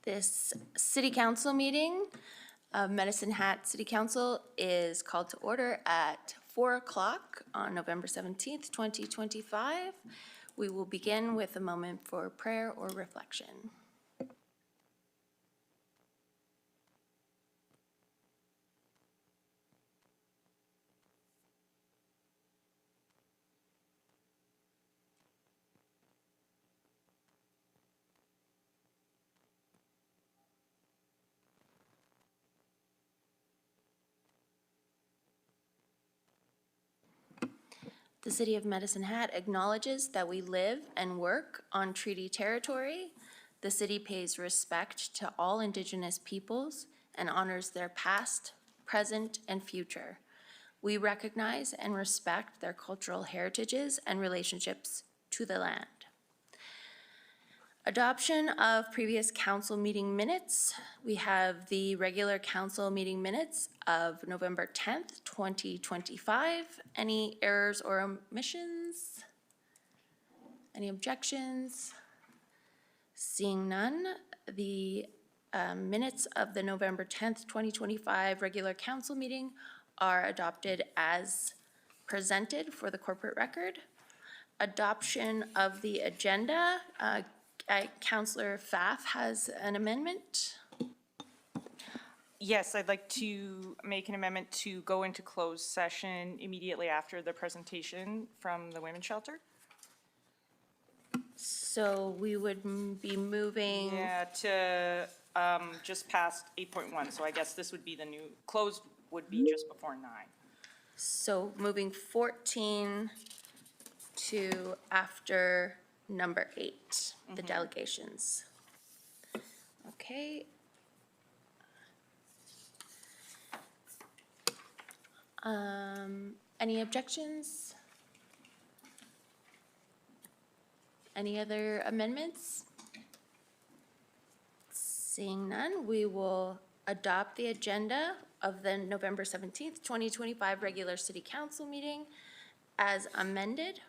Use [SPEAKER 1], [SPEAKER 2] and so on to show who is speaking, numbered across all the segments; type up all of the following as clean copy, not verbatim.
[SPEAKER 1] This City Council meeting of Medicine Hat City Council is called to order at 4 o'clock on November 17th, 2025. We will begin with a moment for prayer or reflection. The City of Medicine Hat acknowledges that we live and work on treaty territory. The city pays respect to all Indigenous peoples and honors their past, present, and future. We recognize and respect their cultural heritages and relationships to the land. Adoption of previous council meeting minutes. We have the regular council meeting minutes of November 10th, 2025. Any errors or omissions? Any objections? Seeing none, the minutes of the November 10th, 2025 regular council meeting are adopted as presented for the corporate record. Adoption of the agenda. Councillor Pfaff has an amendment.
[SPEAKER 2] Yes, I'd like to make an amendment to go into closed session immediately after the presentation from the Women's Shelter.
[SPEAKER 1] So we would be moving.
[SPEAKER 2] Yeah, to just past 8.1. So I guess this would be the new, closed would be just before 9.
[SPEAKER 1] So moving 14 to after number 8, the delegations. Okay. Any objections? Any other amendments? Seeing none, we will adopt the agenda of the November 17th, 2025 regular city council meeting as amended.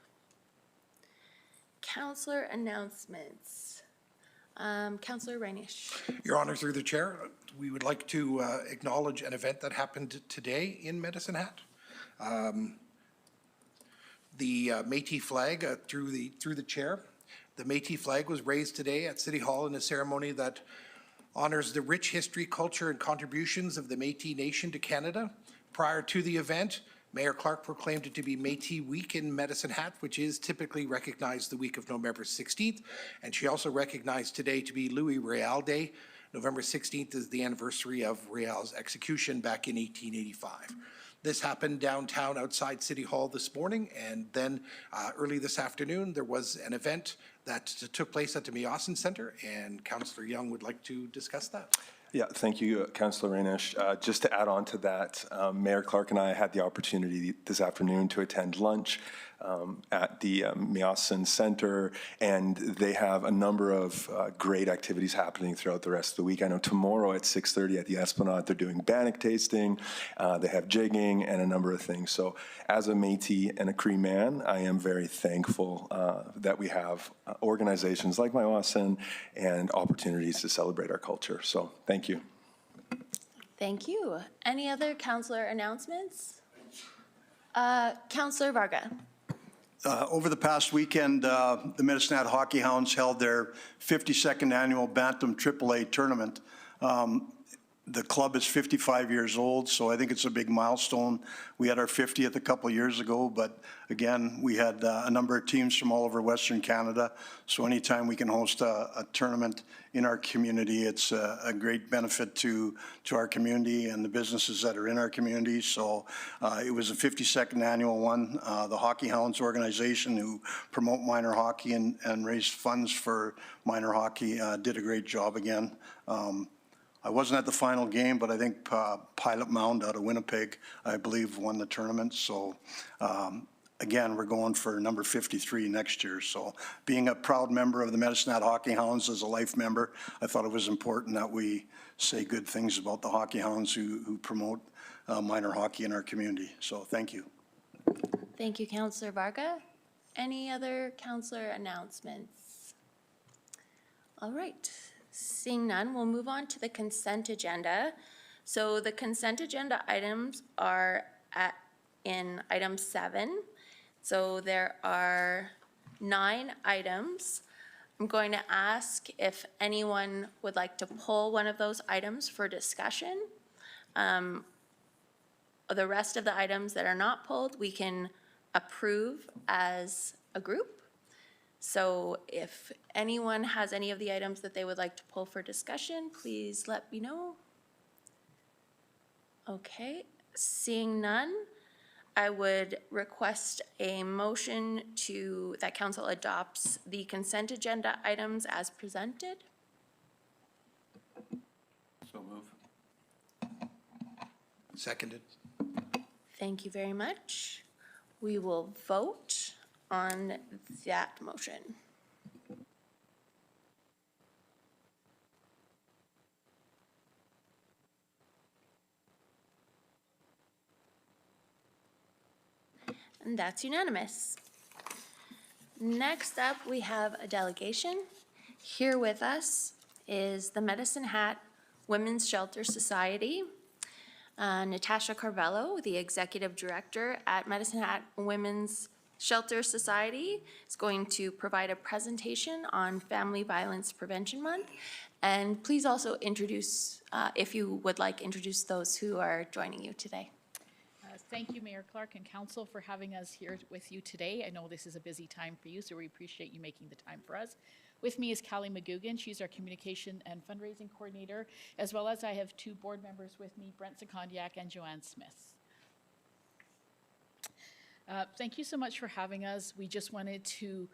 [SPEAKER 1] Councillor announcements. Councillor Reinish.
[SPEAKER 3] Your Honor, through the chair, we would like to acknowledge an event that happened today in Medicine Hat. The Métis flag through the chair. The Métis flag was raised today at City Hall in a ceremony that honors the rich history, culture, and contributions of the Métis Nation to Canada. Prior to the event, Mayor Clark proclaimed it to be Métis Week in Medicine Hat, which is typically recognized the week of November 16th. And she also recognized today to be Louis Riel Day. November 16th is the anniversary of Riel's execution back in 1885. This happened downtown outside City Hall this morning, and then early this afternoon there was an event that took place at the Meowson Centre, and Councillor Young would like to discuss that.
[SPEAKER 4] Yeah, thank you, Councillor Reinish. Just to add on to that, Mayor Clark and I had the opportunity this afternoon to attend lunch at the Meowson Centre, and they have a number of great activities happening throughout the rest of the week. I know tomorrow at 6:30 at the Esplanade, they're doing bannock tasting, they have jigging, and a number of things. So as a Métis and a Cree man, I am very thankful that we have organizations like Meowson and opportunities to celebrate our culture. So thank you.
[SPEAKER 1] Thank you. Any other councillor announcements? Councillor Varga.
[SPEAKER 5] Over the past weekend, the Medicine Hat Hockey Hounds held their 52nd annual Bantam AAA tournament. The club is 55 years old, so I think it's a big milestone. We had our 50th a couple years ago, but again, we had a number of teams from all over Western Canada. So anytime we can host a tournament in our community, it's a great benefit to our community and the businesses that are in our community. So it was a 52nd annual one. The Hockey Hounds organization, who promote minor hockey and raise funds for minor hockey, did a great job again. I wasn't at the final game, but I think Pilot Mound out of Winnipeg, I believe, won the tournament. So again, we're going for number 53 next year. So being a proud member of the Medicine Hat Hockey Hounds as a life member, I thought it was important that we say good things about the Hockey Hounds who promote minor hockey in our community. So thank you.
[SPEAKER 1] Thank you, Councillor Varga. Any other councillor announcements? All right. Seeing none, we'll move on to the consent agenda. So the consent agenda items are in item 7. So there are 9 items. I'm going to ask if anyone would like to pull one of those items for discussion. The rest of the items that are not pulled, we can approve as a group. So if anyone has any of the items that they would like to pull for discussion, please let me know. Okay, seeing none, I would request a motion that council adopts the consent agenda items as presented.
[SPEAKER 6] So move.
[SPEAKER 3] Seconded.
[SPEAKER 1] Thank you very much. We will vote on that motion. And that's unanimous. Next up, we have a delegation. Here with us is the Medicine Hat Women's Shelter Society. Natasha Carvello, the Executive Director at Medicine Hat Women's Shelter Society, is going to provide a presentation on Family Violence Prevention Month. And please also introduce, if you would like, introduce those who are joining you today.
[SPEAKER 7] Thank you, Mayor Clark and Council, for having us here with you today. I know this is a busy time for you, so we appreciate you making the time for us. With me is Callie McGugan. She's our Communication and Fundraising Coordinator, as well as I have 2 board members with me, Brent Secondiak and Joanne Smith. Thank you so much for having us. We just wanted to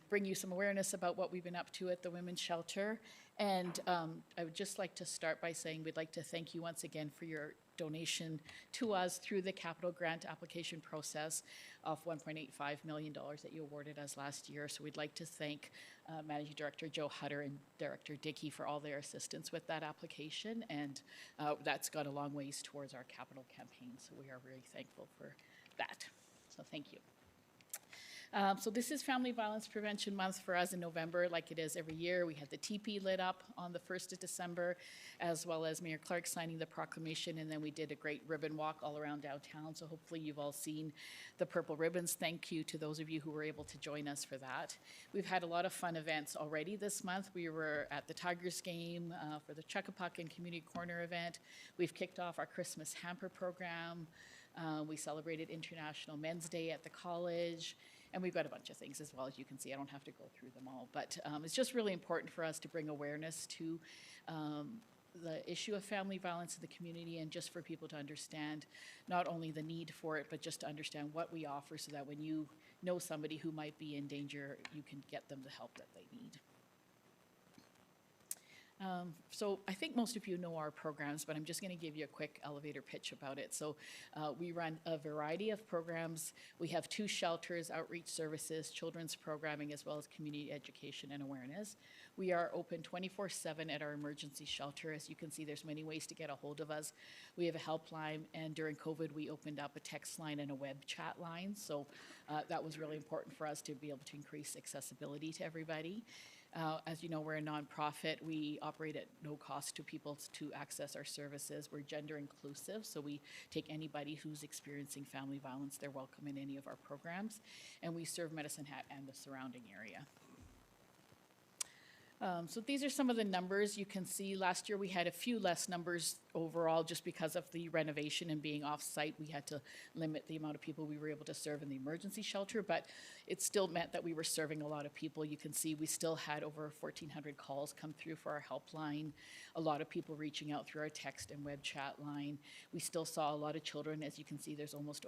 [SPEAKER 7] bring you some awareness about what we've been up to at the Women's Shelter. And I would just like to start by saying we'd like to thank you once again for your donation to us through the capital grant application process of $1.85 million that you awarded us last year. So we'd like to thank Managing Director Joe Hutter and Director Dickey for all their assistance with that application. And that's got a long ways towards our capital campaign. So we are very thankful for that. So thank you. So this is Family Violence Prevention Month for us in November, like it is every year. We had the teepee lit up on the 1st of December, as well as Mayor Clark signing the proclamation, and then we did a great ribbon walk all around downtown. So hopefully you've all seen the purple ribbons. Thank you to those of you who were able to join us for that. We've had a lot of fun events already this month. We were at the Tigers game for the Chuckapuck and Community Corner event. We've kicked off our Christmas hamper program. We celebrated International Men's Day at the college. And we've got a bunch of things as well, as you can see. I don't have to go through them all, but it's just really important for us to bring awareness to the issue of family violence in the community, and just for people to understand not only the need for it, but just to understand what we offer, so that when you know somebody who might be in danger, you can get them the help that they need. So I think most of you know our programs, but I'm just going to give you a quick elevator pitch about it. So we run a variety of programs. We have 2 shelters, outreach services, children's programming, as well as community education and awareness. We are open 24/7 at our emergency shelter. As you can see, there's many ways to get a hold of us. We have a helpline, and during COVID, we opened up a text line and a web chat line. So that was really important for us to be able to increase accessibility to everybody. As you know, we're a nonprofit. We operate at no cost to people to access our services. We're gender inclusive, so we take anybody who's experiencing family violence. They're welcome in any of our programs. And we serve Medicine Hat and the surrounding area. So these are some of the numbers you can see. Last year we had a few less numbers overall just because of the renovation and being off-site. We had to limit the amount of people we were able to serve in the emergency shelter, but it still meant that we were serving a lot of people. You can see we still had over 1,400 calls come through for our helpline, a lot of people reaching out through our text and web chat line. We still saw a lot of children. As you can see, there's almost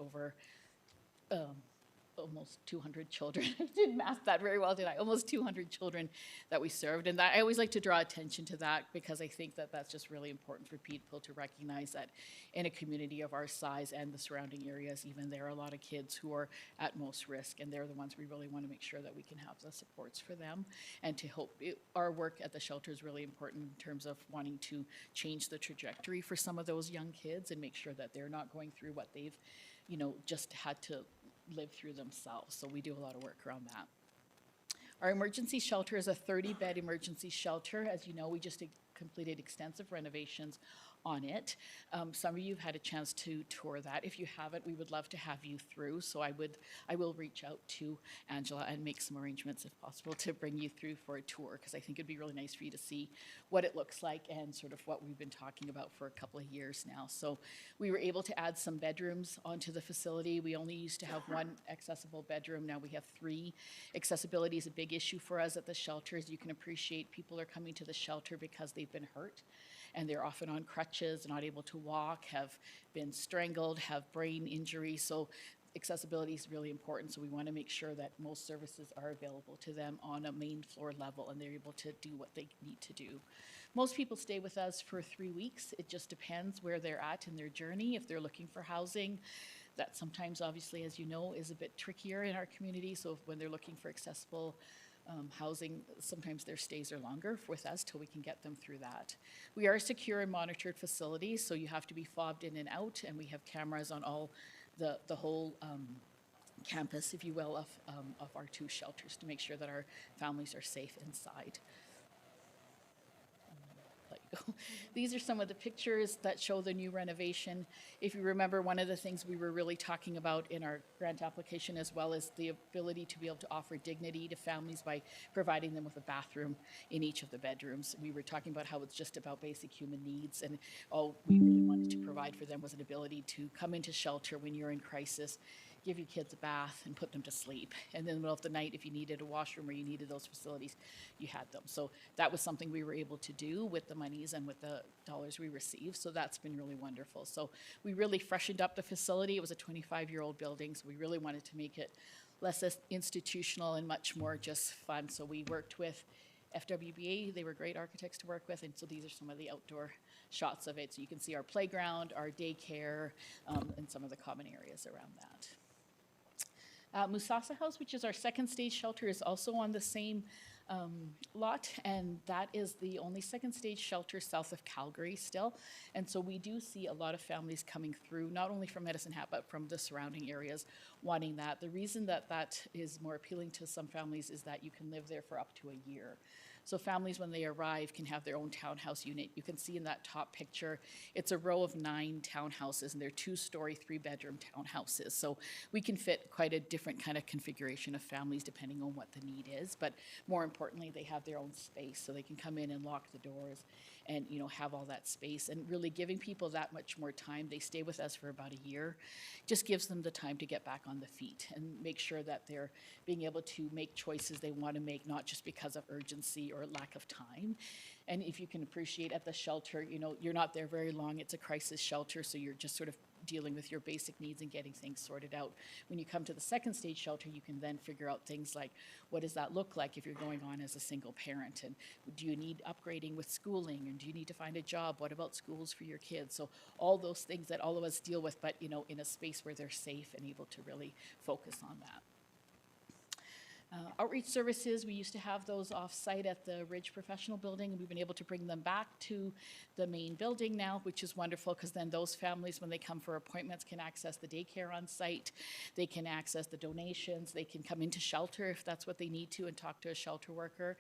[SPEAKER 7] 200 children. I didn't math that very well, did I? Almost 200 children that we served. And that, I always like to draw attention to that, because I think that that's just really important for people to recognize that in a community of our size and the surrounding areas, even there are a lot of kids who are at most risk, and they're the ones we really want to make sure that we can have the supports for them. And to hope our work at the shelter is really important in terms of wanting to change the trajectory for some of those young kids and make sure that they're not going through what they've, just had to live through themselves. So we do a lot of work around that. Our emergency shelter is a 30-bed emergency shelter. As you know, we just completed extensive renovations on it. Some of you have had a chance to tour that. If you haven't, we would love to have you through. So I will reach out to Angela and make some arrangements if possible to bring you through for a tour, because I think it'd be really nice for you to see what it looks like and sort of what we've been talking about for a couple of years now. So we were able to add some bedrooms onto the facility. We only used to have one accessible bedroom. Now we have 3. Accessibility is a big issue for us at the shelter. As you can appreciate, people are coming to the shelter because they've been hurt, and they're often on crutches, not able to walk, have been strangled, have brain injury. So accessibility is really important. So we want to make sure that most services are available to them on a main floor level, and they're able to do what they need to do. Most people stay with us for 3 weeks. It just depends where they're at in their journey. If they're looking for housing, that sometimes, obviously, as you know, is a bit trickier in our community. So when they're looking for accessible housing, sometimes their stays are longer with us till we can get them through that. We are a secure and monitored facility, so you have to be fobbed in and out, and we have cameras on all the whole campus, if you will, of our 2 shelters to make sure that our families are safe inside. Let you go. These are some of the pictures that show the new renovation. If you remember, one of the things we were really talking about in our grant application as well is the ability to be able to offer dignity to families by providing them with a bathroom in each of the bedrooms. We were talking about how it's just about basic human needs, and all we really wanted to provide for them was an ability to come into shelter when you're in crisis, give your kids a bath and put them to sleep. And in the middle of the night, if you needed a washroom or you needed those facilities, you had them. So that was something we were able to do with the monies and with the dollars we received. So that's been really wonderful. So we really freshened up the facility. It was a 25-year-old building, so we really wanted to make it less institutional and much more just fun. So we worked with FWBA. They were great architects to work with, and so these are some of the outdoor shots of it. So you can see our playground, our daycare, and some of the common areas around that. Musasa House, which is our second stage shelter, is also on the same lot, and that is the only second stage shelter south of Calgary still. And so we do see a lot of families coming through, not only from Medicine Hat, but from the surrounding areas wanting that. The reason that that is more appealing to some families is that you can live there for up to a year. So families, when they arrive, can have their own townhouse unit. You can see in that top picture, it's a row of 9 townhouses, and they're 2-story, 3-bedroom townhouses. So we can fit quite a different kind of configuration of families depending on what the need is. But more importantly, they have their own space, so they can come in and lock the doors and, you know, have all that space. And really giving people that much more time. They stay with us for about a year. Just gives them the time to get back on the feet and make sure that they're being able to make choices they want to make, not just because of urgency or lack of time. And if you can appreciate at the shelter, you know, you're not there very long. It's a crisis shelter, so you're just sort of dealing with your basic needs and getting things sorted out. When you come to the second stage shelter, you can then figure out things like, what does that look like if you're going on as a single parent? And do you need upgrading with schooling? And do you need to find a job? What about schools for your kids? So all those things that all of us deal with, but, you know, in a space where they're safe and able to really focus on that. Outreach services, we used to have those off-site at the Ridge Professional Building, and we've been able to bring them back to the main building now, which is wonderful, because then those families, when they come for appointments, can access the daycare on site, they can access the donations, they can come into shelter if that's what they need to and talk to a shelter worker.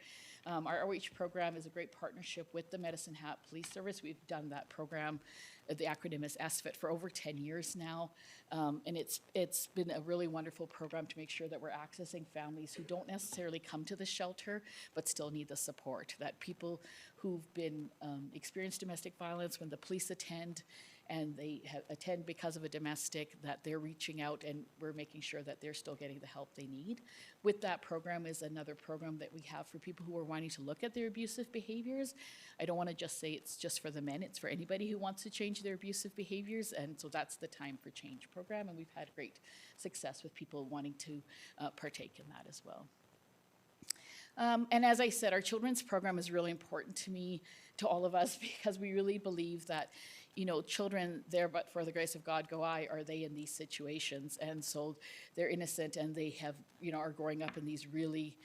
[SPEAKER 7] Our outreach program is a great partnership with the Medicine Hat Police Service. We've done that program, the acronym is SFIT, for over 10 years now. And it's been a really wonderful program to make sure that we're accessing families who don't necessarily come to the shelter, but still need the support. That people who've been experienced domestic violence, when the police attend and they attend because of a domestic, that they're reaching out and we're making sure that they're still getting the help they need. With that program is another program that we have for people who are wanting to look at their abusive behaviors. I don't want to just say it's just for the men, it's for anybody who wants to change their abusive behaviors, and so that's the Time for Change program, and we've had great success with people wanting to partake in that as well. And as I said, our children's program is really important to me, to all of us, because we really believe that, you know, children there but for the grace of God go I, are they in these situations? And so they're innocent and they have, you know, are growing up in these really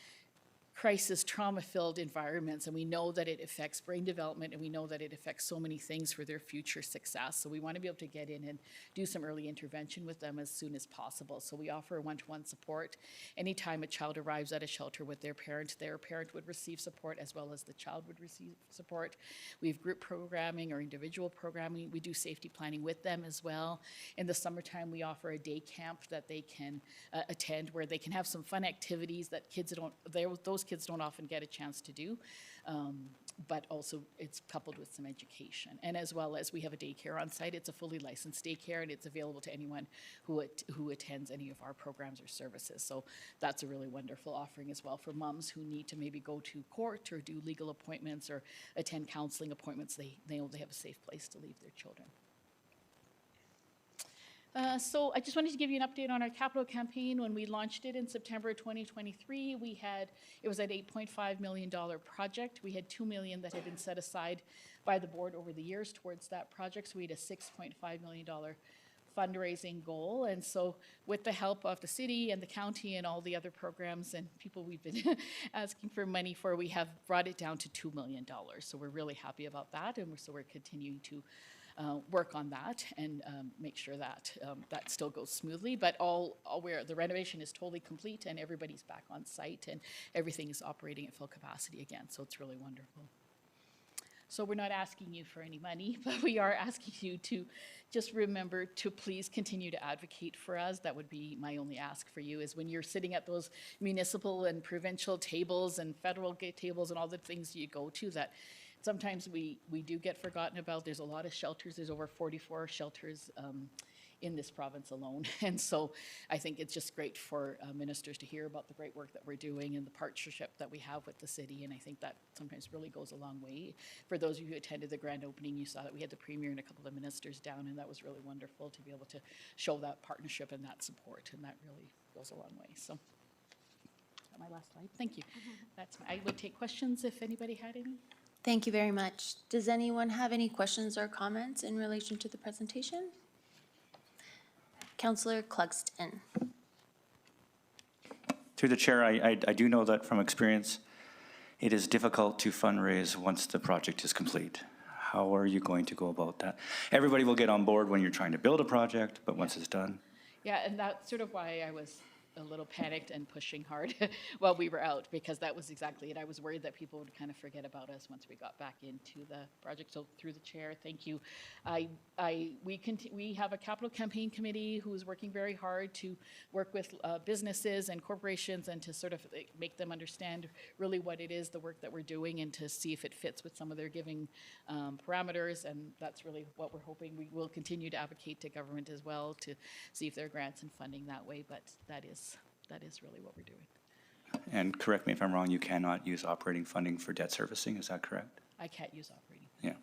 [SPEAKER 7] crisis, trauma-filled environments, and we know that it affects brain development, and we know that it affects so many things for their future success. So we want to be able to get in and do some early intervention with them as soon as possible. So we offer one-to-one support. Anytime a child arrives at a shelter with their parent would receive support as well as the child would receive support. We have group programming or individual programming. We do safety planning with them as well. In the summertime, we offer a day camp that they can attend where they can have some fun activities that those kids don't often get a chance to do, but also it's coupled with some education. And as well as we have a daycare on site, it's a fully licensed daycare and it's available to anyone who attends any of our programs or services. So that's a really wonderful offering as well for moms who need to maybe go to court or do legal appointments or attend counseling appointments. They know they have a safe place to leave their children. So I just wanted to give you an update on our capital campaign. When we launched it in September 2023, it was an $8.5 million project. We had $2 million that had been set aside by the board over the years towards that project. So we had a $6.5 million fundraising goal. And so with the help of the city and the county and all the other programs and people we've been asking for money for, we have brought it down to $2 million. So we're really happy about that. And so we're continuing to work on that and make sure that that still goes smoothly. But the renovation is totally complete and everybody's back on site and everything is operating at full capacity again. So it's really wonderful. So we're not asking you for any money, but we are asking you to just remember to please continue to advocate for us. That would be my only ask for you, is when you're sitting at those municipal and provincial tables and federal tables and all the things you go to, that sometimes we do get forgotten about. There's a lot of shelters. There's over 44 shelters in this province alone. And so I think it's just great for ministers to hear about the great work that we're doing and the partnership that we have with the city. And I think that sometimes really goes a long way. For those of you who attended the grand opening, you saw that we had the premier and a couple of ministers down, and that was really wonderful to be able to show that partnership and that support. And that really goes a long way. So my last slide. Thank you. I would take questions if anybody had any.
[SPEAKER 1] Thank you very much. Does anyone have any questions or comments in relation to the presentation? Councillor Clugston.
[SPEAKER 6] Through the chair, I do know that from experience, it is difficult to fundraise once the project is complete. How are you going to go about that? Everybody will get on board when you're trying to build a project, but once it's done.
[SPEAKER 7] Yeah, and that's sort of why I was a little panicked and pushing hard while we were out, because that was exactly it. I was worried that people would kind of forget about us once we got back into the project. So through the chair, thank you. We have a capital campaign committee who is working very hard to work with businesses and corporations and to sort of make them understand really what it is, the work that we're doing, and to see if it fits with some of their giving parameters. And that's really what we're hoping. We will continue to advocate to government as well to see if there are grants and funding that way, but that is really what we're doing.
[SPEAKER 6] And correct me if I'm wrong, you cannot use operating funding for debt servicing, is that correct?
[SPEAKER 7] I can't use operating.
[SPEAKER 6] Yeah.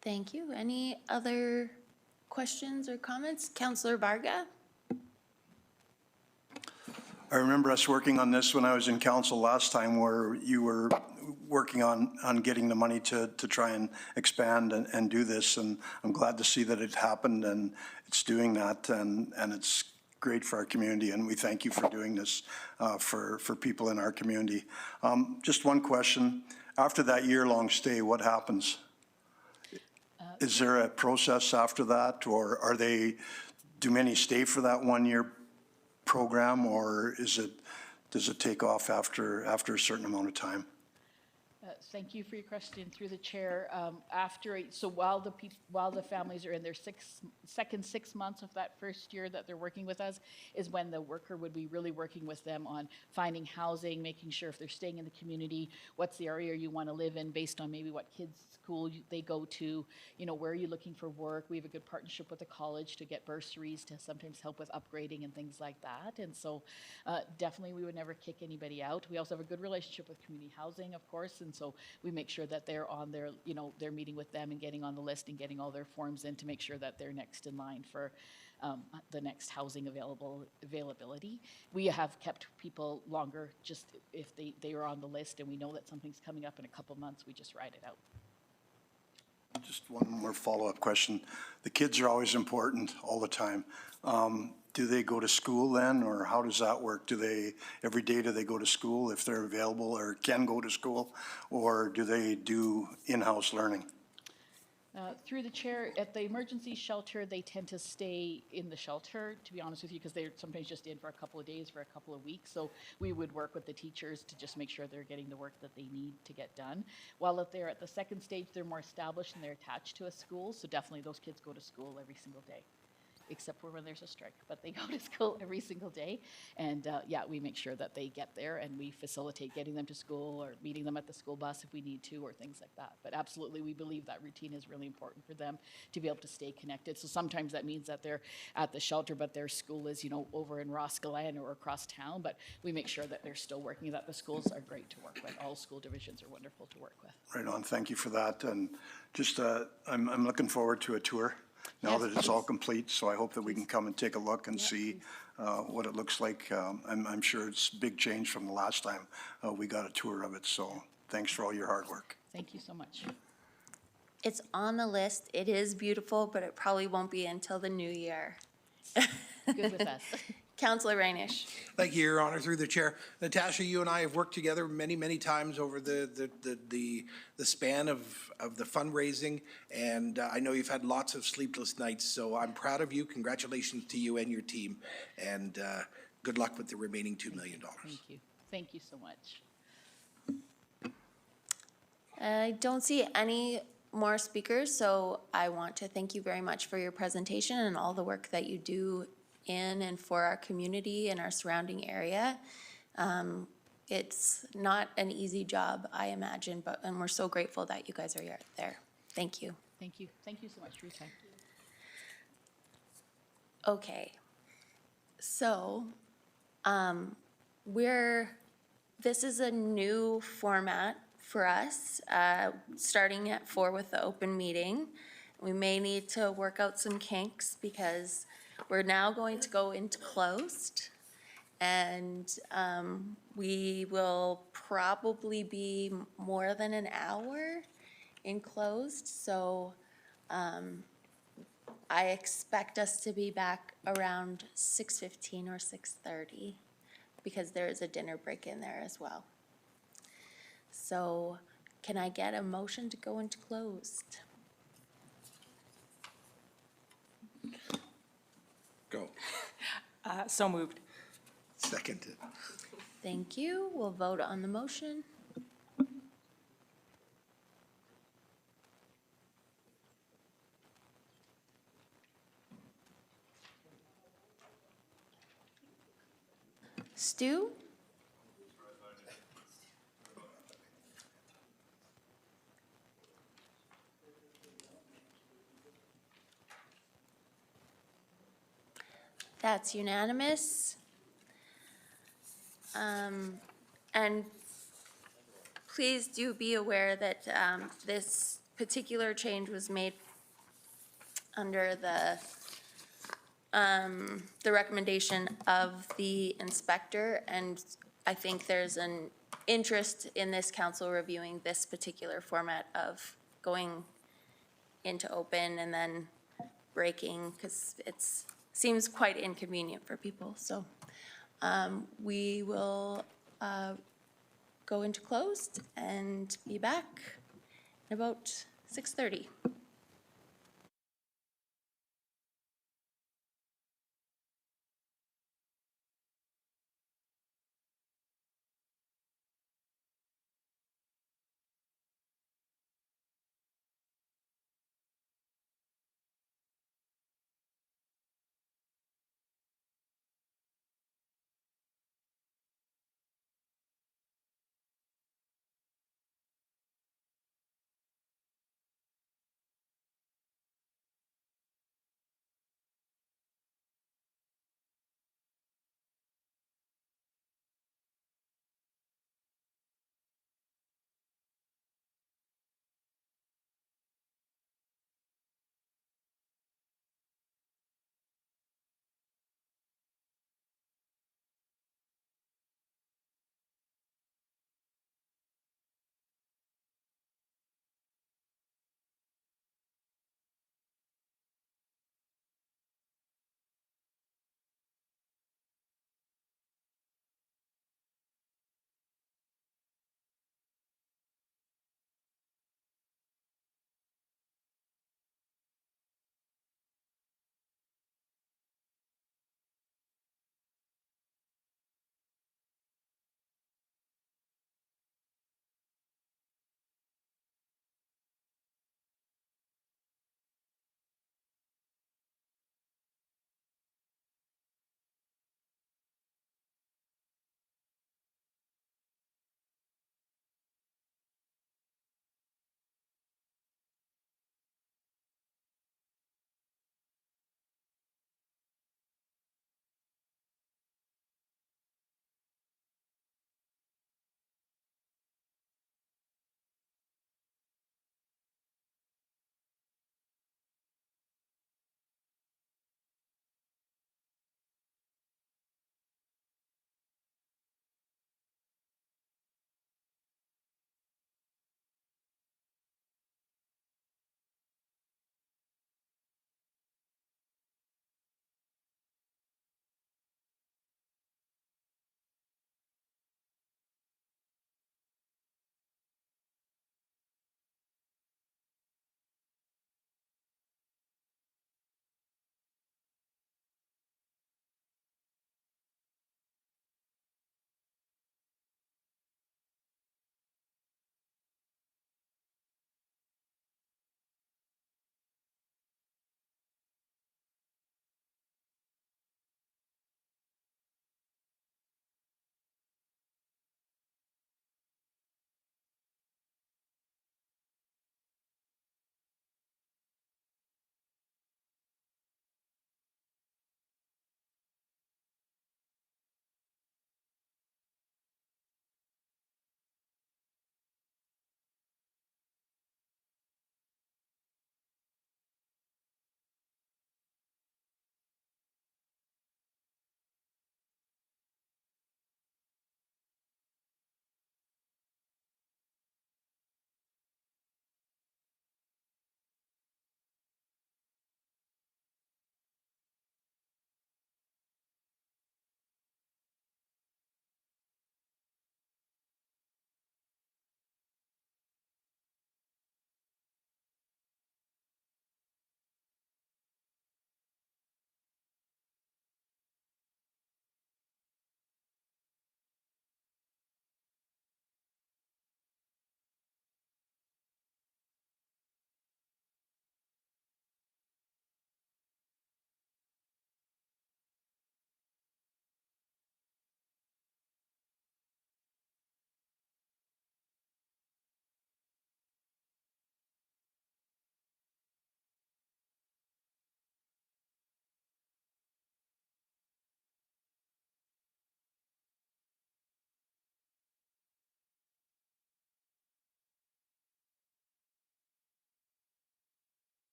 [SPEAKER 1] Thank you. Any other questions or comments? Councillor Varga?
[SPEAKER 5] I remember us working on this when I was in council last time, where you were working on getting the money to try and expand and do this. And I'm glad to see that it happened and it's doing that. And it's great for our community. And we thank you for doing this for people in our community. Just one question. After that year-long stay, what happens? Is there a process after that, or do many stay for that 1 year program, or does it take off after a certain amount of time?
[SPEAKER 7] Thank you for your question through the chair. So while the families are in their second 6 months of that first year that they're working with us, is when the worker would be really working with them on finding housing, making sure if they're staying in the community, what's the area you want to live in based on maybe what kids' school they go to, where are you looking for work. We have a good partnership with the college to get bursaries to sometimes help with upgrading and things like that. And so definitely we would never kick anybody out. We also have a good relationship with community housing, of course, and so we make sure that they're on their, they're meeting with them and getting on the list and getting all their forms in to make sure that they're next in line for the next housing availability. We have kept people longer just if they are on the list and we know that something's coming up in a couple months, we just ride it out.
[SPEAKER 5] Just one more follow-up question. The kids are always important all the time. Do they go to school then, or how does that work? Every day do they go to school if they're available or can go to school? Or do they do in-house learning?
[SPEAKER 7] Through the chair, at the emergency shelter, they tend to stay in the shelter, to be honest with you, because they're sometimes just in for a couple of days, for a couple of weeks. So we would work with the teachers to just make sure they're getting the work that they need to get done. While if they're at the second stage, they're more established and they're attached to a school. So definitely those kids go to school every single day, except for when there's a strike, but they go to school every single day. And yeah, we make sure that they get there and we facilitate getting them to school or meeting them at the school bus if we need to or things like that. But absolutely, we believe that routine is really important for them to be able to stay connected. So sometimes that means that they're at the shelter, but their school is, over in Roscommon or across town. But we make sure that they're still working, that the schools are great to work with. All school divisions are wonderful to work with.
[SPEAKER 5] Right on, thank you for that. And just, I'm looking forward to a tour now
[SPEAKER 7] Yes,
[SPEAKER 5] that it's all
[SPEAKER 7] please.
[SPEAKER 5] complete, so I hope that we can come and take a look and see what it looks like. I'm sure it's a big change from the last time we got a tour of it, so thanks for all your hard work.
[SPEAKER 7] Thank you so much.
[SPEAKER 1] It's on the list. It is beautiful, but it probably won't be until the new year.
[SPEAKER 7] Good with us.
[SPEAKER 1] Counselor Reinish.
[SPEAKER 3] Thank you, Your Honor, through the chair. Natasha, you and I have worked together many, many times over the span of the fundraising, and I know you've had lots of sleepless nights, so I'm proud of you. Congratulations to you and your team, and good luck with the remaining $2 million.
[SPEAKER 7] Thank you. Thank you so much.
[SPEAKER 1] I don't see any more speakers, so I want to thank you very much for your presentation and all the work that you do in and for our community and our surrounding area. It's not an easy job, I imagine, and we're so grateful that you guys are there. Thank you.
[SPEAKER 7] Thank you. Thank you so much for your time.
[SPEAKER 1] Okay. So, this is a new format for us, starting at 4 with the open meeting. We may need to work out some kinks because we're now going to go into closed. And we will probably be more than an hour in closed. So I expect us to be back around 6:15 or 6:30 because there is a dinner break in there as well. So can I get a motion to go into closed?
[SPEAKER 3] Go.
[SPEAKER 2] So moved.
[SPEAKER 3] Seconded.
[SPEAKER 1] Thank you. We'll vote on the motion. Stu? That's unanimous. And please do be aware that this particular change was made under the recommendation of the inspector, and I think there's an interest in this council reviewing this particular format of going into open and then breaking, because it's seems quite inconvenient for people. So we will go into closed and be back in about 6:30.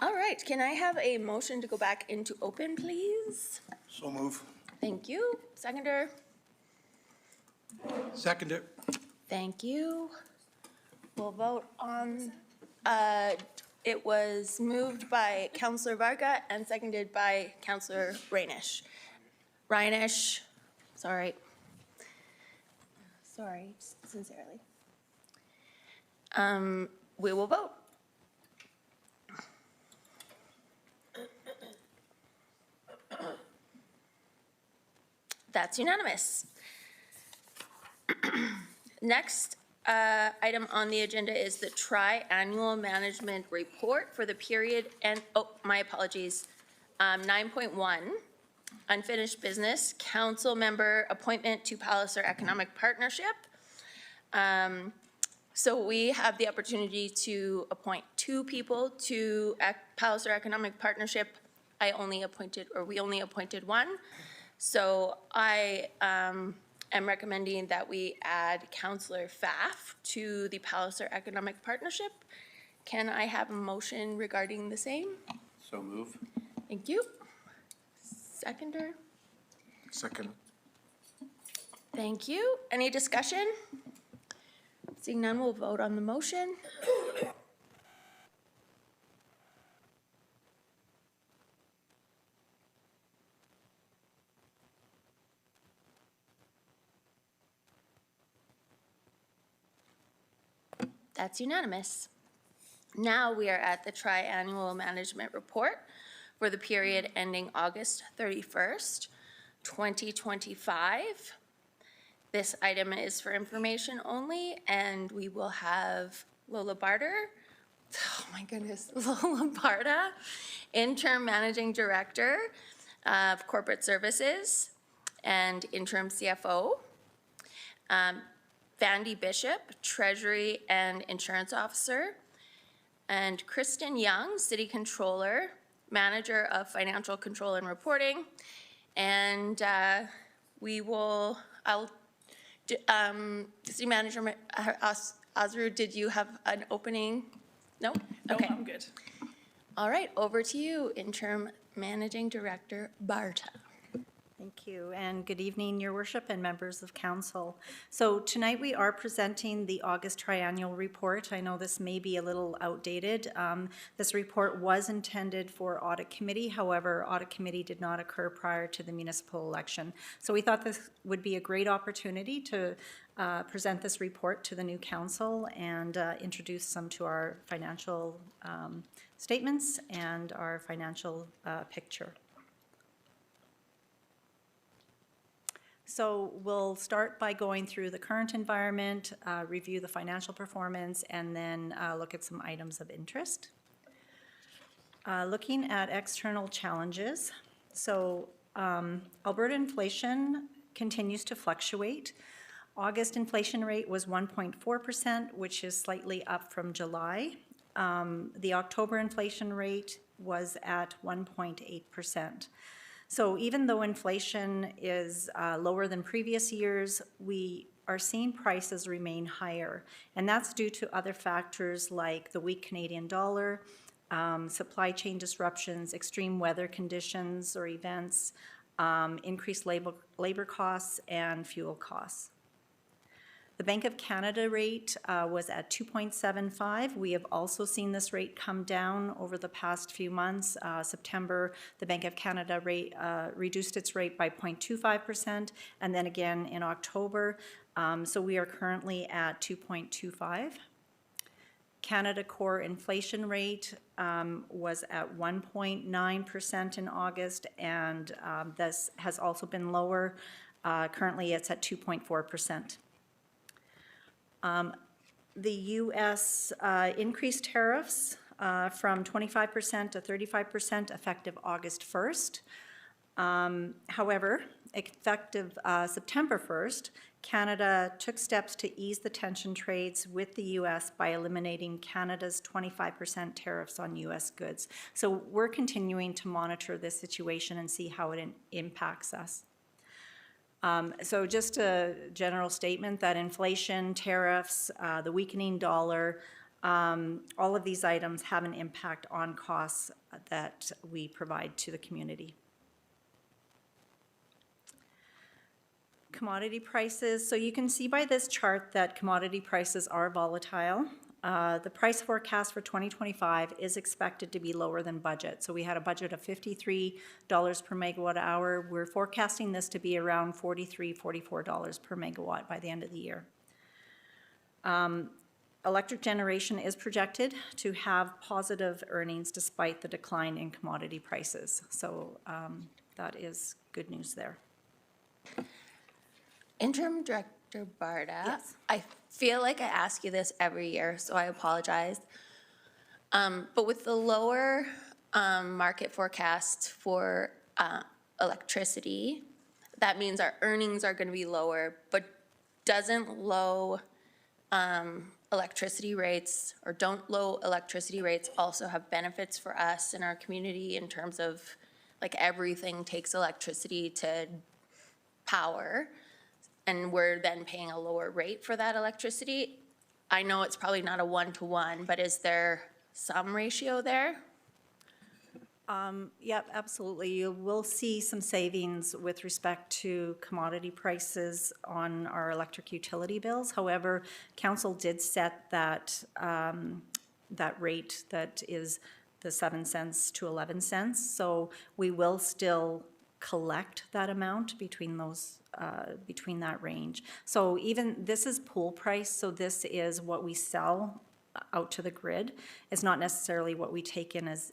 [SPEAKER 1] All right, can I have a motion to go back into open, please?
[SPEAKER 5] So move.
[SPEAKER 1] Thank you. Seconder?
[SPEAKER 3] Second it.
[SPEAKER 1] Thank you. We'll vote on, it was moved by Counselor Varga and seconded by Counselor Rainish. Reinish, sorry. Sorry, sincerely. We will vote. That's unanimous. Next item on the agenda is the tri-annual management report for the period and, oh, my apologies. 9.1, unfinished business, council member appointment to Palliser Economic Partnership. So we have the opportunity to appoint 2 people to Palliser Economic Partnership. We only appointed 1. So I am recommending that we add Counselor Pfaff to the Palliser Economic Partnership. Can I have a motion regarding the same?
[SPEAKER 5] So move.
[SPEAKER 1] Thank you. Seconder?
[SPEAKER 3] Second.
[SPEAKER 1] Thank you. Any discussion? Seeing none, we'll vote on the motion. That's unanimous. Now we are at the tri-annual management report for the period ending August 31st, 2025. This item is for information only, and we will have Lola Barter, oh my goodness, Lola Barta, Interim Managing Director of Corporate Services and Interim CFO. Vandy Bishop, Treasury and Insurance Officer, and Kristen Young, City Controller, Manager of Financial Control and Reporting. And City Manager Osru, did you have an opening? No? Okay.
[SPEAKER 2] I'm good.
[SPEAKER 1] All right, over to you, Interim Managing Director Barta.
[SPEAKER 8] Thank you, and good evening, Your Worship and members of council. So tonight we are presenting the August triennial report. I know this may be a little outdated. This report was intended for audit committee, however, audit committee did not occur prior to the municipal election. So we thought this would be a great opportunity to present this report to the new council and introduce some to our financial statements and our financial picture. So we'll start by going through the current environment, review the financial performance, and then look at some items of interest. Looking at external challenges, so Alberta inflation continues to fluctuate. August inflation rate was 1.4%, which is slightly up from July. The October inflation rate was at 1.8%. So even though inflation is lower than previous years, we are seeing prices remain higher. And that's due to other factors like the weak Canadian dollar, supply chain disruptions, extreme weather conditions or events, increased labor costs, and fuel costs. The Bank of Canada rate was at 2.75. We have also seen this rate come down over the past few months. September, the Bank of Canada rate reduced its rate by 0.25%, and then again in October. So we are currently at 2.25. Canada core inflation rate was at 1.9% in August, and this has also been lower. Currently, it's at 2.4%. The U.S. Increased tariffs from 25% to 35% effective August 1st. However, effective September 1st, Canada took steps to ease the tension trades with the U.S. by eliminating Canada's 25% tariffs on U.S. goods. So we're continuing to monitor this situation and see how it impacts us. So just a general statement that inflation, tariffs, the weakening dollar All of these items have an impact on costs that we provide to the community. Commodity prices, so you can see by this chart that commodity prices are volatile. The price forecast for 2025 is expected to be lower than budget. So we had a budget of $53 per megawatt hour. We're forecasting this to be around $43, $44 per megawatt by the end of the year. Electric generation is projected to have positive earnings despite the decline in commodity prices. So that is good news there.
[SPEAKER 1] Interim Director Barda.
[SPEAKER 8] Yes.
[SPEAKER 1] I feel like I ask you this every year, so I apologize. But with the lower market forecast for electricity, that means our earnings are going to be lower, but doesn't low electricity rates, or don't low electricity rates also have benefits for us in our community in terms of, like, everything takes electricity to power, and we're then paying a lower rate for that electricity? I know it's probably not a one-to-one, but is there some ratio there?
[SPEAKER 8] Yep, absolutely. You will see some savings with respect to commodity prices on our electric utility bills. However, council did set that, that rate that is the 7 cents to 11 cents. So we will still collect that amount between those, between that range. So even, this is pool price, so this is what we sell out to the grid. It's not necessarily what we take in as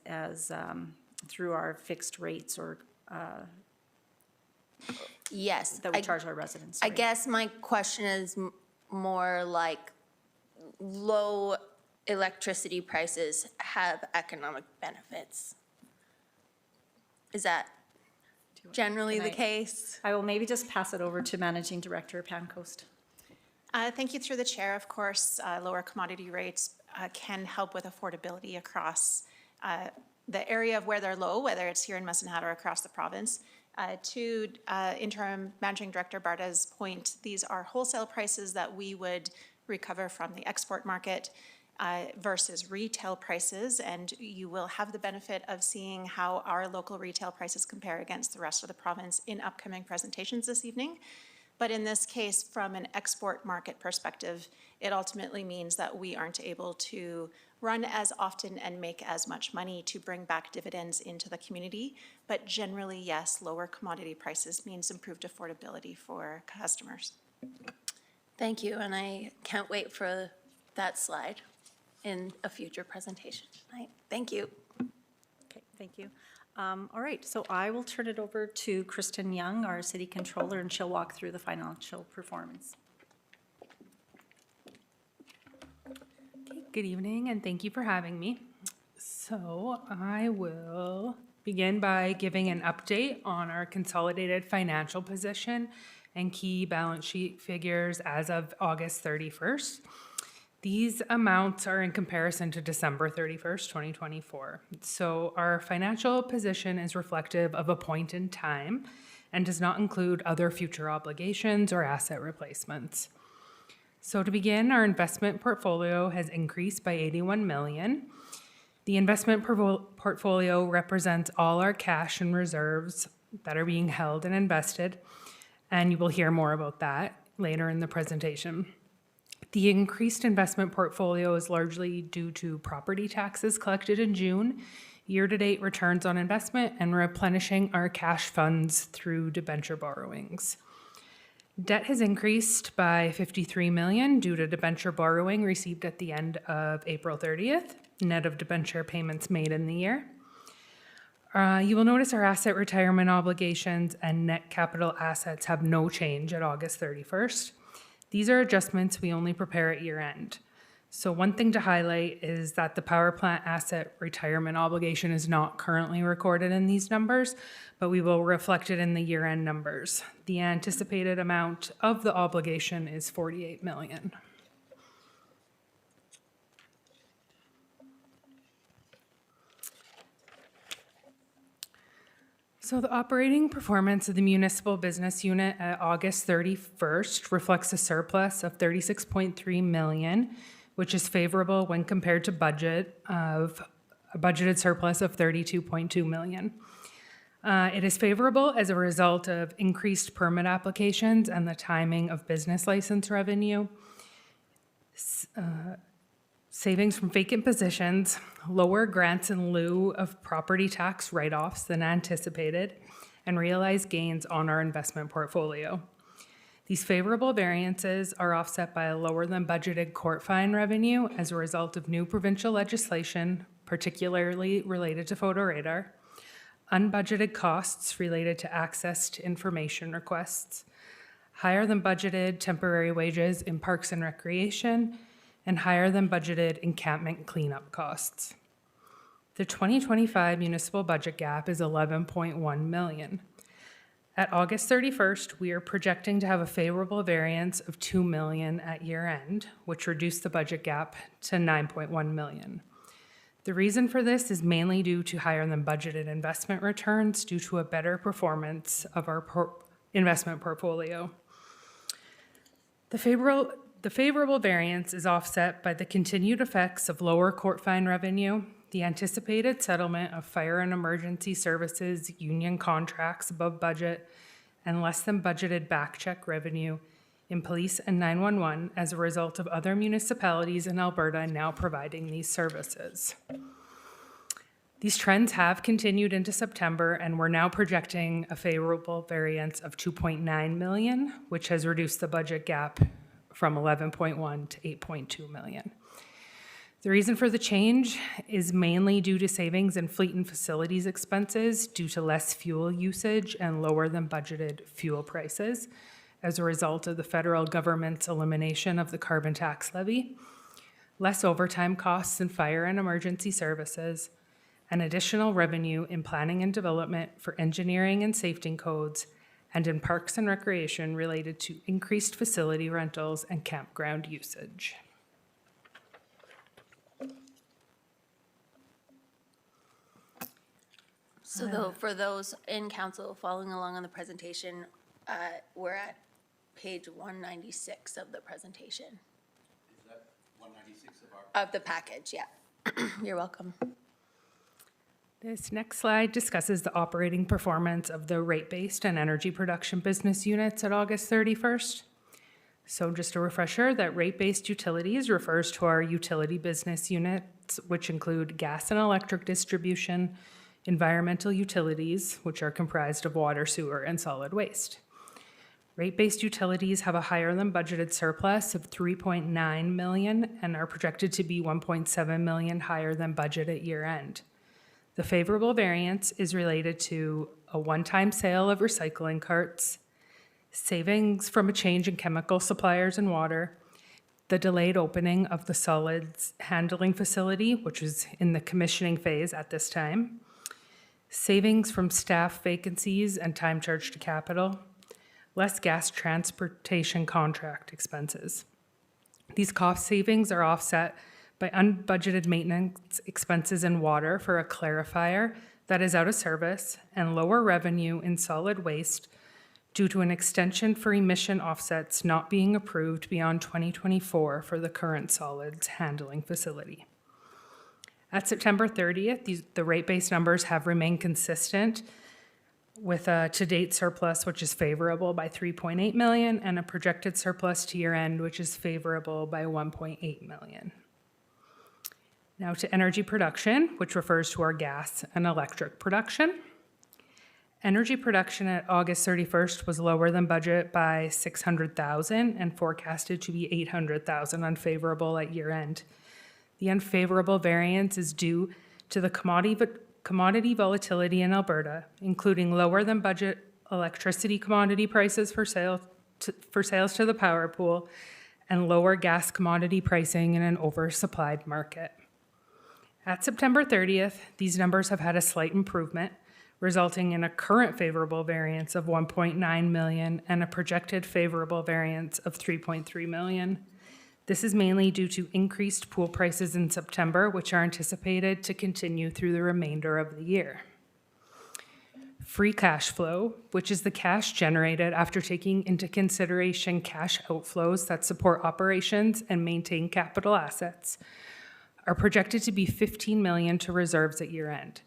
[SPEAKER 8] through our fixed rates or
[SPEAKER 1] Yes.
[SPEAKER 8] that we charge our residents.
[SPEAKER 1] I
[SPEAKER 8] sorry.
[SPEAKER 1] guess my question is more like low electricity prices have economic benefits. Is that generally
[SPEAKER 8] can
[SPEAKER 1] the
[SPEAKER 8] I-
[SPEAKER 1] case?
[SPEAKER 8] I will maybe just pass it over to Managing Director Pancoast.
[SPEAKER 9] Thank you through the chair. Of course, lower commodity rates can help with affordability across the area of where they're low, whether it's here in Medicine Hat or across the province. To Interim Managing Director Barda's point, these are wholesale prices that we would recover from the export market versus retail prices, and you will have the benefit of seeing how our local retail prices compare against the rest of the province in upcoming presentations this evening. But in this case, from an export market perspective, it ultimately means that we aren't able to run as often and make as much money to bring back dividends into the community. But generally, yes, lower commodity prices means improved affordability for customers.
[SPEAKER 1] Thank you, and I can't wait for that slide in a future presentation tonight. Thank you.
[SPEAKER 8] Okay, thank you. All right, so I will turn it over to Kristen Young, our City Controller, and she'll walk through the financial performance.
[SPEAKER 10] Okay, good evening, and thank you for having me. So I will begin by giving an update on our consolidated financial position and key balance sheet figures as of August 31st. These amounts are in comparison to December 31st, 2024. So our financial position is reflective of a point in time and does not include other future obligations or asset replacements. So to begin, our investment portfolio has increased by 81 million. The investment portfolio represents all our cash and reserves that are being held and invested, and you will hear more about that later in the presentation. The increased investment portfolio is largely due to property taxes collected in June, year-to-date returns on investment, and replenishing our cash funds through debenture borrowings. Debt has increased by 53 million due to debenture borrowing received at the end of April 30th, net of debenture payments made in the year. You will notice our asset retirement obligations and net capital assets have no change at August 31st. These are adjustments we only prepare at year end. So one thing to highlight is that the power plant asset retirement obligation is not currently recorded in these numbers, but we will reflect it in the year end numbers. The anticipated amount of the obligation is 48 million. So the operating performance of the municipal business unit at August 31st reflects a surplus of 36.3 million, which is favorable when compared to budget of a budgeted surplus of 32.2 million. It is favorable as a result of increased permit applications and the timing of business license revenue, savings from vacant positions, lower grants in lieu of property tax write-offs than anticipated, and realized gains on our investment portfolio. These favorable variances are offset by a lower than budgeted court fine revenue as a result of new provincial legislation, particularly related to photo radar, unbudgeted costs related to access to information requests, higher than budgeted temporary wages in parks and recreation, and higher than budgeted encampment cleanup costs. The 2025 municipal budget gap is 11.1 million. At August 31st, we are projecting to have a favorable variance of 2 million at year end, which reduced the budget gap to 9.1 million. The reason for this is mainly due to higher than budgeted investment returns due to a better performance of our investment portfolio. The favorable variance is offset by the continued effects of lower court fine revenue, the anticipated settlement of fire and emergency services union contracts above budget, and less than budgeted back check revenue in police and 911 as a result of other municipalities in Alberta now providing these services. These trends have continued into September, and we're now projecting a favorable variance of 2.9 million, which has reduced the budget gap from 11.1 to 8.2 million. The reason for the change is mainly due to savings in fleet and facilities expenses due to less fuel usage and lower than budgeted fuel prices as a result of the federal government's elimination of the carbon tax levy, less overtime costs in fire and emergency services, and additional revenue in planning and development for engineering and safety codes, and in parks and recreation related to increased facility rentals and campground usage.
[SPEAKER 1] So though, for those in council following along on the presentation, we're at page 196 of the presentation.
[SPEAKER 3] Is that 196 of our?
[SPEAKER 1] Of the package, yeah. You're welcome.
[SPEAKER 10] This next slide discusses the operating performance of the rate-based and energy production business units at August 31st. So just a refresher that rate-based utilities refers to our utility business units, which include gas and electric distribution, environmental utilities, which are comprised of water, sewer, and solid waste. Rate-based utilities have a higher than budgeted surplus of 3.9 million and are projected to be 1.7 million higher than budget at year end. The favorable variance is related to a one-time sale of recycling carts, savings from a change in chemical suppliers and water, the delayed opening of the solids handling facility, which is in the commissioning phase at this time, savings from staff vacancies and time charged to capital, less gas transportation contract expenses. These cost savings are offset by unbudgeted maintenance expenses in water for a clarifier that is out of service and lower revenue in solid waste due to an extension for emission offsets not being approved beyond 2024 for the current solids handling facility. At September 30th, the rate-based numbers have remained consistent with a to-date surplus, which is favorable by 3.8 million, and a projected surplus to year-end, which is favorable by 1.8 million. Now to energy production, which refers to our gas and electric production. Energy production at August 31st was lower than budget by 600,000 and forecasted to be 800,000 unfavorable at year end. The unfavorable variance is due to the commodity volatility in Alberta, including lower than budget electricity commodity prices for sales to the power pool and lower gas commodity pricing in an oversupplied market. At September 30th, these numbers have had a slight improvement, resulting in a current favorable variance of 1.9 million and a projected favorable variance of 3.3 million. This is mainly due to increased pool prices in September, which are anticipated to continue through the remainder of the year. free cash flow, which is the cash generated after taking into consideration cash outflows that support operations and maintain capital assets, are projected to be 15 million to reserves at year end.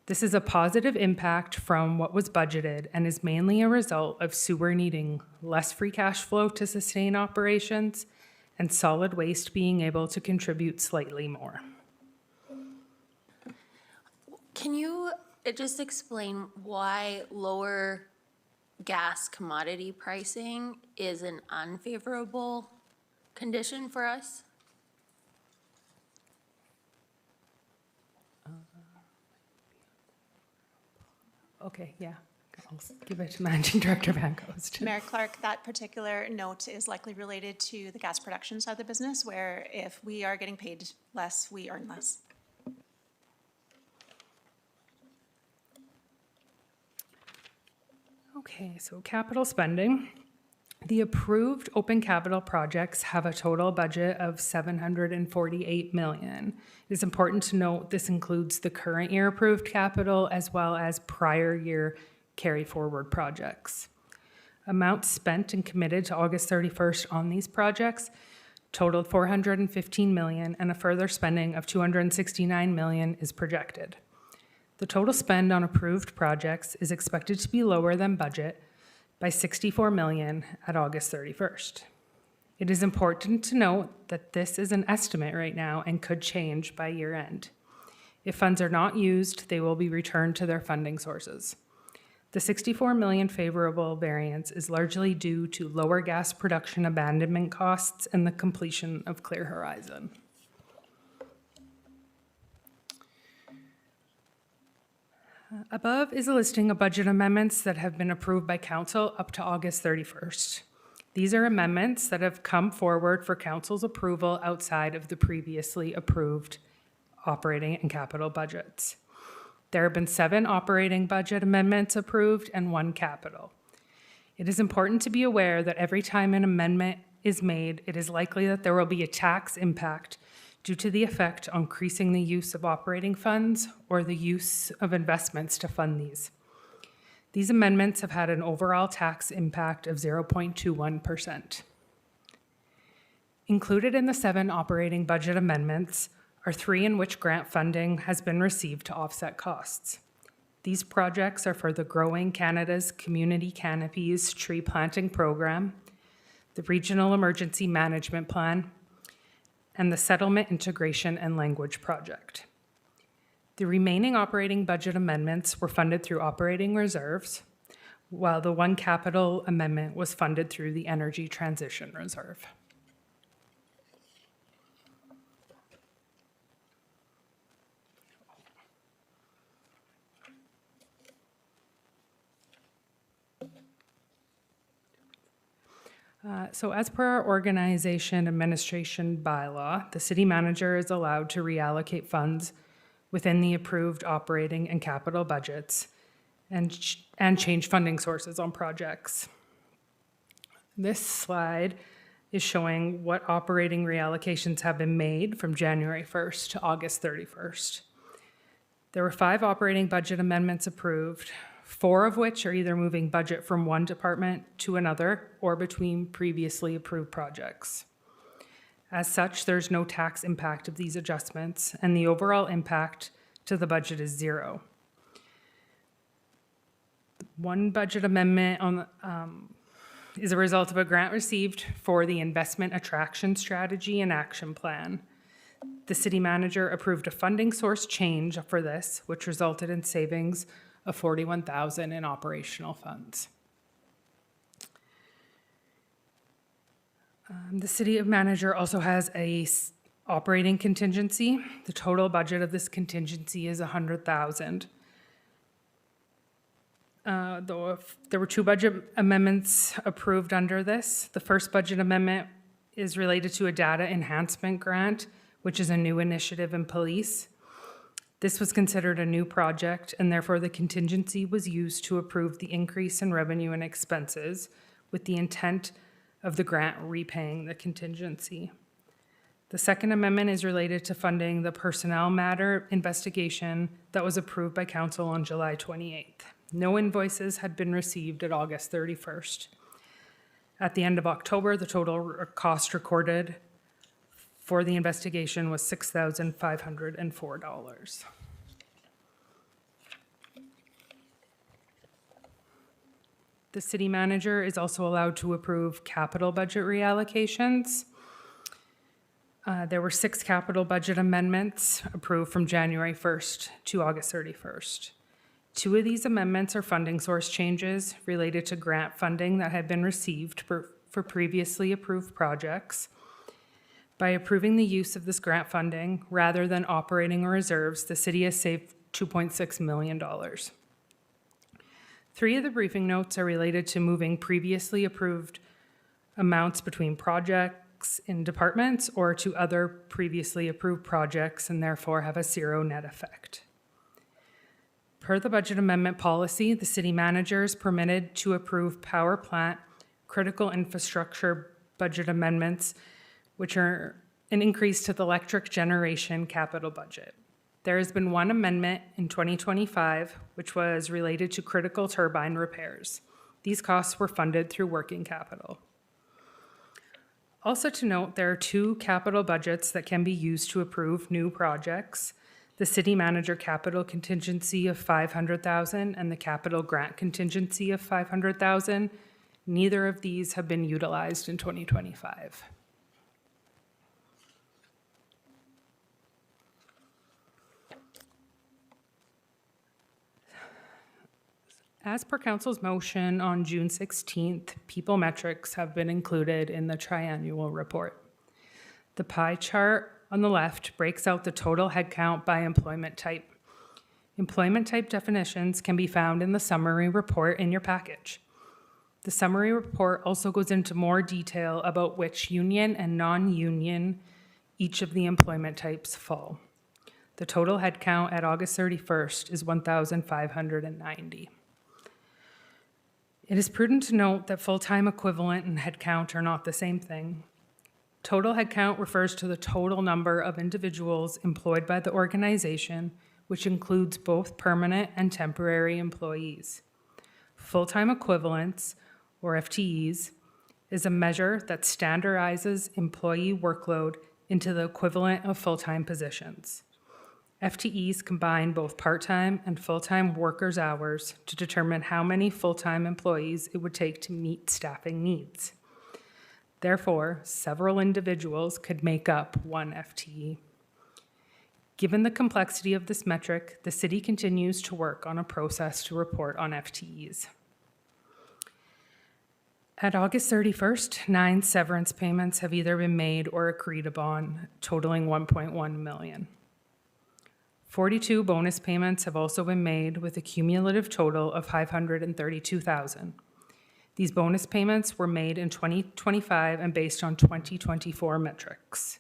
[SPEAKER 10] This is a positive impact from what was budgeted and is mainly a result of sewer needing less free cash flow to sustain operations and solid waste being able to contribute slightly more.
[SPEAKER 1] Can you just explain why lower gas commodity pricing is an unfavorable condition for us?
[SPEAKER 10] Okay, yeah. I'll give it to Managing Director Van Coast.
[SPEAKER 9] Mayor Clark, that particular note is likely related to the gas production side of the business, where if we are getting paid less, we earn less.
[SPEAKER 10] Okay, so capital spending. The approved open capital projects have a total budget of 748 million. It is important to note this includes the current year approved capital as well as prior year carry forward projects. Amounts spent and committed to August 31st on these projects totaled 415 million, and a further spending of 269 million is projected. The total spend on approved projects is expected to be lower than budget by 64 million at August 31st. It is important to note that this is an estimate right now and could change by year end. If funds are not used, they will be returned to their funding sources. The 64 million favorable variance is largely due to lower gas production abandonment costs and the completion of Clear Horizon. Above is a listing of budget amendments that have been approved by council up to August 31st. These are amendments that have come forward for council's approval outside of the previously approved operating and capital budgets. There have been 7 operating budget amendments approved and 1 capital. It is important to be aware that every time an amendment is made, it is likely that there will be a tax impact due to the effect on increasing the use of operating funds or the use of investments to fund these. These amendments have had an overall tax impact of 0.21%. Included in the 7 operating budget amendments are 3 in which grant funding has been received to offset costs. These projects are for the Growing Canada's Community Canopies Tree Planting Program, the Regional Emergency Management Plan, and the Settlement Integration and Language Project. The remaining operating budget amendments were funded through operating reserves, while the 1 capital amendment was funded through the Energy Transition Reserve. So as per our organization administration bylaw, the city manager is allowed to reallocate funds within the approved operating and capital budgets and change funding sources on projects. This slide is showing what operating reallocations have been made from January 1st to August 31st. There were 5 operating budget amendments approved, 4 of which are either moving budget from one department to another or between previously approved projects. As such, there's no tax impact of these adjustments, and the overall impact to the budget is 0. One budget amendment is a result of a grant received for the Investment Attraction Strategy and Action Plan. The city manager approved a funding source change for this, which resulted in savings of 41,000 in operational funds. The city manager also has a operating contingency. The total budget of this contingency is 100,000. There were 2 budget amendments approved under this. The first budget amendment is related to a data enhancement grant, which is a new initiative in police. This was considered a new project, and therefore the contingency was used to approve the increase in revenue and expenses with the intent of the grant repaying the contingency. The second amendment is related to funding the personnel matter investigation that was approved by council on July 28th. No invoices had been received at August 31st. At the end of October, the total cost recorded for the investigation was $6,504. The city manager is also allowed to approve capital budget reallocations. There were 6 capital budget amendments approved from January 1st to August 31st. 2 of these amendments are funding source changes related to grant funding that had been received for previously approved projects. By approving the use of this grant funding rather than operating reserves, the city has saved $2.6 million. 3 of the briefing notes are related to moving previously approved amounts between projects in departments or to other previously approved projects and therefore have a 0 net effect. Per the budget amendment policy, the city manager is permitted to approve power plant critical infrastructure budget amendments, which are an increase to the electric generation capital budget. There has been 1 amendment in 2025, which was related to critical turbine repairs. These costs were funded through working capital. Also to note, there are 2 capital budgets that can be used to approve new projects: the city manager capital contingency of $500,000 and the capital grant contingency of $500,000. Neither of these have been utilized in 2025. As per council's motion on June 16th, people metrics have been included in the triannual report. The pie chart on the left breaks out the total headcount by employment type. Employment type definitions can be found in the summary report in your package. The summary report also goes into more detail about which union and non-union each of the employment types fall. The total headcount at August 31st is 1,590. It is prudent to note that full-time equivalent and headcount are not the same thing. Total headcount refers to the total number of individuals employed by the organization, which includes both permanent and temporary employees. Full-time equivalents, or FTEs, is a measure that standardizes employee workload into the equivalent of full-time positions. FTEs combine both part-time and full-time workers' hours to determine how many full-time employees it would take to meet staffing needs. Therefore, several individuals could make up 1 FTE. Given the complexity of this metric, the city continues to work on a process to report on FTEs. At August 31st, 9 severance payments have either been made or agreed upon, totaling $1.1 million. 42 bonus payments have also been made with a cumulative total of $532,000. These bonus payments were made in 2025 and based on 2024 metrics.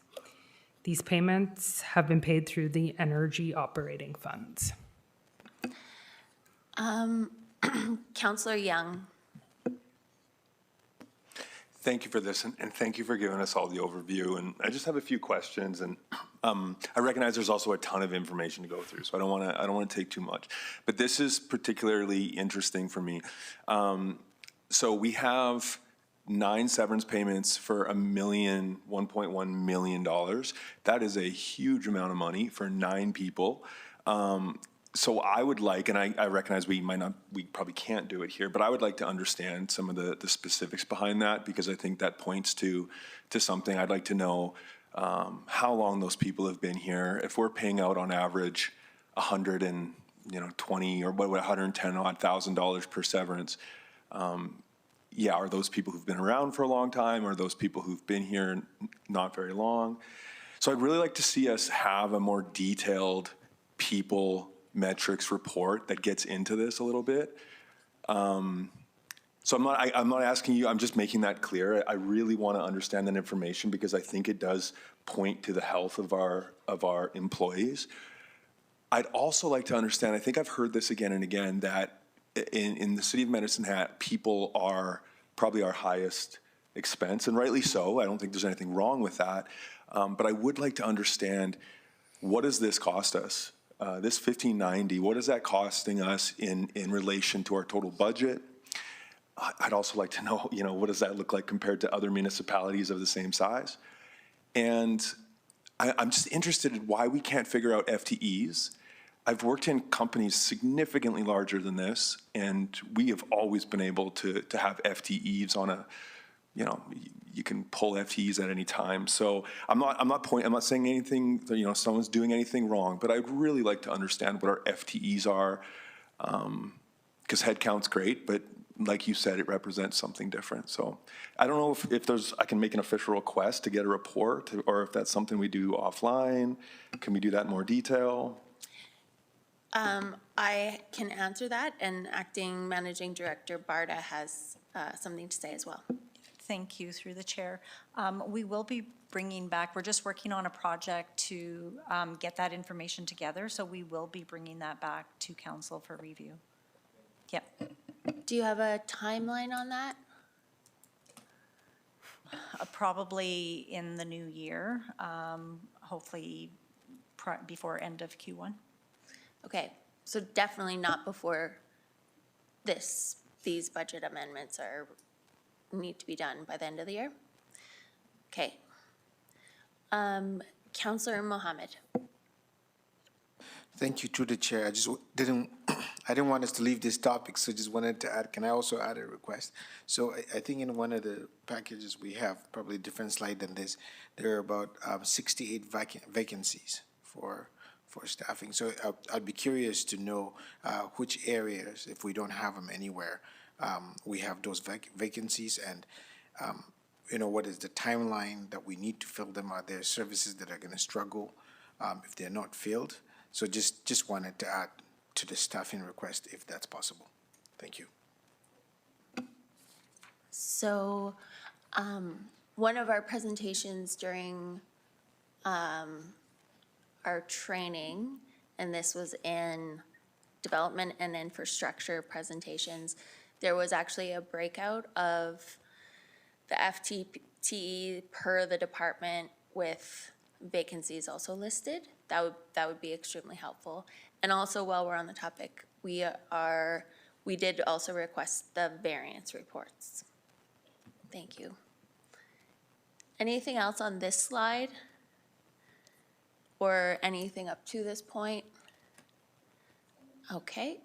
[SPEAKER 10] These payments have been paid through the energy operating funds.
[SPEAKER 1] Councillor Young.
[SPEAKER 4] Thank you for this, and thank you for giving us all the overview. And I just have a few questions, and I recognize there's also a ton of information to go through, so I don't want to take too much. But this is particularly interesting for me. So we have 9 severance payments for $1.1 million. That is a huge amount of money for 9 people. So I would like, and I recognize we probably can't do it here, but I would like to understand some of the specifics behind that, because I think that points to something. I'd like to know how long those people have been here. If we're paying out on average $120 or $110,000 per severance, are those people who've been around for a long time, or those people who've been here not very long? So I'd really like to see us have a more detailed people metrics report that gets into this a little bit. So I'm not asking you, I'm just making that clear. I really want to understand that information, because I think it does point to the health of our employees. I'd also like to understand, I think I've heard this again and again, that in the city of Medicine Hat, people are probably our highest expense, and rightly so. I don't think there's anything wrong with that. But I would like to understand, what does this cost us? this 1590, what is that costing us in relation to our total budget? I'd also like to know, what does that look like compared to other municipalities of the same size? And I'm just interested in why we can't figure out FTEs. I've worked in companies significantly larger than this, and we have always been able to have FTEs on a, you can pull FTEs at any time. So I'm not saying anything that, someone's doing anything wrong, but I'd really like to understand what our FTEs are, because headcount's great, but like you said, it represents something different. So I don't know if I can make an official request to get a report, or if that's something we do offline. Can we do that in more detail?
[SPEAKER 1] I can answer that, and Acting Managing Director Barda has something to say as well.
[SPEAKER 8] Thank you, through the chair. We will be bringing back, we're just working on a project to get that information together, so we will be bringing that back to council for review. Yep.
[SPEAKER 1] Do you have a timeline on that?
[SPEAKER 8] Probably in the new year, hopefully before end of Q1.
[SPEAKER 1] Okay, so definitely not before these budget amendments need to be done by the end of the year? Okay. Councillor Mohammed.
[SPEAKER 11] Thank you, through the chair. I just I didn't want us to leave this topic, so just wanted to add, can I also add a request? So I think in one of the packages we have, probably a different slide than this, there are about 68 vacancies for staffing. So I'd be curious to know which areas, if we don't have them anywhere, we have those vacancies, and what is the timeline that we need to fill them? Are there services that are going to struggle if they're not filled? So just wanted to add to the staffing request, if that's possible. Thank you.
[SPEAKER 1] So one of our presentations during our training, and this was in development and infrastructure presentations, there was actually a breakout of the FTE per the department with vacancies also listed. That would be extremely helpful. And also, while we're on the topic, we did also request the variance reports. Thank you. Anything else on this slide? Or anything up to this point? Okay.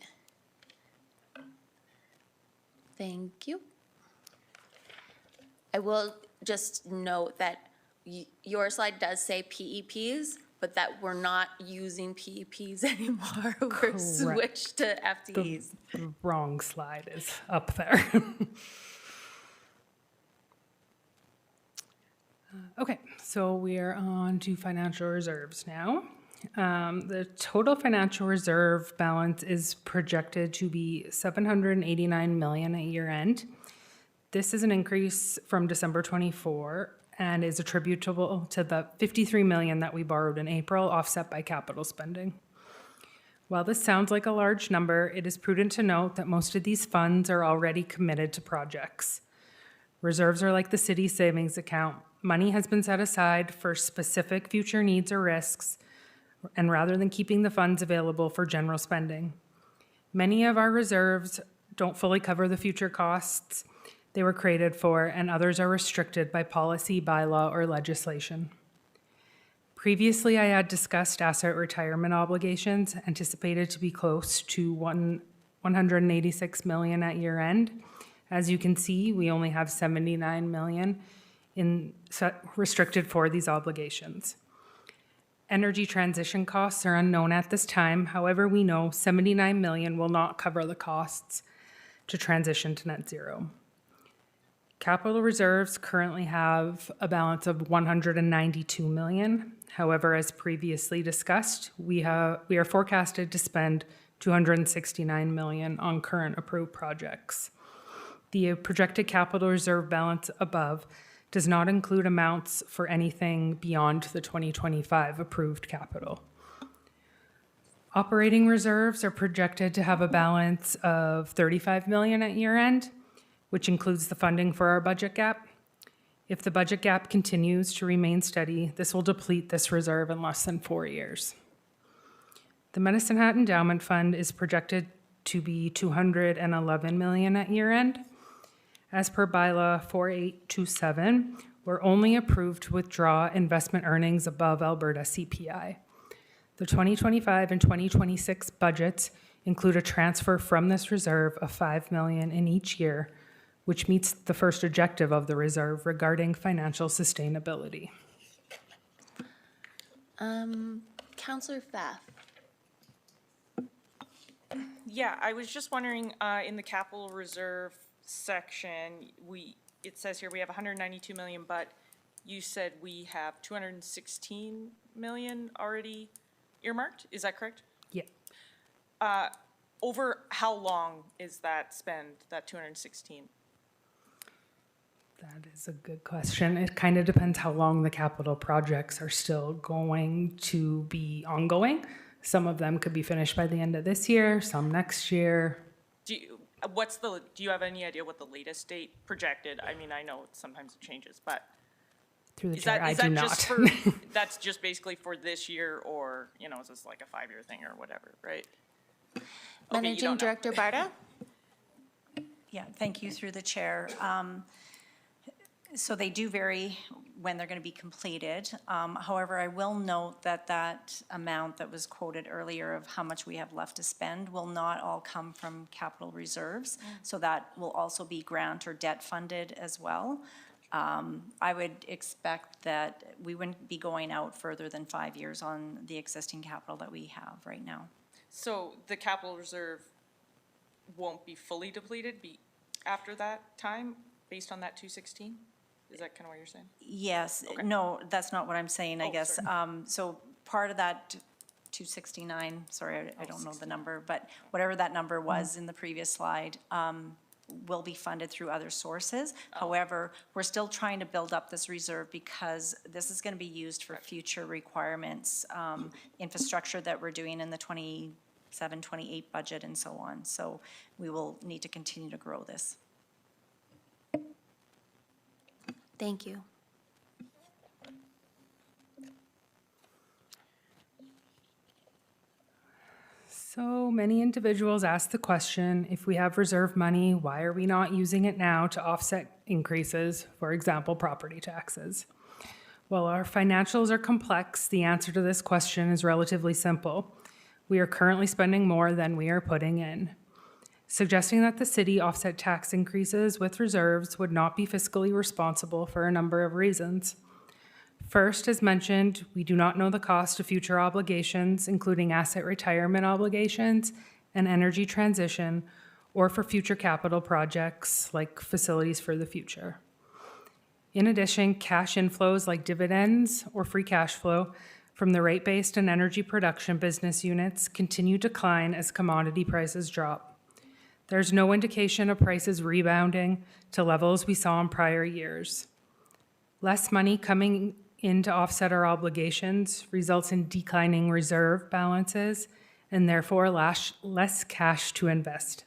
[SPEAKER 1] Thank you. I will just note that your slide does say PEPs, but that we're not using PEPs anymore. We're switched to FTEs.
[SPEAKER 10] The wrong slide is up there. Okay, so we are on to financial reserves now. The total financial reserve balance is projected to be $789 million at year end. This is an increase from December 24 and is attributable to the $53 million that we borrowed in April, offset by capital spending. While this sounds like a large number, it is prudent to note that most of these funds are already committed to projects. Reserves are like the city savings account. Money has been set aside for specific future needs or risks, and rather than keeping the funds available for general spending. Many of our reserves don't fully cover the future costs they were created for, and others are restricted by policy, bylaw, or legislation. Previously, I had discussed asset retirement obligations anticipated to be close to $186 million at year end. As you can see, we only have $79 million restricted for these obligations. Energy transition costs are unknown at this time. However, we know $79 million will not cover the costs to transition to net zero. Capital reserves currently have a balance of $192 million. However, as previously discussed, we are forecasted to spend $269 million on current approved projects. The projected capital reserve balance above does not include amounts for anything beyond the 2025 approved capital. Operating reserves are projected to have a balance of $35 million at year end, which includes the funding for our budget gap. If the budget gap continues to remain steady, this will deplete this reserve in less than 4 years. The Medicine Hat Endowment Fund is projected to be $211 million at year end. As per bylaw 4827, we're only approved to withdraw investment earnings above Alberta CPI. The 2025 and 2026 budgets include a transfer from this reserve of $5 million in each year, which meets the first objective of the reserve regarding financial sustainability.
[SPEAKER 1] Counselor Fath.
[SPEAKER 2] Yeah, I was just wondering, in the capital reserve section, it says here we have 192 million, but you said we have 216 million already earmarked, is that correct?
[SPEAKER 10] Yeah.
[SPEAKER 2] Over how long is that spend, that 216?
[SPEAKER 10] That is a good question. It kind of depends how long the capital projects are still going to be ongoing. Some of them could be finished by the end of this year, some next year.
[SPEAKER 2] Do you have any idea what the latest date projected? I mean, I know sometimes it changes, but
[SPEAKER 10] Through the
[SPEAKER 2] is
[SPEAKER 10] chair,
[SPEAKER 2] that,
[SPEAKER 10] I
[SPEAKER 2] is
[SPEAKER 10] do
[SPEAKER 2] that
[SPEAKER 10] not.
[SPEAKER 2] just for, that's just basically for this year, or, you know, is this like a 5-year thing or whatever, right? Okay, you
[SPEAKER 1] Managing
[SPEAKER 2] don't know.
[SPEAKER 1] Director Barta.
[SPEAKER 8] Yeah, thank you through the chair. So they do vary when they're going to be completed. However, I will note that that amount that was quoted earlier of how much we have left to spend will not all come from capital reserves. So that will also be grant or debt funded as well. I would expect that we wouldn't be going out further than 5 years on the existing capital that we have right now.
[SPEAKER 2] So the capital reserve won't be fully depleted after that time, based on that 216? Is that kind of what you're saying?
[SPEAKER 8] Yes,
[SPEAKER 2] Okay.
[SPEAKER 8] no, that's not what I'm saying, I
[SPEAKER 2] Oh,
[SPEAKER 8] guess.
[SPEAKER 2] sorry.
[SPEAKER 8] So part of that 269, sorry, I don't know the number, but whatever that number was in the previous slide, will be funded through other sources. However, we're still trying to build up this reserve because this is going to be used for future requirements, infrastructure that we're doing in the 27, 28 budget and so on. So we will need to continue to grow this.
[SPEAKER 1] Thank you.
[SPEAKER 10] So many individuals ask the question, if we have reserve money, why are we not using it now to offset increases, for example, property taxes? While our financials are complex, the answer to this question is relatively simple. We are currently spending more than we are putting in. Suggesting that the city offset tax increases with reserves would not be fiscally responsible for a number of reasons. First, as mentioned, we do not know the cost of future obligations, including asset retirement obligations and energy transition, or for future capital projects like facilities for the future. In addition, cash inflows like dividends or free cash flow from the rate-based and energy production business units continue to decline as commodity prices drop. There's no indication of prices rebounding to levels we saw in prior years. Less money coming in to offset our obligations results in declining reserve balances and therefore less cash to invest.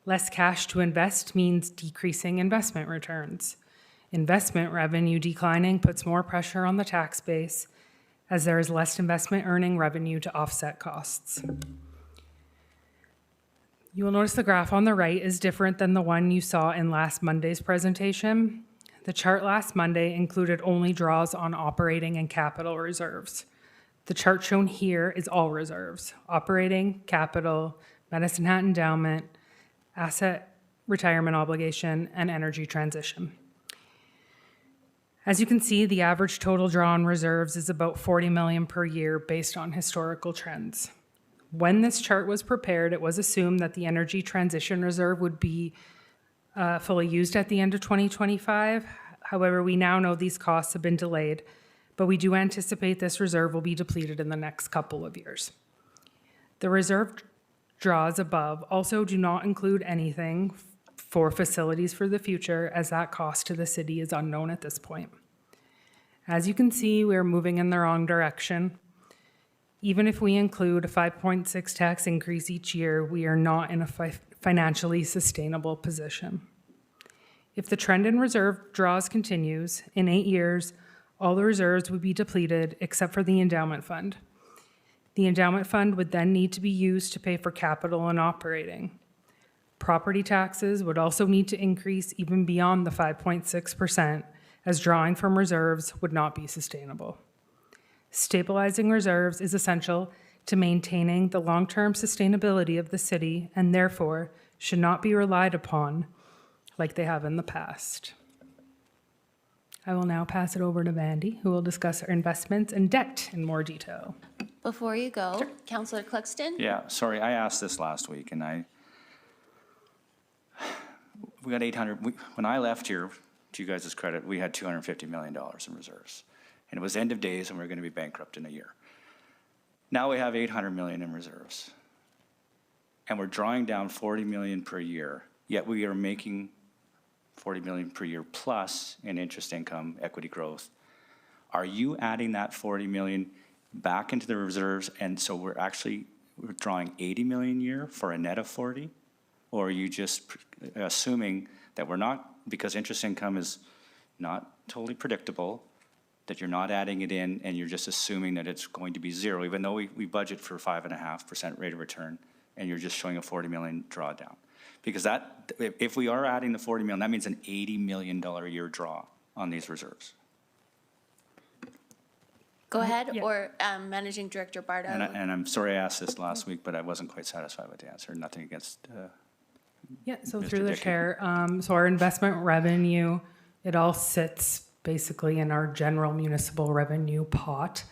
[SPEAKER 10] Less cash to invest means decreasing investment returns. Investment revenue declining puts more pressure on the tax base as there is less investment earning revenue to offset costs. You will notice the graph on the right is different than the one you saw in last Monday's presentation. The chart last Monday included only draws on operating and capital reserves. The chart shown here is all reserves: operating, capital, Medicine Hat endowment, asset retirement obligation, and energy transition. As you can see, the average total draw on reserves is about $40 million per year based on historical trends. When this chart was prepared, it was assumed that the energy transition reserve would be fully used at the end of 2025. However, we now know these costs have been delayed, but we do anticipate this reserve will be depleted in the next couple of years. The reserve draws above also do not include anything for facilities for the future, as that cost to the city is unknown at this point. As you can see, we are moving in the wrong direction. Even if we include a 5.6 tax increase each year, we are not in a financially sustainable position. If the trend in reserve draws continues, in 8 years, all the reserves would be depleted except for the endowment fund. The endowment fund would then need to be used to pay for capital and operating. Property taxes would also need to increase even beyond the 5.6%, as drawing from reserves would not be sustainable. Stabilizing reserves is essential to maintaining the long-term sustainability of the city and therefore should not be relied upon like they have in the past. I will now pass it over to Vandy, who will discuss our investments and debt in more detail.
[SPEAKER 1] Before you go, Councillor Cluxton?
[SPEAKER 6] Yeah, sorry, I asked this last week, and we got 800, when I left here, to you guys' credit, we had $250 million in reserves. And it was end of days, and we were going to be bankrupt in a year. Now we have 800 million in reserves. And we're drawing down 40 million per year, yet we are making 40 million per year plus in interest income, equity growth. Are you adding that 40 million back into the reserves, and so we're drawing 80 million a year for a net of 40? Or are you just assuming that we're not, because interest income is not totally predictable, that you're not adding it in and you're just assuming that it's going to be zero, even though we budget for 5.5% rate of return, and you're just showing a 40 million drawdown? Because that, if we are adding the 40 million, that means an $80 million a year draw on these reserves.
[SPEAKER 1] Go ahead,
[SPEAKER 10] Yeah.
[SPEAKER 1] or Managing Director Barta.
[SPEAKER 6] And I'm sorry I asked this last week, but I wasn't quite satisfied with the answer. Nothing against,
[SPEAKER 10] Yeah, so
[SPEAKER 6] Mr.
[SPEAKER 10] through the
[SPEAKER 6] Dickey.
[SPEAKER 10] chair, so our investment revenue, it all sits basically in our general municipal revenue pot.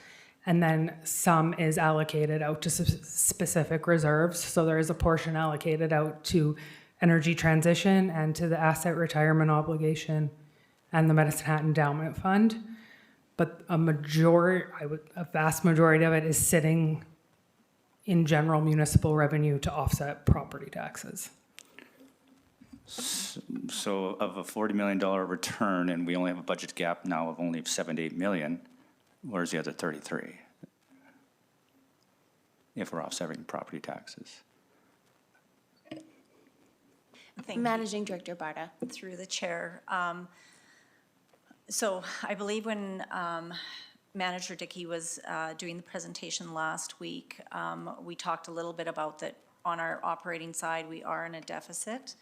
[SPEAKER 10] And then some is allocated out to specific reserves. So there is a portion allocated out to energy transition and to the asset retirement obligation and the Medicine Hat Endowment Fund. But a vast majority of it is sitting in general municipal revenue to offset property taxes.
[SPEAKER 6] so of a $40 million return, and we only have a budget gap now of only 7 to 8 million, where's the other 33? If we're offsetting property taxes.
[SPEAKER 8] Thank you.
[SPEAKER 1] Managing Director Barta.
[SPEAKER 8] Through the chair. So I believe when Manager Dickey was doing the presentation last week, we talked a little bit about that on our operating side, we are in a deficit.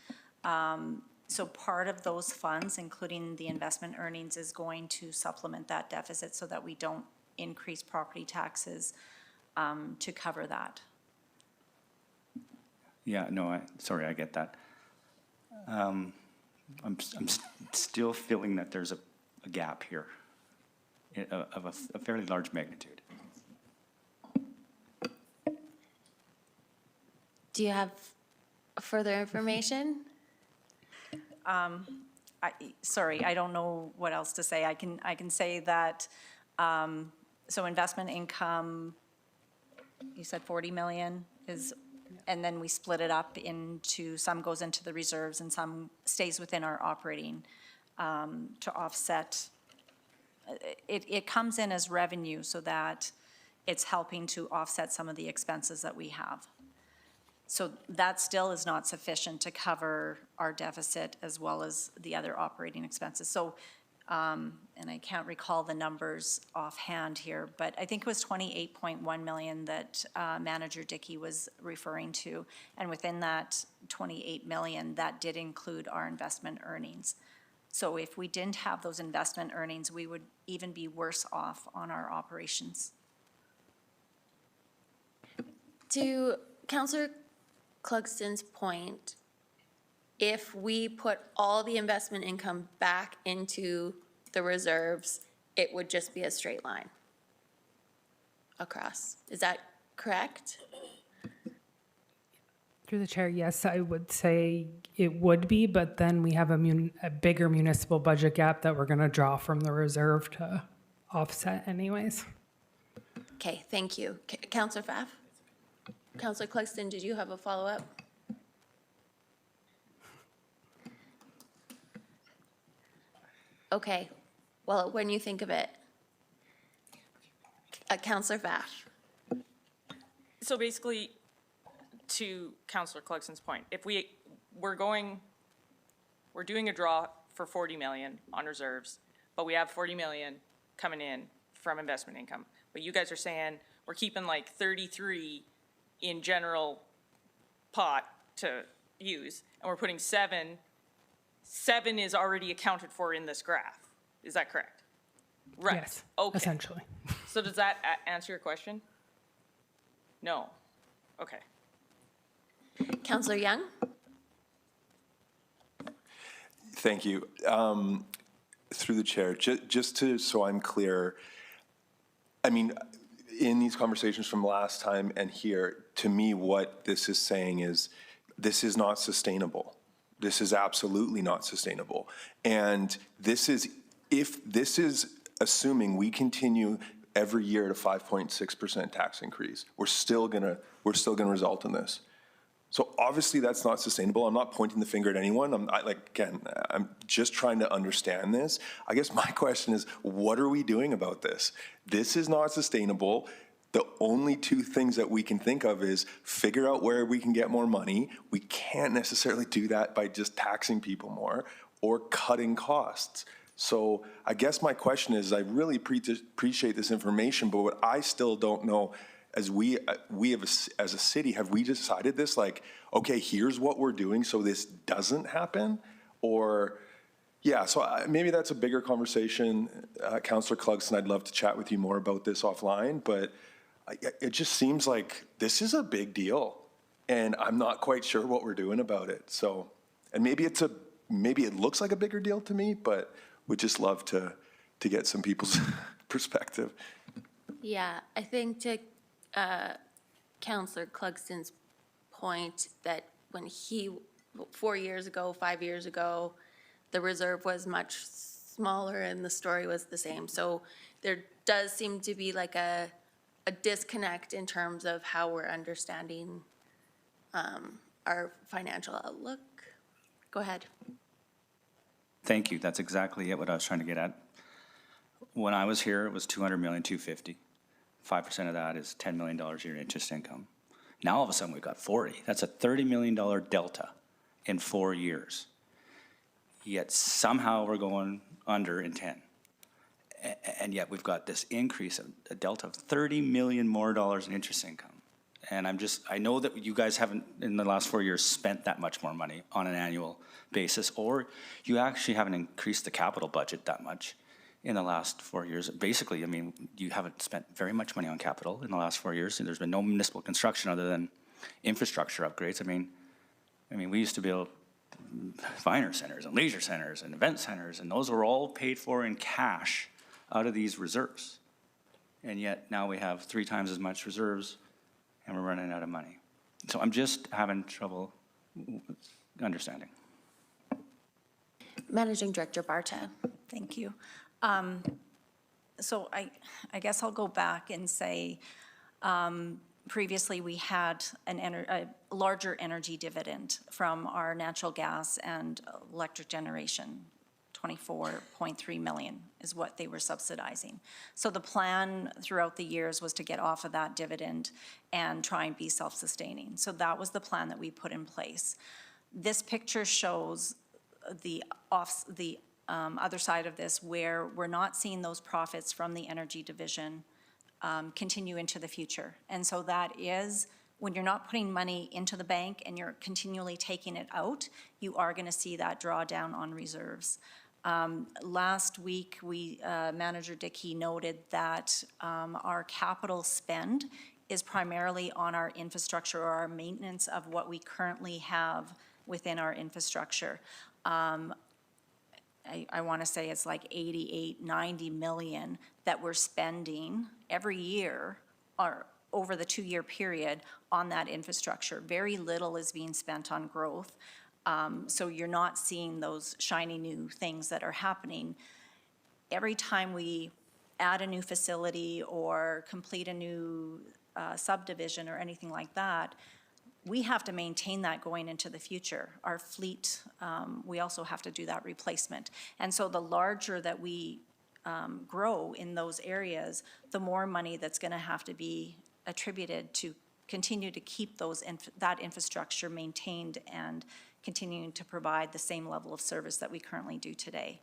[SPEAKER 8] So part of those funds, including the investment earnings, is going to supplement that deficit so that we don't increase property taxes to cover that.
[SPEAKER 6] Yeah, no, sorry, I get that. I'm still feeling that there's a gap here of a fairly large magnitude.
[SPEAKER 1] Do you have further information?
[SPEAKER 8] Sorry, I don't know what else to say. I can say that, so investment income, you said 40 million is, and then we split it up into, some goes into the reserves and some stays within our operating to offset. It comes in as revenue so that it's helping to offset some of the expenses that we have. So that still is not sufficient to cover our deficit as well as the other operating expenses. So, and I can't recall the numbers offhand here, but I think it was 28.1 million that Manager Dickey was referring to. And within that 28 million, that did include our investment earnings. So if we didn't have those investment earnings, we would even be worse off on our operations.
[SPEAKER 1] To Councillor Clugston's point, if we put all the investment income back into the reserves, it would just be a straight line across. Is that correct?
[SPEAKER 10] Through the chair, yes, I would say it would be, but then we have a bigger municipal budget gap that we're going to draw from the reserve to offset anyways.
[SPEAKER 1] Okay, thank you. Councillor Pfaff? Councillor Clugston, did you have a follow-up? Okay, well, when you think of it. Councillor Pfaff?
[SPEAKER 2] So basically, to Councillor Clugston's point, if we're doing a draw for 40 million on reserves, but we have 40 million coming in from investment income. But you guys are saying we're keeping like 33 in general pot to use, and we're putting 7 is already accounted for in this graph. Is that correct? Right.
[SPEAKER 10] Yes,
[SPEAKER 2] Okay.
[SPEAKER 10] essentially.
[SPEAKER 2] So does that answer your question? No. Okay.
[SPEAKER 1] Counselor Young?
[SPEAKER 4] Thank you. Through the chair, just to, so I'm clear, I mean, in these conversations from last time and here, to me, what this is saying is, this is not sustainable. This is absolutely not sustainable. And this is, if this is assuming we continue every year at a 5.6% tax increase, we're still gonna result in this. So obviously that's not sustainable. I'm not pointing the finger at anyone. I'm just trying to understand this. I guess my question is, what are we doing about this? This is not sustainable. The only two things that we can think of is figure out where we can get more money. We can't necessarily do that by just taxing people more or cutting costs. So I guess my question is, I really appreciate this information, but what I still don't know, as as a city, have we decided this? Like, okay, here's what we're doing so this doesn't happen? Or, yeah, so maybe that's a bigger conversation. Councillor Clugston, I'd love to chat with you more about this offline, but it just seems like this is a big deal, and I'm not quite sure what we're doing about it. So, and maybe it looks like a bigger deal to me, but would just love to get some people's perspective.
[SPEAKER 1] Yeah, I think to Counselor Clugston's point that when 4 years ago, 5 years ago, the reserve was much smaller and the story was the same. So there does seem to be like a disconnect in terms of how we're understanding our financial outlook. Go ahead.
[SPEAKER 6] Thank you. That's exactly what I was trying to get at. When I was here, it was 200 million, 250. 5% of that is $10 million a year in interest income. Now all of a sudden we've got 40. That's a $30 million delta in 4 years. Yet somehow we're going under in 10. And yet we've got this increase of a delta of $30 million more in interest income. And I know that you guys haven't in the last 4 years spent that much more money on an annual basis, or you actually haven't increased the capital budget that much in the last 4 years. Basically, I mean, you haven't spent very much money on capital in the last 4 years, and there's been no municipal construction other than infrastructure upgrades. I mean, we used to build finer centers and leisure centers and event centers, and those were all paid for in cash out of these reserves. And yet now we have 3 times as much reserves, and we're running out of money. So I'm just having trouble understanding.
[SPEAKER 1] Managing Director Barta.
[SPEAKER 8] Thank you. So I guess I'll go back and say, previously we had a larger energy dividend from our natural gas and electric generation. 24.3 million is what they were subsidizing. So the plan throughout the years was to get off of that dividend and try and be self-sustaining. So that was the plan that we put in place. This picture shows the other side of this, where we're not seeing those profits from the energy division continue into the future. And so that is, when you're not putting money into the bank and you're continually taking it out, you are going to see that drawdown on reserves. Last week, Manager Dickey noted that our capital spend is primarily on our infrastructure or our maintenance of what we currently have within our infrastructure. I want to say it's like 88, 90 million that we're spending every year or over the 2-year period on that infrastructure. Very little is being spent on growth. So you're not seeing those shiny new things that are happening. Every time we add a new facility or complete a new subdivision or anything like that, we have to maintain that going into the future. Our fleet, we also have to do that replacement. And so the larger that we grow in those areas, the more money that's going to have to be attributed to continue to keep that infrastructure maintained and continuing to provide the same level of service that we currently do today.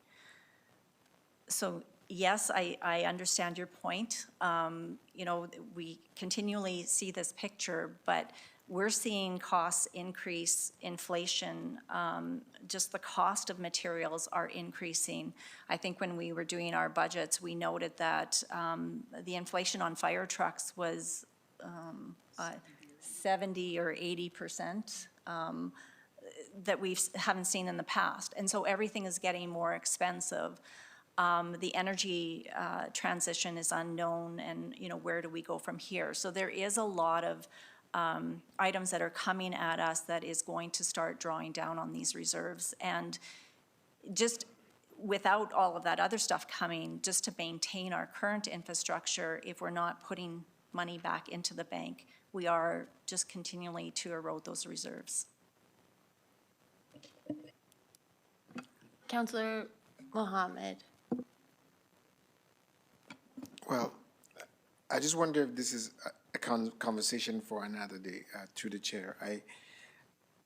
[SPEAKER 8] So yes, I understand your point. You know, we continually see this picture, but we're seeing costs increase, inflation, just the cost of materials are increasing. I think when we were doing our budgets, we noted that the inflation on fire trucks was 70 or 80%. That we haven't seen in the past. And so everything is getting more expensive. The energy transition is unknown, and, you know, where do we go from here? So there is a lot of items that are coming at us that is going to start drawing down on these reserves. And just without all of that other stuff coming, just to maintain our current infrastructure, if we're not putting money back into the bank, we are just continually to erode those reserves.
[SPEAKER 1] Councillor Mohammed.
[SPEAKER 11] Well, I just wonder if this is a conversation for another day, through the chair.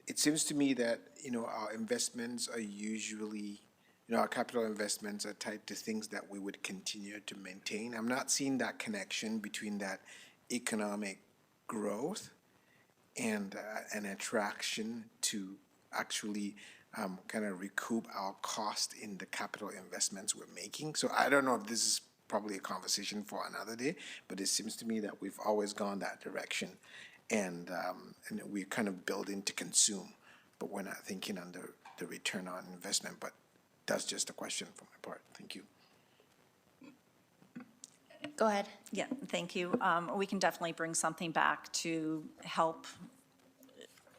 [SPEAKER 11] It seems to me that, you know, our investments are usually, you know, our capital investments are tied to things that we would continue to maintain. I'm not seeing that connection between that economic growth and an attraction to actually kind of recoup our cost in the capital investments we're making. So I don't know if this is probably a conversation for another day, but it seems to me that we've always gone that direction, and we're kind of building to consume, but we're not thinking on the return on investment. But that's just a question for my part. Thank you.
[SPEAKER 1] Go ahead.
[SPEAKER 8] Yeah, thank you. We can definitely bring something back to help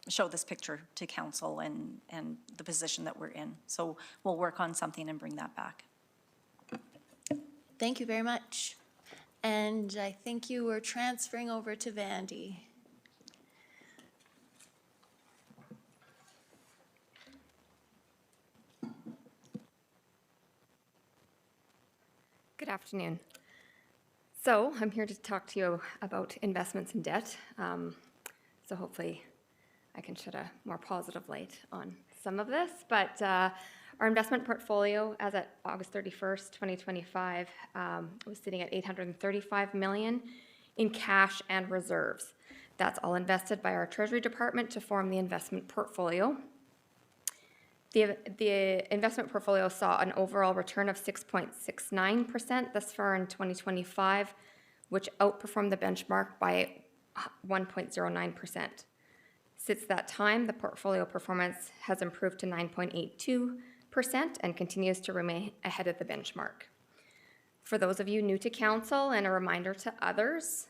[SPEAKER 8] show this picture to council and the position that we're in. So we'll work on something and bring that back.
[SPEAKER 1] Thank you very much. And I think you were transferring over to Vandy.
[SPEAKER 12] Good afternoon. So I'm here to talk to you about investments in debt. So hopefully I can shed a more positive light on some of this. But our investment portfolio, as at August 31st, 2025, was sitting at $835 million in cash and reserves. That's all invested by our Treasury Department to form the investment portfolio. The investment portfolio saw an overall return of 6.69% thus far in 2025, which outperformed the benchmark by 1.09%. Since that time, the portfolio performance has improved to 9.82% and continues to remain ahead of the benchmark. For those of you new to council, and a reminder to others,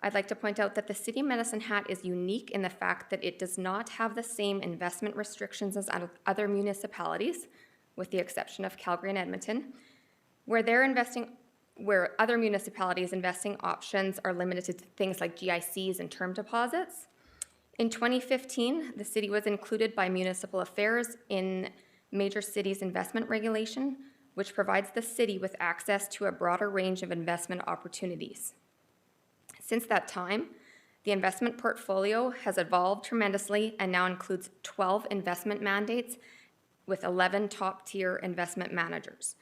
[SPEAKER 12] I'd like to point out that the City of Medicine Hat is unique in the fact that it does not have the same investment restrictions as other municipalities, with the exception of Calgary and Edmonton, where other municipalities' investing options are limited to things like GICs and term deposits. In 2015, the city was included by Municipal Affairs in Major Cities Investment Regulation, which provides the city with access to a broader range of investment opportunities. Since that time, the investment portfolio has evolved tremendously and now includes 12 investment mandates with 11 top-tier investment managers.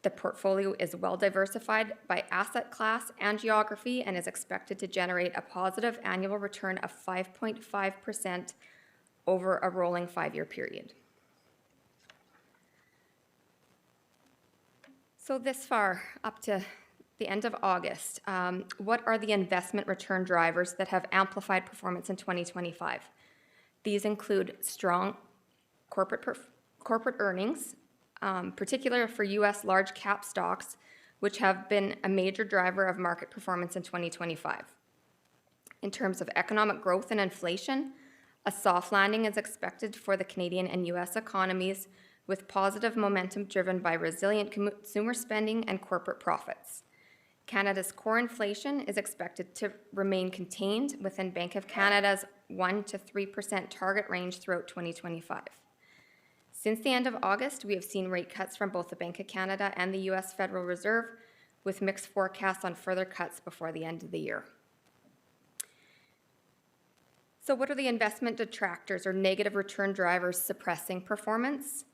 [SPEAKER 12] The portfolio is well diversified by asset class and geography and is expected to generate a positive annual return of 5.5% over a rolling 5-year period. So this far, up to the end of August, what are the investment return drivers that have amplified performance in 2025? These include strong corporate earnings, particularly for U.S. large cap stocks, which have been a major driver of market performance in 2025. In terms of economic growth and inflation, a soft landing is expected for the Canadian and U.S. economies, with positive momentum driven by resilient consumer spending and corporate profits. Canada's core inflation is expected to remain contained within Bank of Canada's 1% to 3% target range throughout 2025. Since the end of August, we have seen rate cuts from both the Bank of Canada and the U.S. Federal Reserve, with mixed forecasts on further cuts before the end of the year. So what are the investment detractors or negative return drivers suppressing performance?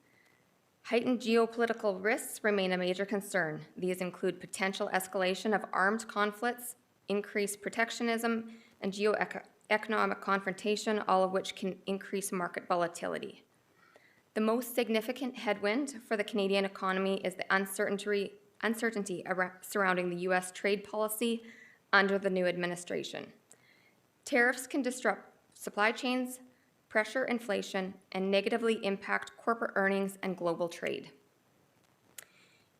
[SPEAKER 12] Heightened geopolitical risks remain a major concern. These include potential escalation of armed conflicts, increased protectionism, and geoeconomic confrontation, all of which can increase market volatility. The most significant headwind for the Canadian economy is the uncertainty surrounding the U.S. trade policy under the new administration. Tariffs can disrupt supply chains, pressure inflation, and negatively impact corporate earnings and global trade.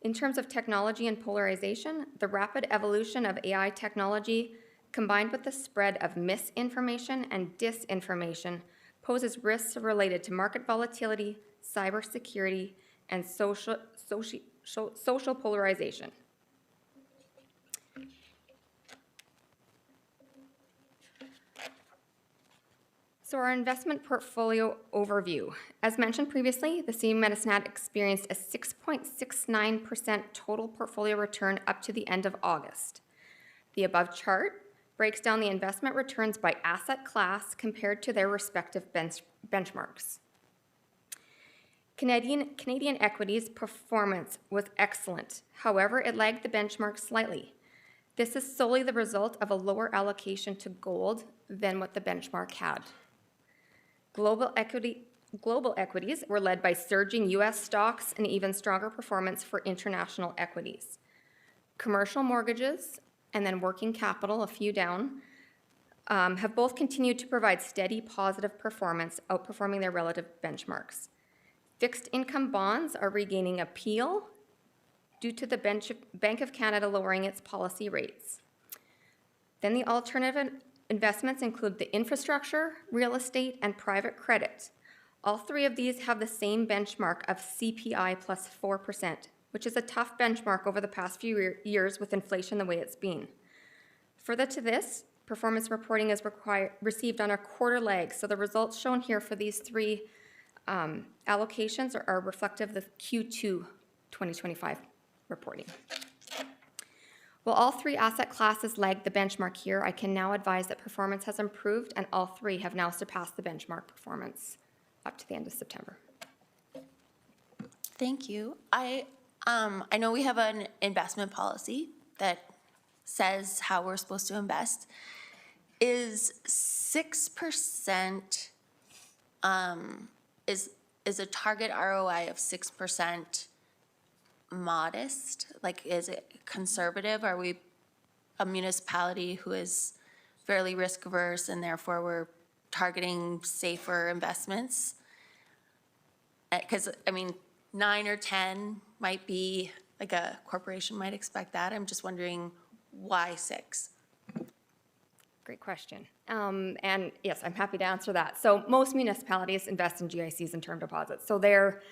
[SPEAKER 12] In terms of technology and polarization, the rapid evolution of AI technology, combined with the spread of misinformation and disinformation, poses risks related to market volatility, cybersecurity, and social polarization. So our investment portfolio overview. As mentioned previously, the City of Medicine Hat experienced a 6.69% total portfolio return up to the end of August. The above chart breaks down the investment returns by asset class compared to their respective benchmarks. Canadian equities performance was excellent. However, it lagged the benchmark slightly. This is solely the result of a lower allocation to gold than what the benchmark had. Global equities were led by surging U.S. stocks and even stronger performance for international equities. Commercial mortgages and then working capital, a few down, have both continued to provide steady positive performance, outperforming their relative benchmarks. Fixed income bonds are regaining appeal due to the Bank of Canada lowering its policy rates. Then the alternative investments include the infrastructure, real estate, and private credit. All three of these have the same benchmark of CPI plus 4%, which is a tough benchmark over the past few years with inflation the way it's been. Further to this, performance reporting is received on a quarter lag, so the results shown here for these three allocations are reflective of the Q2 2025 reporting. While all three asset classes lagged the benchmark here, I can now advise that performance has improved and all three have now surpassed the benchmark performance up to the end of September.
[SPEAKER 1] Thank you. I know we have an investment policy that says how we're supposed to invest. Is 6%, is a target ROI of 6% modest? Like, is it conservative? Are we a municipality who is fairly risk averse and therefore we're targeting safer investments? Because, I mean, 9 or 10 might be, like a corporation might expect that. I'm just wondering why 6?
[SPEAKER 12] Great question. And yes, I'm happy to answer that. So most municipalities invest in GICs and term deposits. So their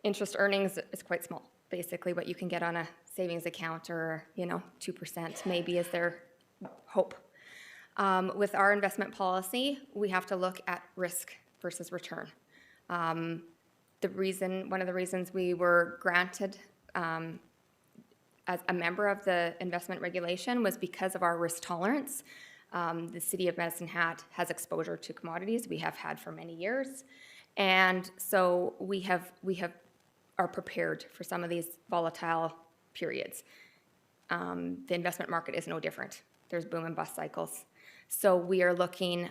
[SPEAKER 12] interest earnings is quite small. Basically what you can get on a savings account, or 2% maybe is their hope. With our investment policy, we have to look at risk versus return. One of the reasons we were granted as a member of the investment regulation was because of our risk tolerance. The City of Medicine Hat has exposure to commodities. We have had for many years, and so we are prepared for some of these volatile periods. The investment market is no different. There's boom and bust cycles. So we are looking,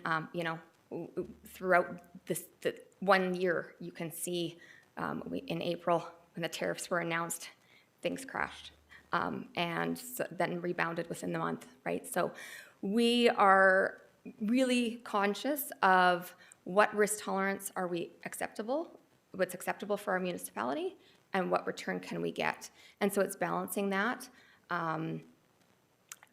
[SPEAKER 12] throughout the 1 year, you can see in April when the tariffs were announced, things crashed and then rebounded within the month, right? So we are really conscious of what risk tolerance are we acceptable, what's acceptable for our municipality, and what return can we get. And so it's balancing that.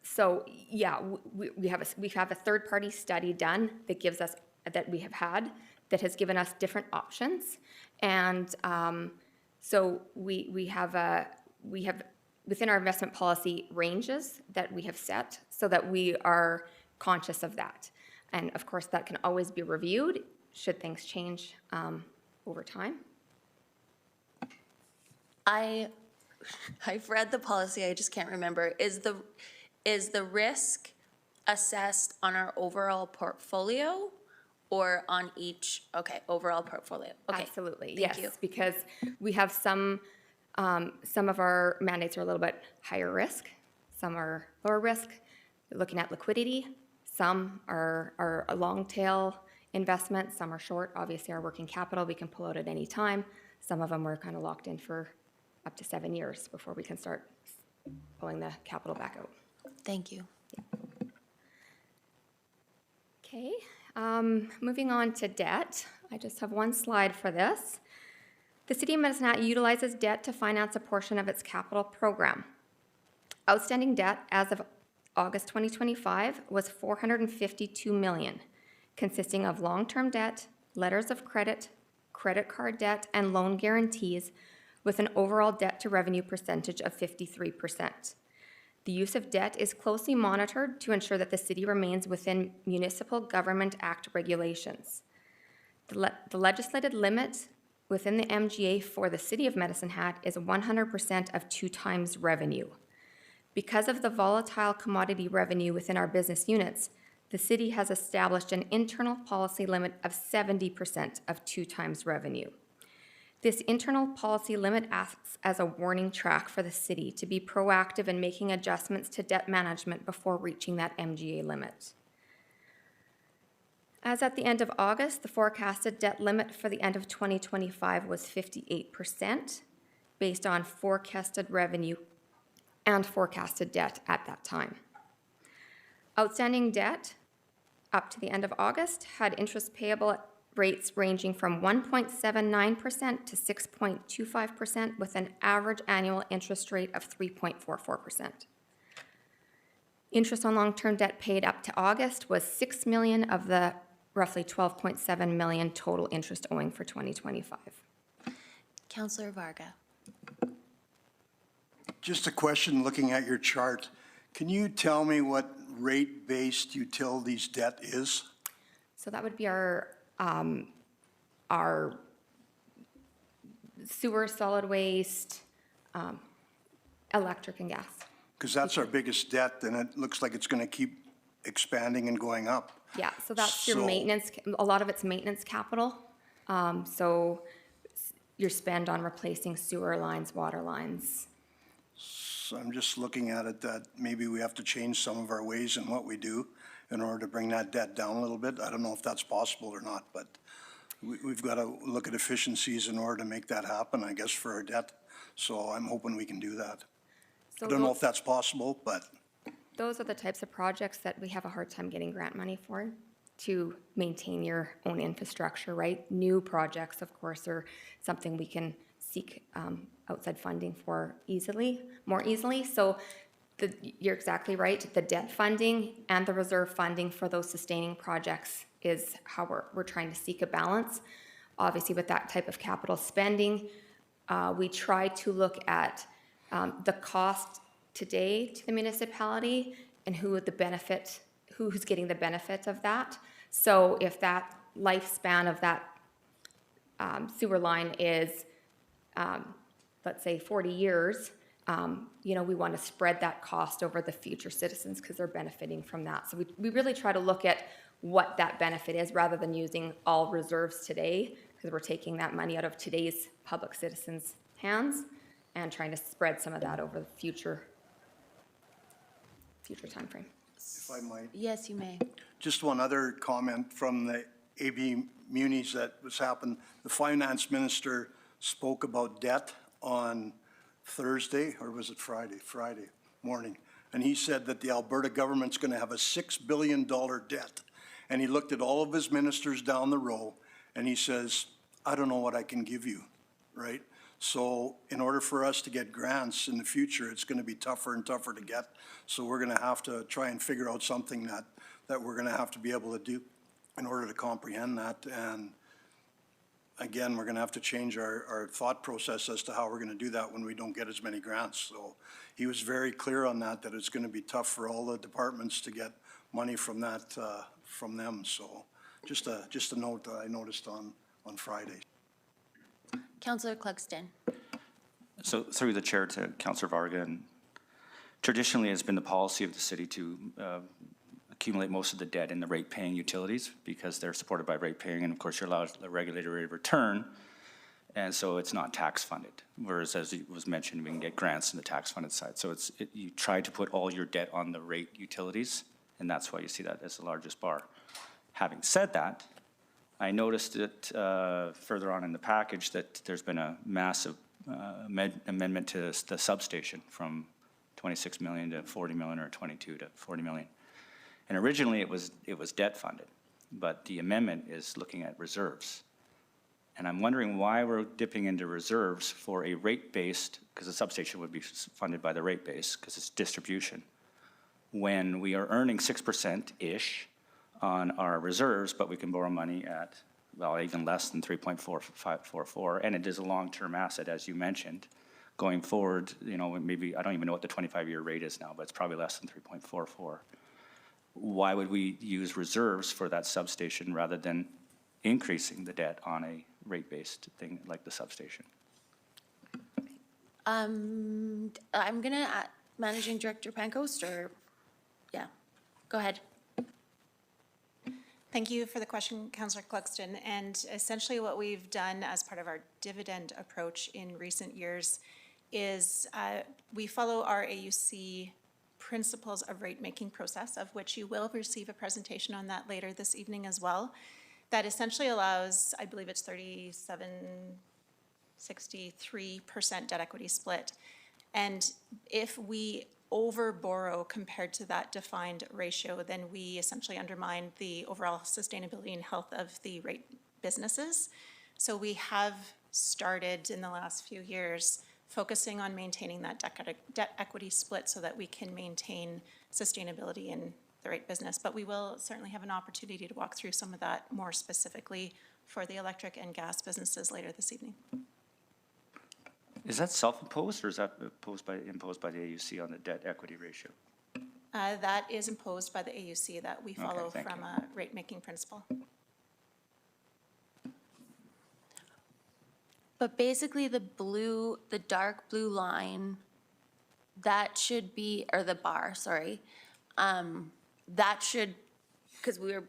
[SPEAKER 12] So yeah, we have a third-party study done that we have had that has given us different options. And so we have within our investment policy ranges that we have set so that we are conscious of that. And of course, that can always be reviewed should things change over time.
[SPEAKER 1] I've read the policy, I just can't remember. Is the risk assessed on our overall portfolio Or on each, okay, overall portfolio? Okay.
[SPEAKER 12] Absolutely,
[SPEAKER 1] Thank
[SPEAKER 12] yes.
[SPEAKER 1] you.
[SPEAKER 12] Because we have some of our mandates are a little bit higher risk, some are lower risk, looking at liquidity. Some are a long tail investment, some are short. Obviously, our working capital, we can pull out at any time. Some of them we're kind of locked in for up to 7 years before we can start pulling the capital back out.
[SPEAKER 1] Thank you.
[SPEAKER 12] Okay, moving on to debt. I just have one slide for this. The City of Medicine Hat utilizes debt to finance a portion of its capital program. Outstanding debt as of August 2025 was $452 million, consisting of long-term debt, letters of credit, credit card debt, and loan guarantees, with an overall debt-to-revenue percentage of 53%. The use of debt is closely monitored to ensure that the city remains within Municipal Government Act regulations. The legislated limit within the MGA for the City of Medicine Hat is 100% of 2 times revenue. Because of the volatile commodity revenue within our business units, the city has established an internal policy limit of 70% of 2 times revenue. This internal policy limit acts as a warning track for the city to be proactive in making adjustments to debt management before reaching that MGA limit. As at the end of August, the forecasted debt limit for the end of 2025 was 58%, based on forecasted revenue and forecasted debt at that time. Outstanding debt up to the end of August had interest payable at rates ranging from 1.79% to 6.25%, with an average annual interest rate of 3.44%. Interest on long-term debt paid up to August was $6 million of the roughly $12.7 million total interest owing for 2025.
[SPEAKER 1] Councillor Varga.
[SPEAKER 5] Just a question, looking at your chart. Can you tell me what rate-based utilities debt is?
[SPEAKER 12] So that would be our sewer, solid waste, electric and gas.
[SPEAKER 5] Because that's our biggest debt, and it looks like it's going to keep expanding and going up.
[SPEAKER 12] Yeah, so that's your
[SPEAKER 5] So-
[SPEAKER 12] maintenance, a lot of it's maintenance capital. So your spend on replacing sewer lines, water lines.
[SPEAKER 5] So I'm just looking at it that maybe we have to change some of our ways in what we do in order to bring that debt down a little bit. I don't know if that's possible or not, but we've got to look at efficiencies in order to make that happen, I guess, for our debt. So I'm hoping we can do that.
[SPEAKER 12] So
[SPEAKER 5] I don't know if that's possible, but
[SPEAKER 12] those are the types of projects that we have a hard time getting grant money for, to maintain your own infrastructure, right? New projects, of course, are something we can seek outside funding for more easily. So you're exactly right. The debt funding and the reserve funding for those sustaining projects is how we're trying to seek a balance. Obviously, with that type of capital spending, we try to look at the cost today to the municipality and who's getting the benefit of that. So if that lifespan of that sewer line is, let's say 40 years, we want to spread that cost over the future citizens because they're benefiting from that. So we really try to look at what that benefit is rather than using all reserves today, because we're taking that money out of today's public citizens' hands and trying to spread some of that over the future timeframe.
[SPEAKER 5] if I might.
[SPEAKER 1] Yes, you may.
[SPEAKER 5] Just one other comment from the AB Munis that was happened. The finance minister spoke about debt on Thursday, or was it Friday? Friday morning. And he said that the Alberta government's going to have a $6 billion debt. And he looked at all of his ministers down the row and he says, I don't know what I can give you, right? So in order for us to get grants in the future, it's going to be tougher and tougher to get. So we're going to have to try and figure out something that we're going to have to be able to do in order to comprehend that. And again, we're going to have to change our thought process as to how we're going to do that when we don't get as many grants. So he was very clear on that it's going to be tough for all the departments to get money from that, from them. So just a note that I noticed on Friday.
[SPEAKER 1] Councillor Clugston.
[SPEAKER 6] So through the chair to Councillor Varga, and traditionally it's been the policy of the city to accumulate most of the debt in the rate-paying utilities because they're supported by rate-paying, and of course, you're allowed a regulated rate of return, and so it's not tax-funded. Whereas, as it was mentioned, we can get grants in the tax-funded side. So you try to put all your debt on the rate utilities, and that's why you see that as the largest bar. Having said that, I noticed that further on in the package that there's been a massive amendment to the substation from 26 million to 40 million, or 22 to 40 million. And originally it was debt funded, but the amendment is looking at reserves. And I'm wondering why we're dipping into reserves for a rate-based, because the substation would be funded by the rate base, because it's distribution, when we are earning 6%-ish on our reserves, but we can borrow money at, well, even less than 3.444, and it is a long-term asset, as you mentioned. Going forward, you know, maybe, I don't even know what the 25-year rate is now, but it's probably less than 3.44. Why would we use reserves for that substation rather than increasing the debt on a rate-based thing like the substation?
[SPEAKER 1] I'm gonna, Managing Director Pancoast, or, yeah, go ahead.
[SPEAKER 9] Thank you for the question, Councillor Cluxton. And essentially what we've done as part of our dividend approach in recent years is we follow our AUC principles of rate-making process, of which you will receive a presentation on that later this evening as well. That essentially allows, I believe it's 63% debt equity split. And if we over borrow compared to that defined ratio, then we essentially undermine the overall sustainability and health of the rate businesses. So we have started in the last few years focusing on maintaining that debt equity split so that we can maintain sustainability in the rate business. But we will certainly have an opportunity to walk through some of that more specifically for the electric and gas businesses later this evening.
[SPEAKER 6] Is that self-imposed, or is that imposed by the AUC on the debt equity ratio?
[SPEAKER 9] That is imposed by the AUC that we follow
[SPEAKER 6] thank
[SPEAKER 9] from
[SPEAKER 6] you.
[SPEAKER 9] a rate-making principle.
[SPEAKER 1] But basically the dark blue line, that should be, or the bar, sorry, that should, because we were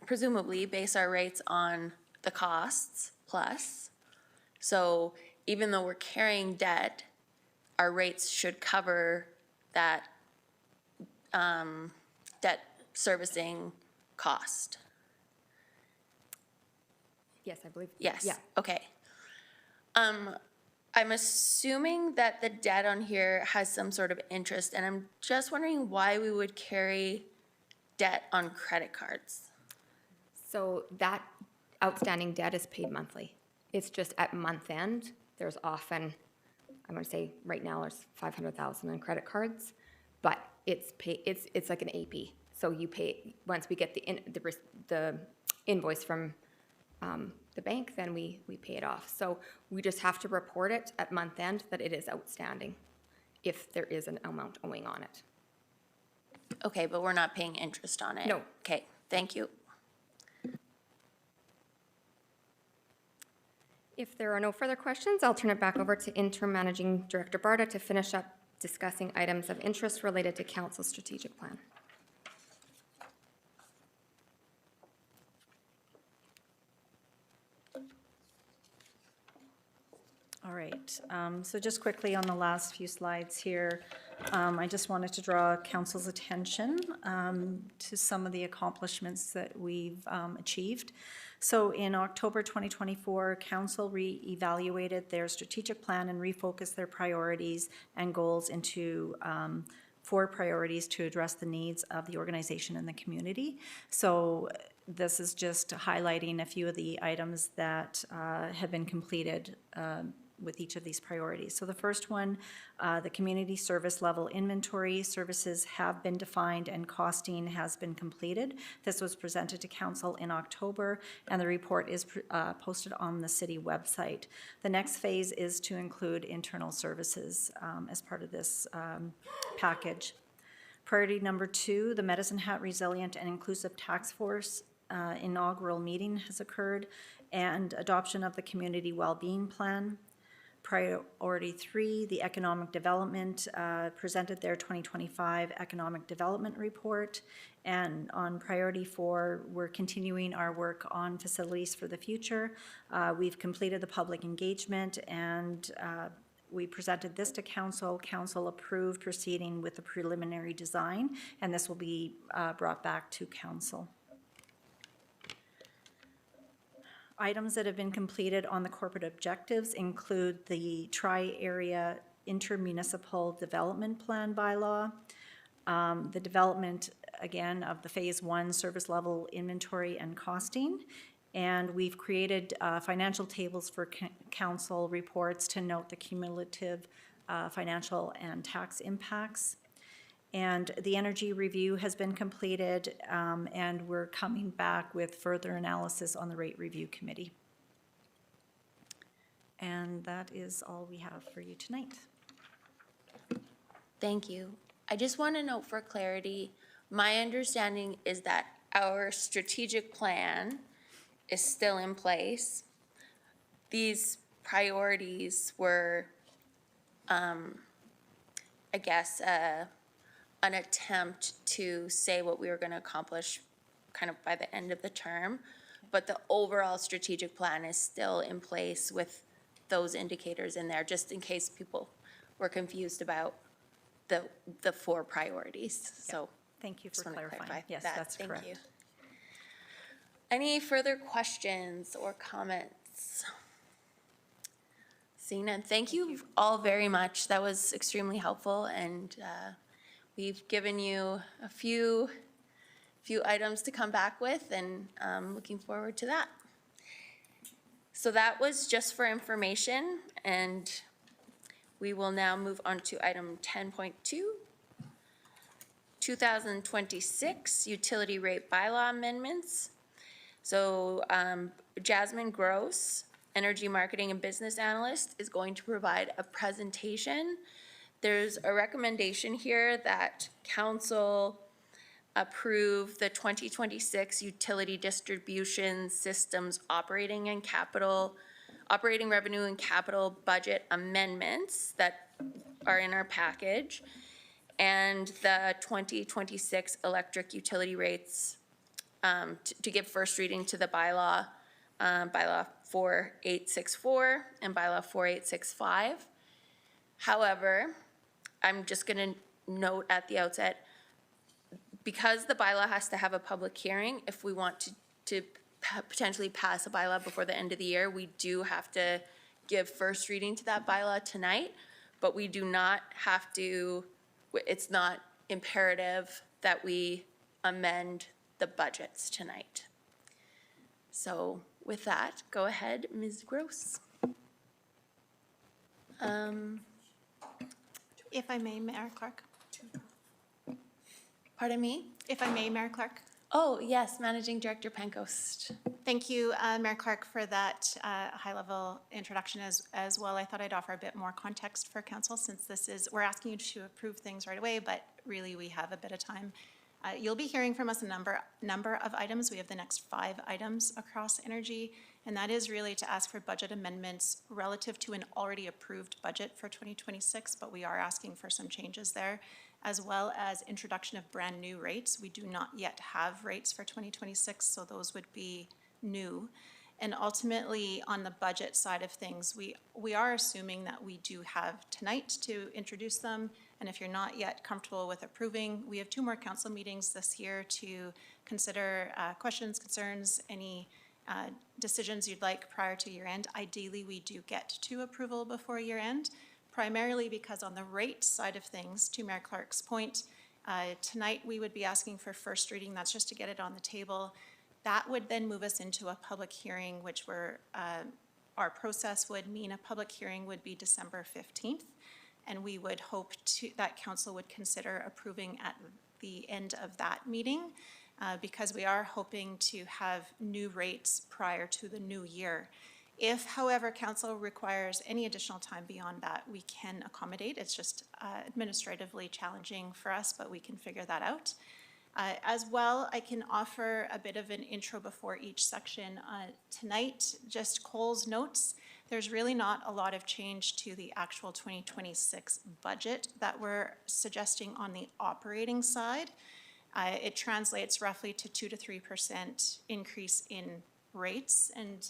[SPEAKER 1] presumably base our rates on the costs plus. So even though we're carrying debt, our rates should cover that debt servicing cost.
[SPEAKER 12] Yes, I believe.
[SPEAKER 1] Yes,
[SPEAKER 12] Yeah.
[SPEAKER 1] okay. I'm assuming that the debt on here has some sort of interest, and I'm just wondering why we would carry debt on credit cards.
[SPEAKER 12] So that outstanding debt is paid monthly. It's just at month end, there's often, I'm gonna say right now there's 500,000 in credit cards, but it's like an AP. So you pay, once we get the invoice from the bank, then we pay it off. So we just have to report it at month end that it is outstanding if there is an amount owing on it.
[SPEAKER 1] Okay, but we're not paying interest on it?
[SPEAKER 12] No.
[SPEAKER 1] Okay, thank you.
[SPEAKER 12] If there are no further questions, I'll turn it back over to Interim Managing Director Barta to finish up discussing items of interest related to Council's strategic plan.
[SPEAKER 8] All right, so just quickly on the last few slides here, I just wanted to draw council's attention to some of the accomplishments that we've achieved. So in October 2024, council re-evaluated their strategic plan and refocused their priorities and goals into 4 priorities to address the needs of the organization and the community. So this is just highlighting a few of the items that have been completed with each of these priorities. So the first one, the community service level inventory services have been defined and costing has been completed. This was presented to council in October, and the report is posted on the city website. The next phase is to include internal services as part of this package. Priority number 2, the Medicine Hat Resilient and Inclusive Task Force inaugural meeting has occurred, and adoption of the community well-being plan. Priority 3, the Economic Development presented their 2025 Economic Development Report. And on Priority 4, we're continuing our work on facilities for the future. We've completed the public engagement, and we presented this to council. Council approved proceeding with the preliminary design, and this will be brought back to council. Items that have been completed on the corporate objectives include the Tri-Area Intermunicipal Development Plan bylaw, the development, again, of the Phase 1 service level inventory and costing, and we've created financial tables for council reports to note the cumulative financial and tax impacts. And the energy review has been completed, and we're coming back with further analysis on the rate review committee. And that is all we have for you tonight.
[SPEAKER 1] Thank you. I just want to note for clarity, my understanding is that our strategic plan is still in place. These priorities were, I guess, an attempt to say what we were going to accomplish kind of by the end of the term, but the overall strategic plan is still in place with those indicators in there, just in case people were confused about the 4 priorities. So
[SPEAKER 8] Thank you for
[SPEAKER 1] just want to
[SPEAKER 8] clarifying.
[SPEAKER 1] clarify
[SPEAKER 8] Yes,
[SPEAKER 1] that.
[SPEAKER 8] that's correct.
[SPEAKER 1] Thank you. Any further questions or comments? Seeing none, thank you all very much. That was extremely helpful, and we've given you a few items to come back with, and I'm looking forward to that. So that was just for information, and we will now move on to item 10.2, 2026 utility rate bylaw amendments. So Jasmine Gross, Energy Marketing and Business Analyst, is going to provide a presentation. There's a recommendation here that council approve the 2026 utility distribution systems operating revenue and capital budget amendments that are in our package, and the 2026 electric utility rates to give first reading to the bylaw, bylaw 4864 and bylaw 4865. However, I'm just going to note at the outset, because the bylaw has to have a public hearing, if we want to potentially pass a bylaw before the end of the year, we do have to give first reading to that bylaw tonight, but we do not have to, it's not imperative that we amend the budgets tonight. So with that, go ahead, Ms. Gross.
[SPEAKER 9] If I may, Mayor Clark.
[SPEAKER 1] Pardon me?
[SPEAKER 9] If I may, Mayor Clark.
[SPEAKER 1] Oh, yes, Managing Director Pancoast.
[SPEAKER 9] Thank you, Mayor Clark, for that high-level introduction as well. I thought I'd offer a bit more context for council, since this is, we're asking you to approve things right away, but really we have a bit of time. You'll be hearing from us a number of items. We have the next 5 items across energy, and that is really to ask for budget amendments relative to an already approved budget for 2026, but we are asking for some changes there, as well as introduction of brand new rates. We do not yet have rates for 2026, so those would be new. And ultimately, on the budget side of things, we are assuming that we do have tonight to introduce them. And if you're not yet comfortable with approving, we have 2 more council meetings this year to consider questions, concerns, any decisions you'd like prior to year end. Ideally, we do get to approval before year end, primarily because on the rate side of things, to Mayor Clark's point, tonight we would be asking for first reading. That's just to get it on the table. That would then move us into a public hearing, which our process would mean a public hearing would be December 15th. And we would hope that council would consider approving at the end of that meeting, because we are hoping to have new rates prior to the new year. If, however, council requires any additional time beyond that, we can accommodate. It's just administratively challenging for us, but we can figure that out. As well, I can offer a bit of an intro before each section. Tonight, just Cole's notes. There's really not a lot of change to the actual 2026 budget that we're suggesting on the operating side. It translates roughly to 2 to 3% increase in rates, and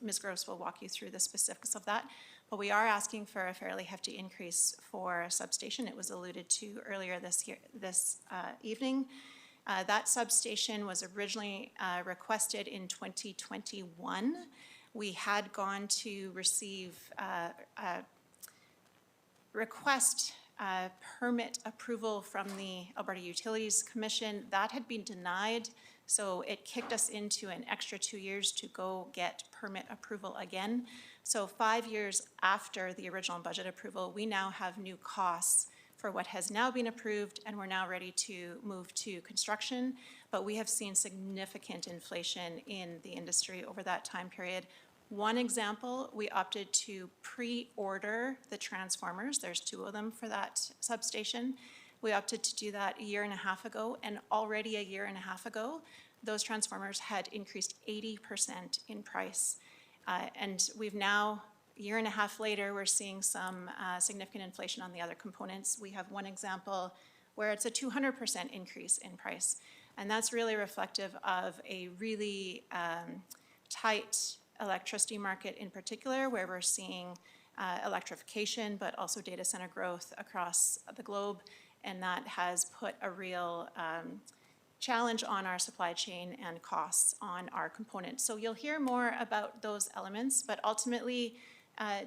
[SPEAKER 9] Ms. Gross will walk you through the specifics of that. But we are asking for a fairly hefty increase for a substation. It was alluded to earlier this evening. That substation was originally requested in 2021. We had gone to receive a request permit approval from the Alberta Utilities Commission. That had been denied, so it kicked us into an extra 2 years to go get permit approval again. So 5 years after the original budget approval, we now have new costs for what has now been approved, and we're now ready to move to construction. But we have seen significant inflation in the industry over that time period. One example, we opted to pre-order the transformers. There's 2 of them for that substation. We opted to do that a year and a half ago, and already a year and a half ago, those transformers had increased 80% in price. And we've now, a year and a half later, we're seeing some significant inflation on the other components. We have one example where it's a 200% increase in price. And that's really reflective of a really tight electricity market in particular, where we're seeing electrification, but also data center growth across the globe. And that has put a real challenge on our supply chain and costs on our components. So you'll hear more about those elements, but ultimately,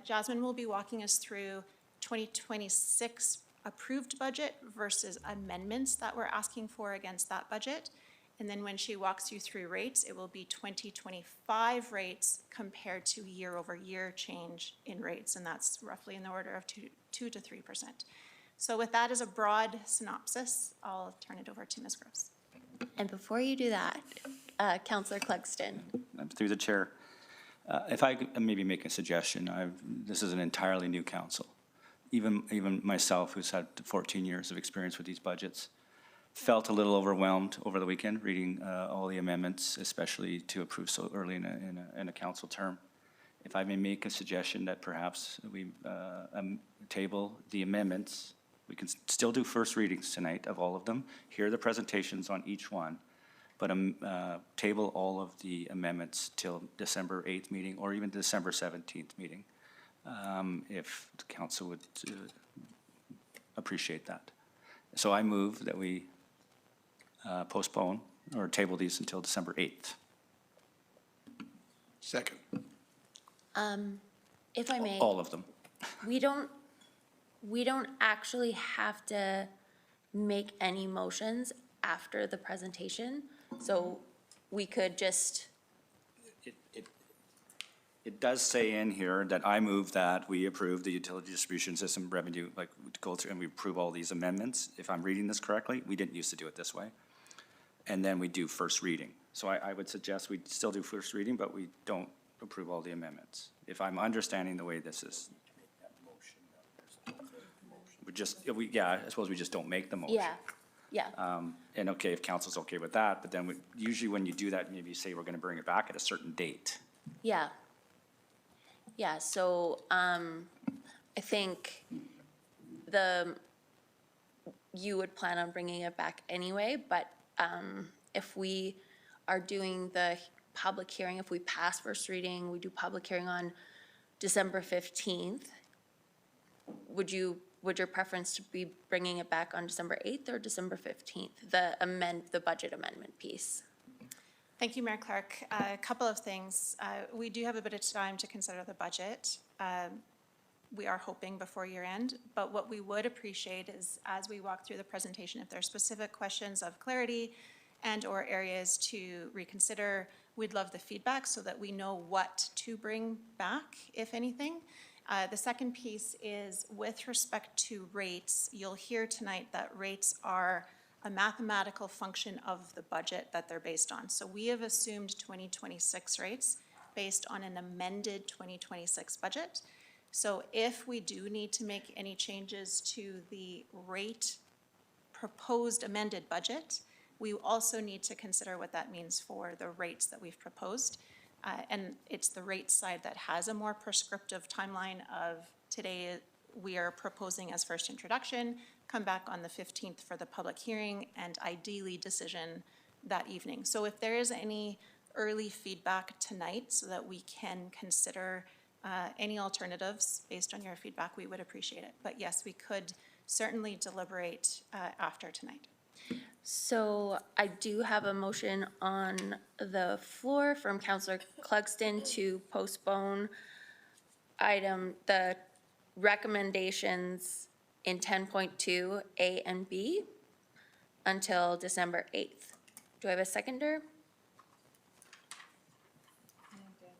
[SPEAKER 9] Jasmine will be walking us through 2026 approved budget versus amendments that we're asking for against that budget. And then when she walks you through rates, it will be 2025 rates compared to year-over-year change in rates, and that's roughly in the order of 2 to 3%. So with that as a broad synopsis, I'll turn it over to Ms. Gross.
[SPEAKER 1] And before you do that, Councillor Clugston.
[SPEAKER 6] Through the chair, if I could maybe make a suggestion, this is an entirely new council. Even myself, who's had 14 years of experience with these budgets, felt a little overwhelmed over the weekend reading all the amendments, especially to approve so early in a council term. If I may make a suggestion that perhaps we table the amendments. We can still do first readings tonight of all of them, hear the presentations on each one, but table all of the amendments till December 8th meeting or even December 17th meeting, if the council would appreciate that. So I move that we postpone or table these until December 8th.
[SPEAKER 3] Second.
[SPEAKER 1] If I may.
[SPEAKER 6] All of them.
[SPEAKER 1] We don't actually have to make any motions after the presentation, so we could just.
[SPEAKER 6] It does say in here that I move that we approve the utility distribution system revenue, like go through and we approve all these amendments. If I'm reading this correctly, we didn't used to do it this way. And then we do first reading. So I would suggest we still do first reading, but we don't approve all the amendments. If I'm understanding the way this is. I suppose we just don't make the motion.
[SPEAKER 1] Yeah.
[SPEAKER 6] And okay, if council's okay with that, but then usually when you do that, maybe you say we're gonna bring it back at a certain date.
[SPEAKER 1] Yeah. Yeah, so, I think you would plan on bringing it back anyway, but, if we are doing the public hearing, if we pass first reading, we do public hearing on December 15th, would your preference to be bringing it back on December 8th or December 15th, the budget amendment piece?
[SPEAKER 9] Thank you, Mayor Clark. A couple of things. We do have a bit of time to consider the budget. We are hoping before year end, but what we would appreciate is as we walk through the presentation, if there are specific questions of clarity and or areas to reconsider, we'd love the feedback so that we know what to bring back, if anything. The second piece is with respect to rates, you'll hear tonight that rates are a mathematical function of the budget that they're based on. So we have assumed 2026 rates based on an amended 2026 budget. So if we do need to make any changes to the rate proposed amended budget, we also need to consider what that means for the rates that we've proposed. And it's the rate side that has a more prescriptive timeline of today, we are proposing as first introduction, come back on the 15th for the public hearing, and ideally decision that evening. So if there is any early feedback tonight so that we can consider any alternatives based on your feedback, we would appreciate it. But yes, we could certainly deliberate after tonight.
[SPEAKER 1] So I do have a motion on the floor from Councillor Clugston to postpone the recommendations in 10.2 A and B until December 8th. Do I have a seconder?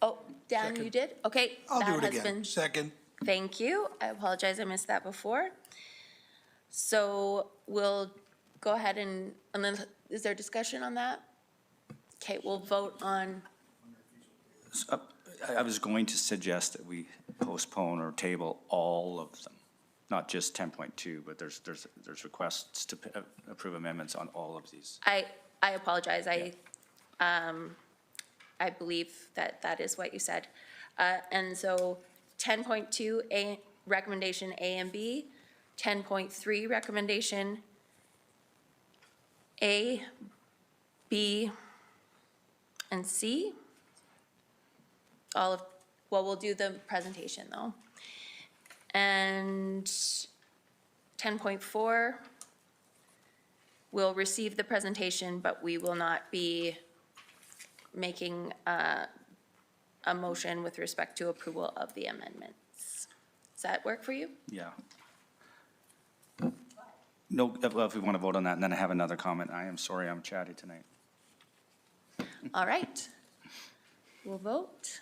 [SPEAKER 1] Oh, Dan, you did? Okay.
[SPEAKER 3] I'll do
[SPEAKER 1] that
[SPEAKER 3] it
[SPEAKER 1] has
[SPEAKER 3] again.
[SPEAKER 1] been-
[SPEAKER 3] Second.
[SPEAKER 1] Thank you. I apologize, I missed that before. So we'll go ahead and then, is there discussion on that? Okay, we'll vote on,
[SPEAKER 6] I was going to suggest that we postpone or table all of them, not just 10.2, but there's requests to approve amendments on all of these.
[SPEAKER 1] I apologize, I believe that is what you said. And so 10.2 A, recommendation A and B, 10.3 recommendation A, B, and C. Well, we'll do the presentation though. And 10.4, we'll receive the presentation, but we will not be making a motion with respect to approval of the amendments. Does that work for you?
[SPEAKER 6] Yeah. No, well, if we want to vote on that, and then I have another comment. I am sorry I'm chatty tonight.
[SPEAKER 1] All right. We'll vote.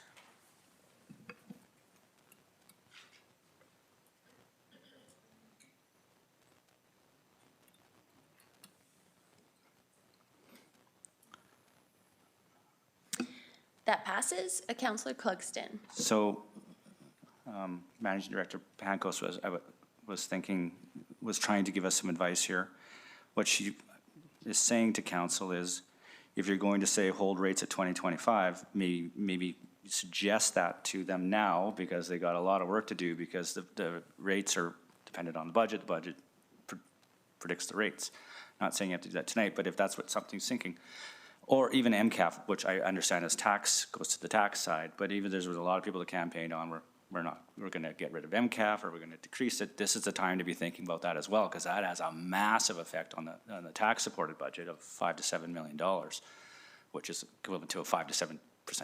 [SPEAKER 1] That passes. Councillor Clugston.
[SPEAKER 6] So, Managing Director Pankos was trying to give us some advice here. What she is saying to council is, if you're going to say hold rates at 2025, maybe suggest that to them now, because they got a lot of work to do, because the rates are dependent on the budget predicts the rates. Not saying you have to do that tonight, but if that's what something's thinking. Or even MCAF, which I understand is tax, goes to the tax side, but even there's a lot of people that campaigned on, we're gonna get rid of MCAF, or we're gonna decrease it. This is the time to be thinking about that as well, because that has a massive effect on the tax-supported budget of $5 to $7 million, which is equivalent to a 5 to 7%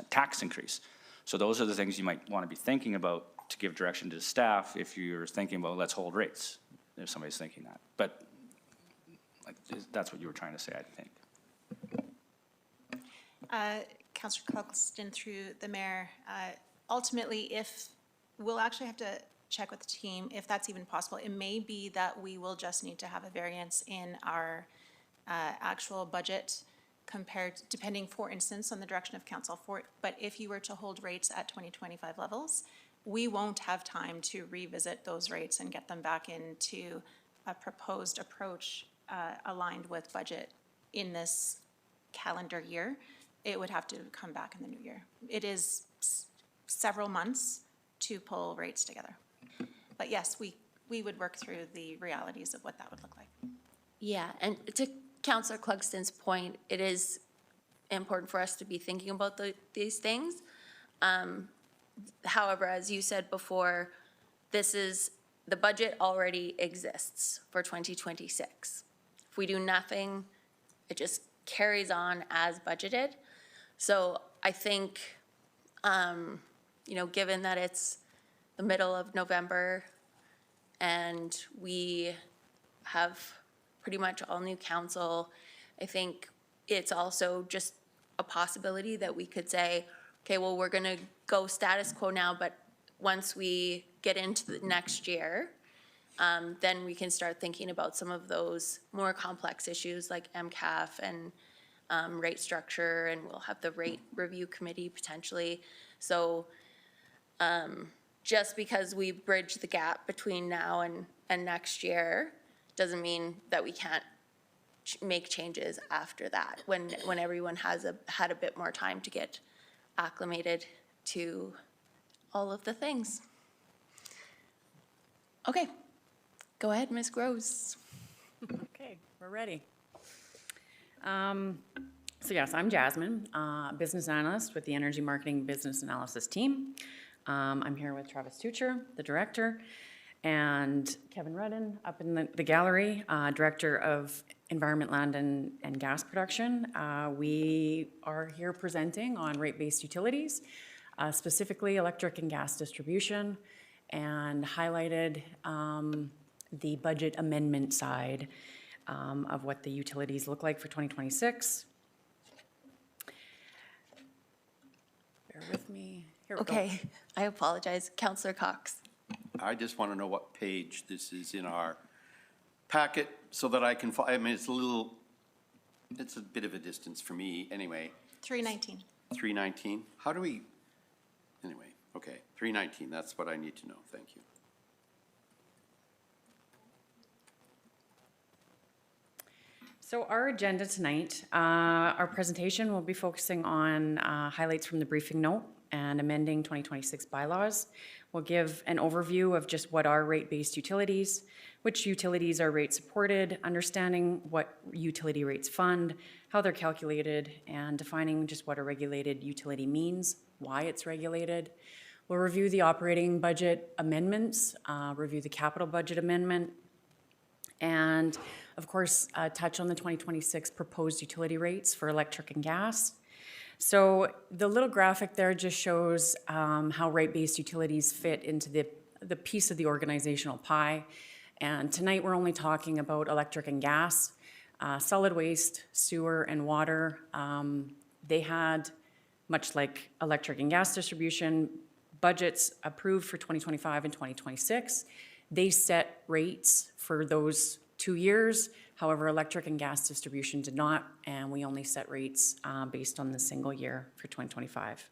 [SPEAKER 6] tax increase. So those are the things you might want to be thinking about to give direction to the staff if you're thinking about, let's hold rates, if somebody's thinking that. But like, that's what you were trying to say, I think.
[SPEAKER 9] Councillor Clugston through the mayor, ultimately, we'll actually have to check with the team if that's even possible. It may be that we will just need to have a variance in our actual budget depending, for instance, on the direction of council. But if you were to hold rates at 2025 levels, we won't have time to revisit those rates and get them back into a proposed approach aligned with budget in this calendar year. It would have to come back in the new year. It is several months to pull rates together. But yes, we would work through the realities of what that would look like.
[SPEAKER 1] Yeah, and to Councillor Clugston's point, it is important for us to be thinking about these things. However, as you said before, the budget already exists for 2026. If we do nothing, it just carries on as budgeted. So I think, given that it's the middle of November and we have pretty much all new council, I think it's also just a possibility that we could say, okay, well, we're gonna go status quo now, but once we get into the next year, then we can start thinking about some of those more complex issues like MCAF and rate structure, and we'll have the rate review committee potentially. So just because we bridge the gap between now and next year doesn't mean that we can't make changes after that when everyone has had a bit more time to get acclimated to all of the things. Okay, go ahead, Ms. Gross.
[SPEAKER 13] Okay, we're ready. So yes, I'm Jasmine, business analyst with the Energy Marketing Business Analysis team. I'm here with Travis Tucher, the director, and Kevin Rudden up in the gallery, Director of Environment, Land, and Gas Production. We are here presenting on rate-based utilities, specifically electric and gas distribution, and highlighted the budget amendment side of what the utilities look like for 2026. Bear with me. Here we go.
[SPEAKER 1] Okay, I apologize. Counselor Cox.
[SPEAKER 14] I just want to know what page this is in our packet so that I can, I mean, it's a bit of a distance for me anyway.
[SPEAKER 9] 319.
[SPEAKER 14] 319, how do we, anyway, okay, 319, that's what I need to know, thank you.
[SPEAKER 13] So our agenda tonight, our presentation will be focusing on highlights from the briefing note and amending 2026 bylaws. We'll give an overview of just what are rate-based utilities, which utilities are rate supported, understanding what utility rates fund, how they're calculated, and defining just what a regulated utility means, why it's regulated. We'll review the operating budget amendments, review the capital budget amendment, and of course, touch on the 2026 proposed utility rates for electric and gas. So the little graphic there just shows how rate-based utilities fit into the piece of the organizational pie. And tonight, we're only talking about electric and gas. Solid waste, sewer, and water, they had, much like electric and gas distribution, budgets approved for 2025 and 2026. They set rates for those 2 years. However, electric and gas distribution did not, and we only set rates based on the single year for 2025.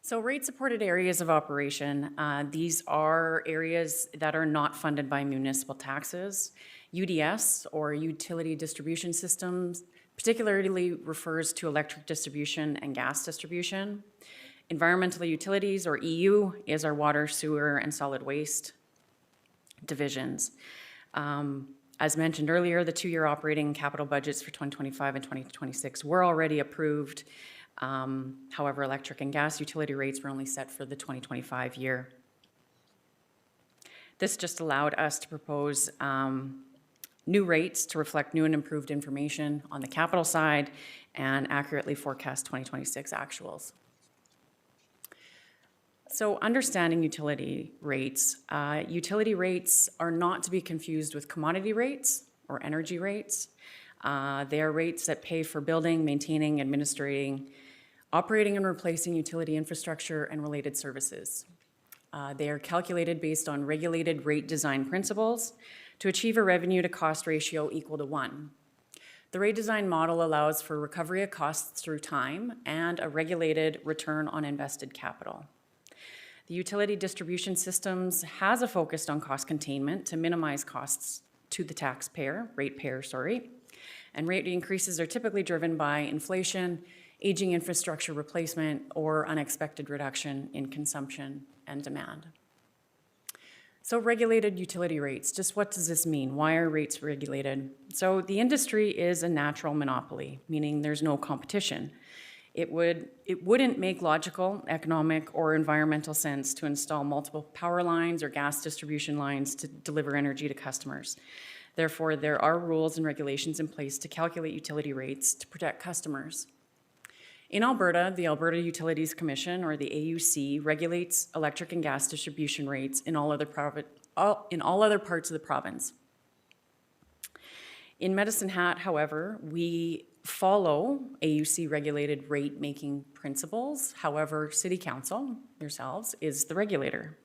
[SPEAKER 13] So rate-supported areas of operation, these are areas that are not funded by municipal taxes. UDS, or Utility Distribution Systems, particularly refers to electric distribution and gas distribution. Environmental utilities, or EU, is our water, sewer, and solid waste divisions. As mentioned earlier, the 2-year operating capital budgets for 2025 and 2026 were already approved. However, electric and gas utility rates were only set for the 2025 year. This just allowed us to propose new rates to reflect new and improved information on the capital side and accurately forecast 2026 actuals. So understanding utility rates are not to be confused with commodity rates or energy rates. They are rates that pay for building, maintaining, administrating, operating and replacing utility infrastructure and related services. They are calculated based on regulated rate design principles to achieve a revenue to cost ratio equal to 1. The rate design model allows for recovery of costs through time and a regulated return on invested capital. The utility distribution systems has a focus on cost containment to minimize costs to the ratepayer, and rate increases are typically driven by inflation, aging infrastructure replacement, or unexpected reduction in consumption and demand. So regulated utility rates, just what does this mean? Why are rates regulated? So the industry is a natural monopoly, meaning there's no competition. It wouldn't make logical, economic, or environmental sense to install multiple power lines or gas distribution lines to deliver energy to customers. Therefore, there are rules and regulations in place to calculate utility rates to protect customers. In Alberta, the Alberta Utilities Commission, or the AUC, regulates electric and gas distribution rates in all other parts of the province. In Medicine Hat, however, we follow AUC-regulated rate-making principles. However, City Council, yourselves, is the regulator.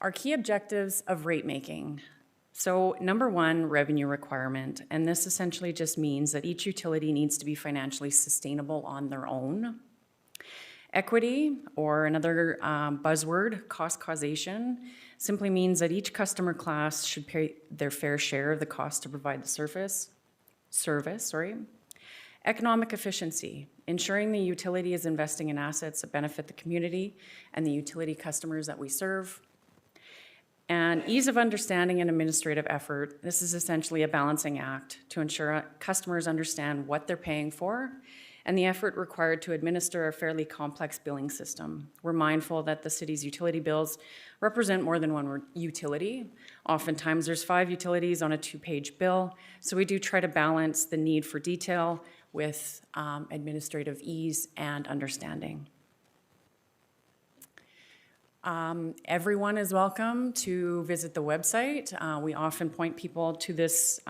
[SPEAKER 13] Our key objectives of rate-making. So, number one, revenue requirement. And this essentially just means that each utility needs to be financially sustainable on their own. Equity, or another buzzword, cost causation, simply means that each customer class should pay their fair share of the cost to provide the service. service. Economic efficiency, ensuring the utility is investing in assets that benefit the community and the utility customers that we serve. And ease of understanding and administrative effort, this is essentially a balancing act to ensure customers understand what they're paying for and the effort required to administer a fairly complex billing system. We're mindful that the city's utility bills represent more than one utility. Oftentimes there's 5 utilities on a 2-page bill, so we do try to balance the need for detail with administrative ease and understanding. Everyone is welcome to visit the website. We often point people to this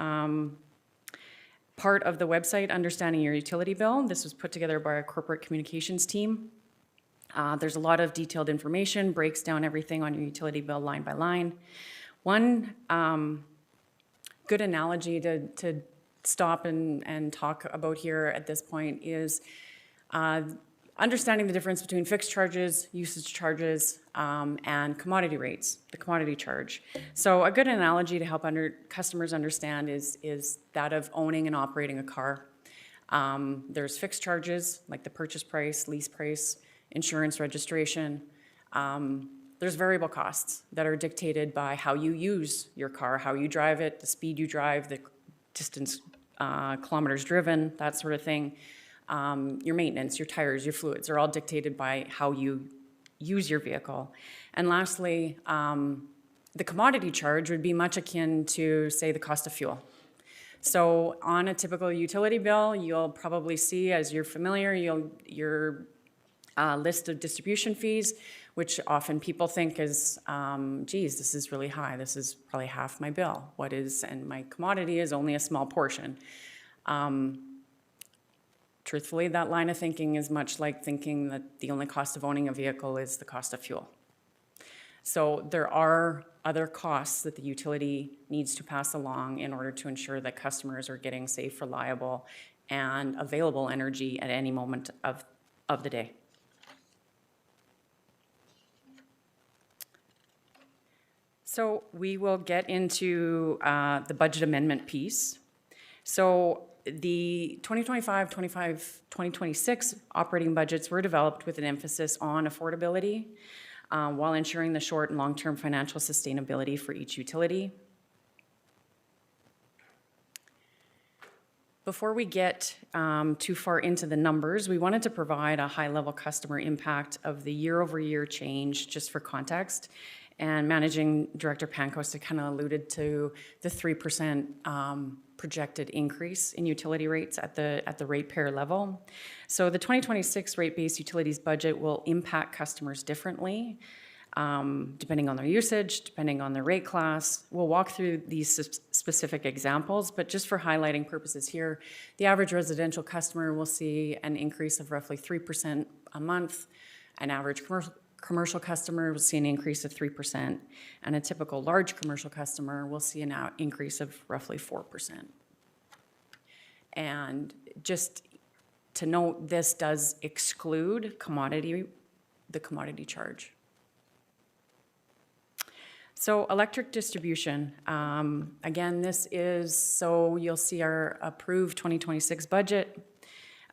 [SPEAKER 13] part of the website, Understanding Your Utility Bill. This was put together by our corporate communications team. There's a lot of detailed information, breaks down everything on your utility bill line by line. One good analogy to stop and talk about here at this point is understanding the difference between fixed charges, usage charges, and commodity rates, the commodity charge. So a good analogy to help customers understand is that of owning and operating a car. There's fixed charges like the purchase price, lease price, insurance, registration. There's variable costs that are dictated by how you use your car, how you drive it, the speed you drive, the distance, kilometers driven, that sort of thing. Your maintenance, your tires, your fluids are all dictated by how you use your vehicle. And lastly, the commodity charge would be much akin to, say, the cost of fuel. So on a typical utility bill, you'll probably see, as you're familiar, your list of distribution fees, which often people think is, geez, this is really high. This is probably half my bill. And my commodity is only a small portion. Truthfully, that line of thinking is much like thinking that the only cost of owning a vehicle is the cost of fuel. So there are other costs that the utility needs to pass along in order to ensure that customers are getting safe, reliable, and available energy at any moment of the day. So we will get into the budget amendment piece. So the 2025-2026 operating budgets were developed with an emphasis on affordability while ensuring the short and long-term financial sustainability for each utility. Before we get too far into the numbers, we wanted to provide a high-level customer impact of the year-over-year change, just for context. And Managing Director Pankos kind of alluded to the 3% projected increase in utility rates at the ratepayer level. So the 2026 rate-based utilities budget will impact customers differently, depending on their usage, depending on their rate class. We'll walk through these specific examples, but just for highlighting purposes here, the average residential customer will see an increase of roughly 3% a month. An average commercial customer will see an increase of 3%, and a typical large commercial customer will see an increase of roughly 4%. And just to note, this does exclude the commodity charge. So electric distribution, again, this is, so you'll see our approved 2026 budget,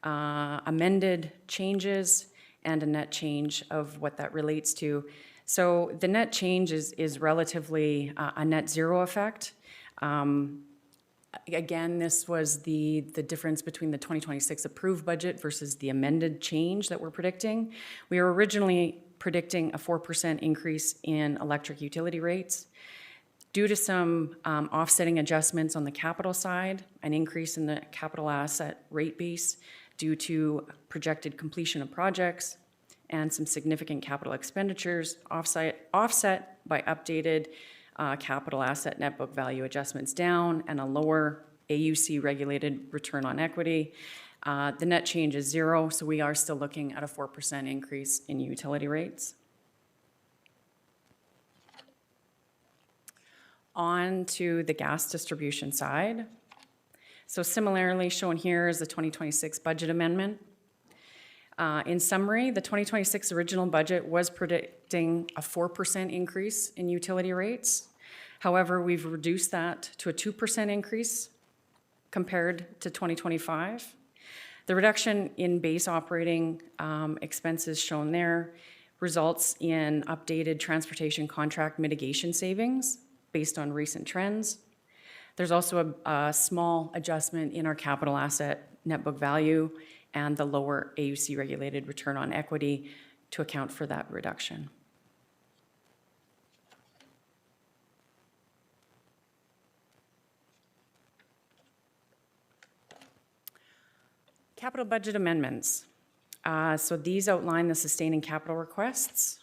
[SPEAKER 13] amended changes, and a net change of what that relates to. So the net change is relatively a net zero effect. Again, this was the difference between the 2026 approved budget versus the amended change that we're predicting. We were originally predicting a 4% increase in electric utility rates. Due to some offsetting adjustments on the capital side, an increase in the capital asset rate base due to projected completion of projects, and some significant capital expenditures offset by updated capital asset net book value adjustments down and a lower AUC regulated return on equity. The net change is zero, so we are still looking at a 4% increase in utility rates. On to the gas distribution side. So similarly shown here is the 2026 budget amendment. In summary, the 2026 original budget was predicting a 4% increase in utility rates. However, we've reduced that to a 2% increase compared to 2025. The reduction in base operating expenses shown there results in updated transportation contract mitigation savings based on recent trends. There's also a small adjustment in our capital asset net book value and the lower AUC regulated return on equity to account for that reduction. Capital budget amendments. So these outline the sustaining capital requests.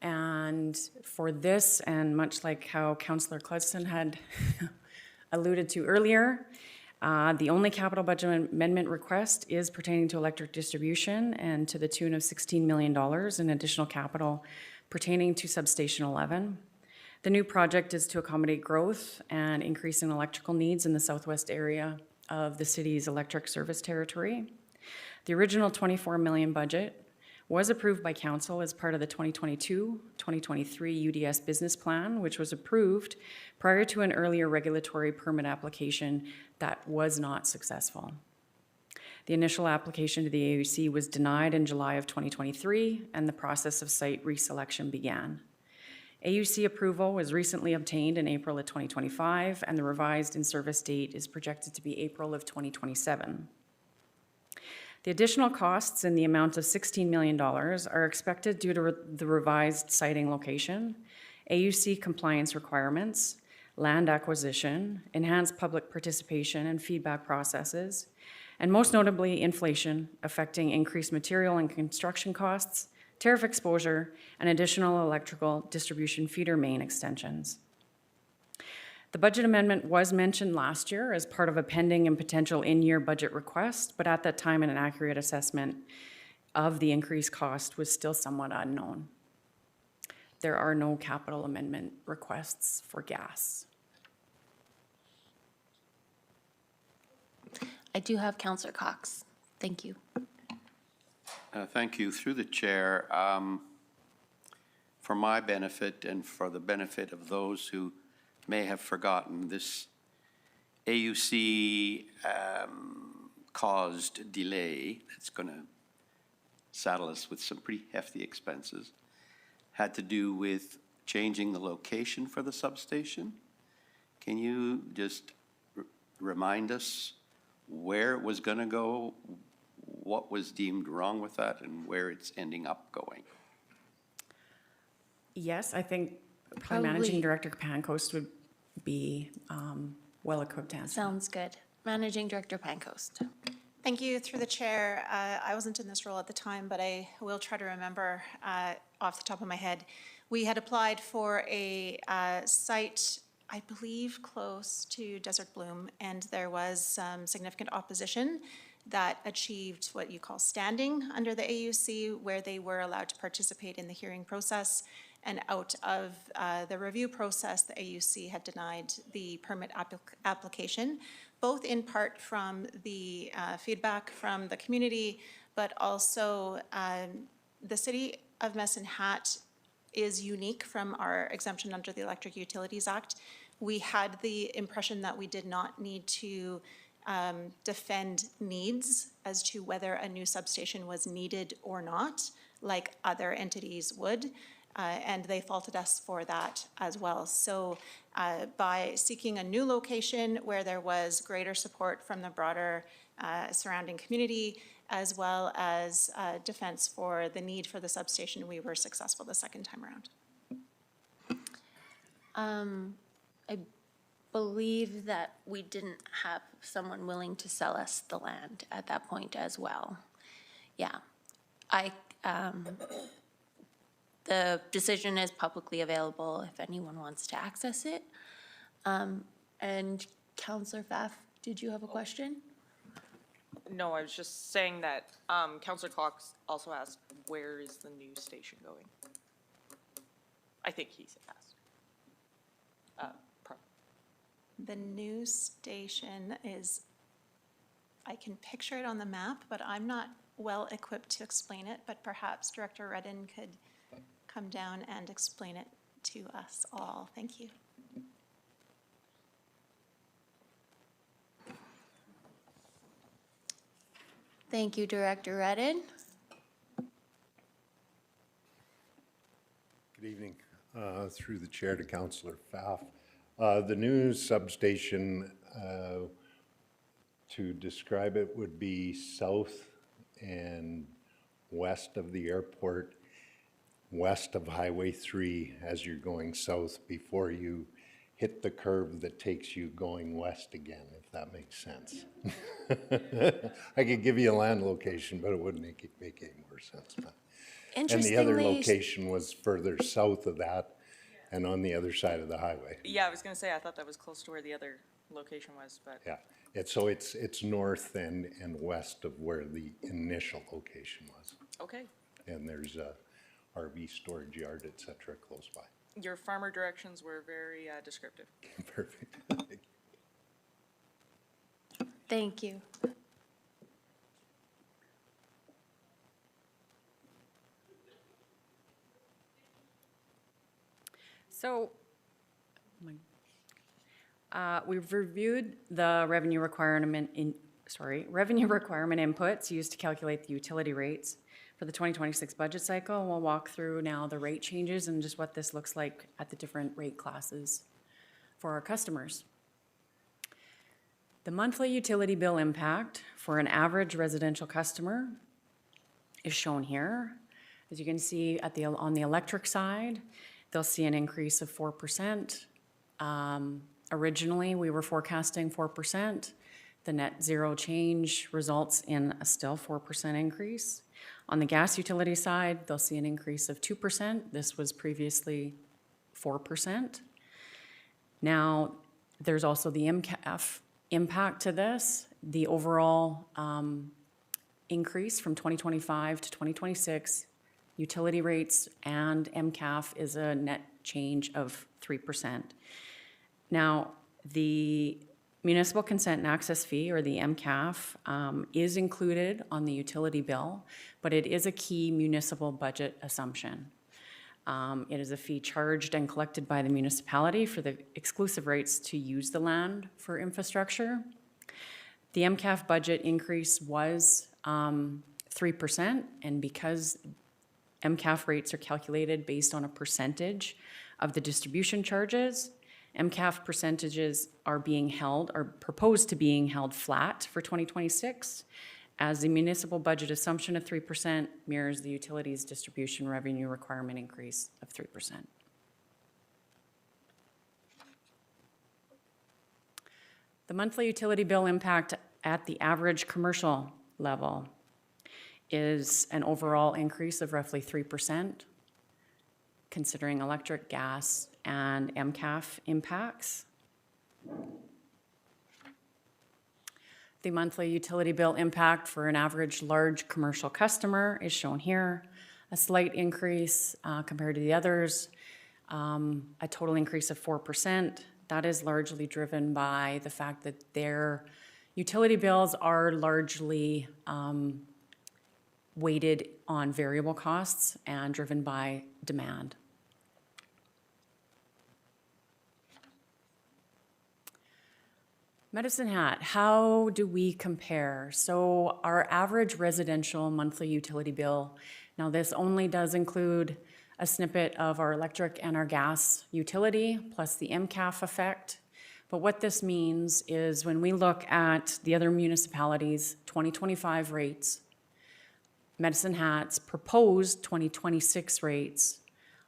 [SPEAKER 13] And for this, and much like how Councillor Cludston had alluded to earlier, the only capital budget amendment request is pertaining to electric distribution and to the tune of $16 million in additional capital pertaining to Substation 11. The new project is to accommodate growth and increase in electrical needs in the southwest area of the city's electric service territory. The original $24 million budget was approved by council as part of the 2022-2023 UDS business plan, which was approved prior to an earlier regulatory permit application that was not successful. The initial application to the AUC was denied in July of 2023, and the process of site reselection began. AUC approval was recently obtained in April of 2025, and the revised in-service date is projected to be April of 2027. The additional costs in the amount of $16 million are expected due to the revised siting location, AUC compliance requirements, land acquisition, enhanced public participation and feedback processes, and most notably inflation affecting increased material and construction costs, tariff exposure, and additional electrical distribution feeder main extensions. The budget amendment was mentioned last year as part of a pending and potential in-year budget request, but at that time an accurate assessment of the increased cost was still somewhat unknown. There are no capital amendment requests for gas.
[SPEAKER 1] I do have Councillor Cox. Thank you.
[SPEAKER 14] Thank you. Through the chair, for my benefit and for the benefit of those who may have forgotten, this AUC caused delay that's going to saddle us with some pretty hefty expenses, had to do with changing the location for the substation. Can you just remind us where it was going to go, what was deemed wrong with that, and where it's ending up going?
[SPEAKER 13] Yes, I think probably Managing Director Pancoast would be well equipped to answer.
[SPEAKER 1] Sounds good. Managing Director Pancoast.
[SPEAKER 9] Thank you. Through the chair, I wasn't in this role at the time, but I will try to remember off the top of my head. We had applied for a site, I believe, close to Desert Bloom, and there was some significant opposition that achieved what you call standing under the AUC, where they were allowed to participate in the hearing process. And out of the review process, the AUC had denied the permit application, both in part from the feedback from the community, but also the City of Medicine Hat is unique from our exemption under the Electric Utilities Act. We had the impression that we did not need to defend needs as to whether a new substation was needed or not, like other entities would. And they faulted us for that as well. So by seeking a new location where there was greater support from the broader surrounding community, as well as defense for the need for the substation, we were successful the second time around.
[SPEAKER 1] I believe that we didn't have someone willing to sell us the land at that point as well. Yeah. The decision is publicly available if anyone wants to access it. And Councillor Pfaff, did you have a question?
[SPEAKER 2] No, I was just saying that Councillor Cox also asked, where is the new station going? I think he's asked.
[SPEAKER 9] The new station is, I can picture it on the map, but I'm not well equipped to explain it, but perhaps Director Redden could come down and explain it to us all. Thank you.
[SPEAKER 1] Thank you, Director Redden.
[SPEAKER 15] Good evening. Through the chair to Councillor Pfaff. The new substation, to describe it, would be south and west of the airport, west of Highway 3 as you're going south before you hit the curve that takes you going west again, if that makes sense. I could give you a land location, but it wouldn't make any more sense. And the other
[SPEAKER 1] Interestingly,
[SPEAKER 15] location was further south of that and on the other side of the highway.
[SPEAKER 2] Yeah, I was gonna say, I thought that was close to where the other location was, but.
[SPEAKER 15] Yeah, it's north and west of where the initial location was.
[SPEAKER 2] Okay.
[SPEAKER 15] And there's a RV storage yard, et cetera, close by.
[SPEAKER 2] Your farmer directions were very descriptive.
[SPEAKER 15] Perfect.
[SPEAKER 1] thank you.
[SPEAKER 13] So, we've reviewed the revenue requirement inputs used to calculate the utility rates for the 2026 budget cycle. We'll walk through now the rate changes and just what this looks like at the different rate classes for our customers. The monthly utility bill impact for an average residential customer is shown here. As you can see on the electric side, they'll see an increase of 4%. Originally, we were forecasting 4%. The net zero change results in a still 4% increase. On the gas utility side, they'll see an increase of 2%. This was previously 4%. Now, there's also the MCAF impact to this. The overall increase from 2025 to 2026, utility rates and MCAF is a net change of 3%. Now, the municipal consent and access fee, or the MCAF, is included on the utility bill, but it is a key municipal budget assumption. It is a fee charged and collected by the municipality for the exclusive rights to use the land for infrastructure. The MCAF budget increase was 3%, and because MCAF rates are calculated based on a percentage of the distribution charges, MCAF percentages are proposed to being held flat for 2026, as the municipal budget assumption of 3% mirrors the utilities distribution revenue requirement increase of 3%. The monthly utility bill impact at the average commercial level is an overall increase of roughly 3%, considering electric, gas, and MCAF impacts. The monthly utility bill impact for an average large commercial customer is shown here. A slight increase compared to the others, a total increase of 4%. That is largely driven by the fact that their utility bills are largely weighted on variable costs and driven by demand. Medicine Hat, how do we compare? So our average residential monthly utility bill, now this only does include a snippet of our electric and our gas utility, plus the MCAF effect. But what this means is when we look at the other municipalities' 2025 rates, Medicine Hat's proposed 2026 rates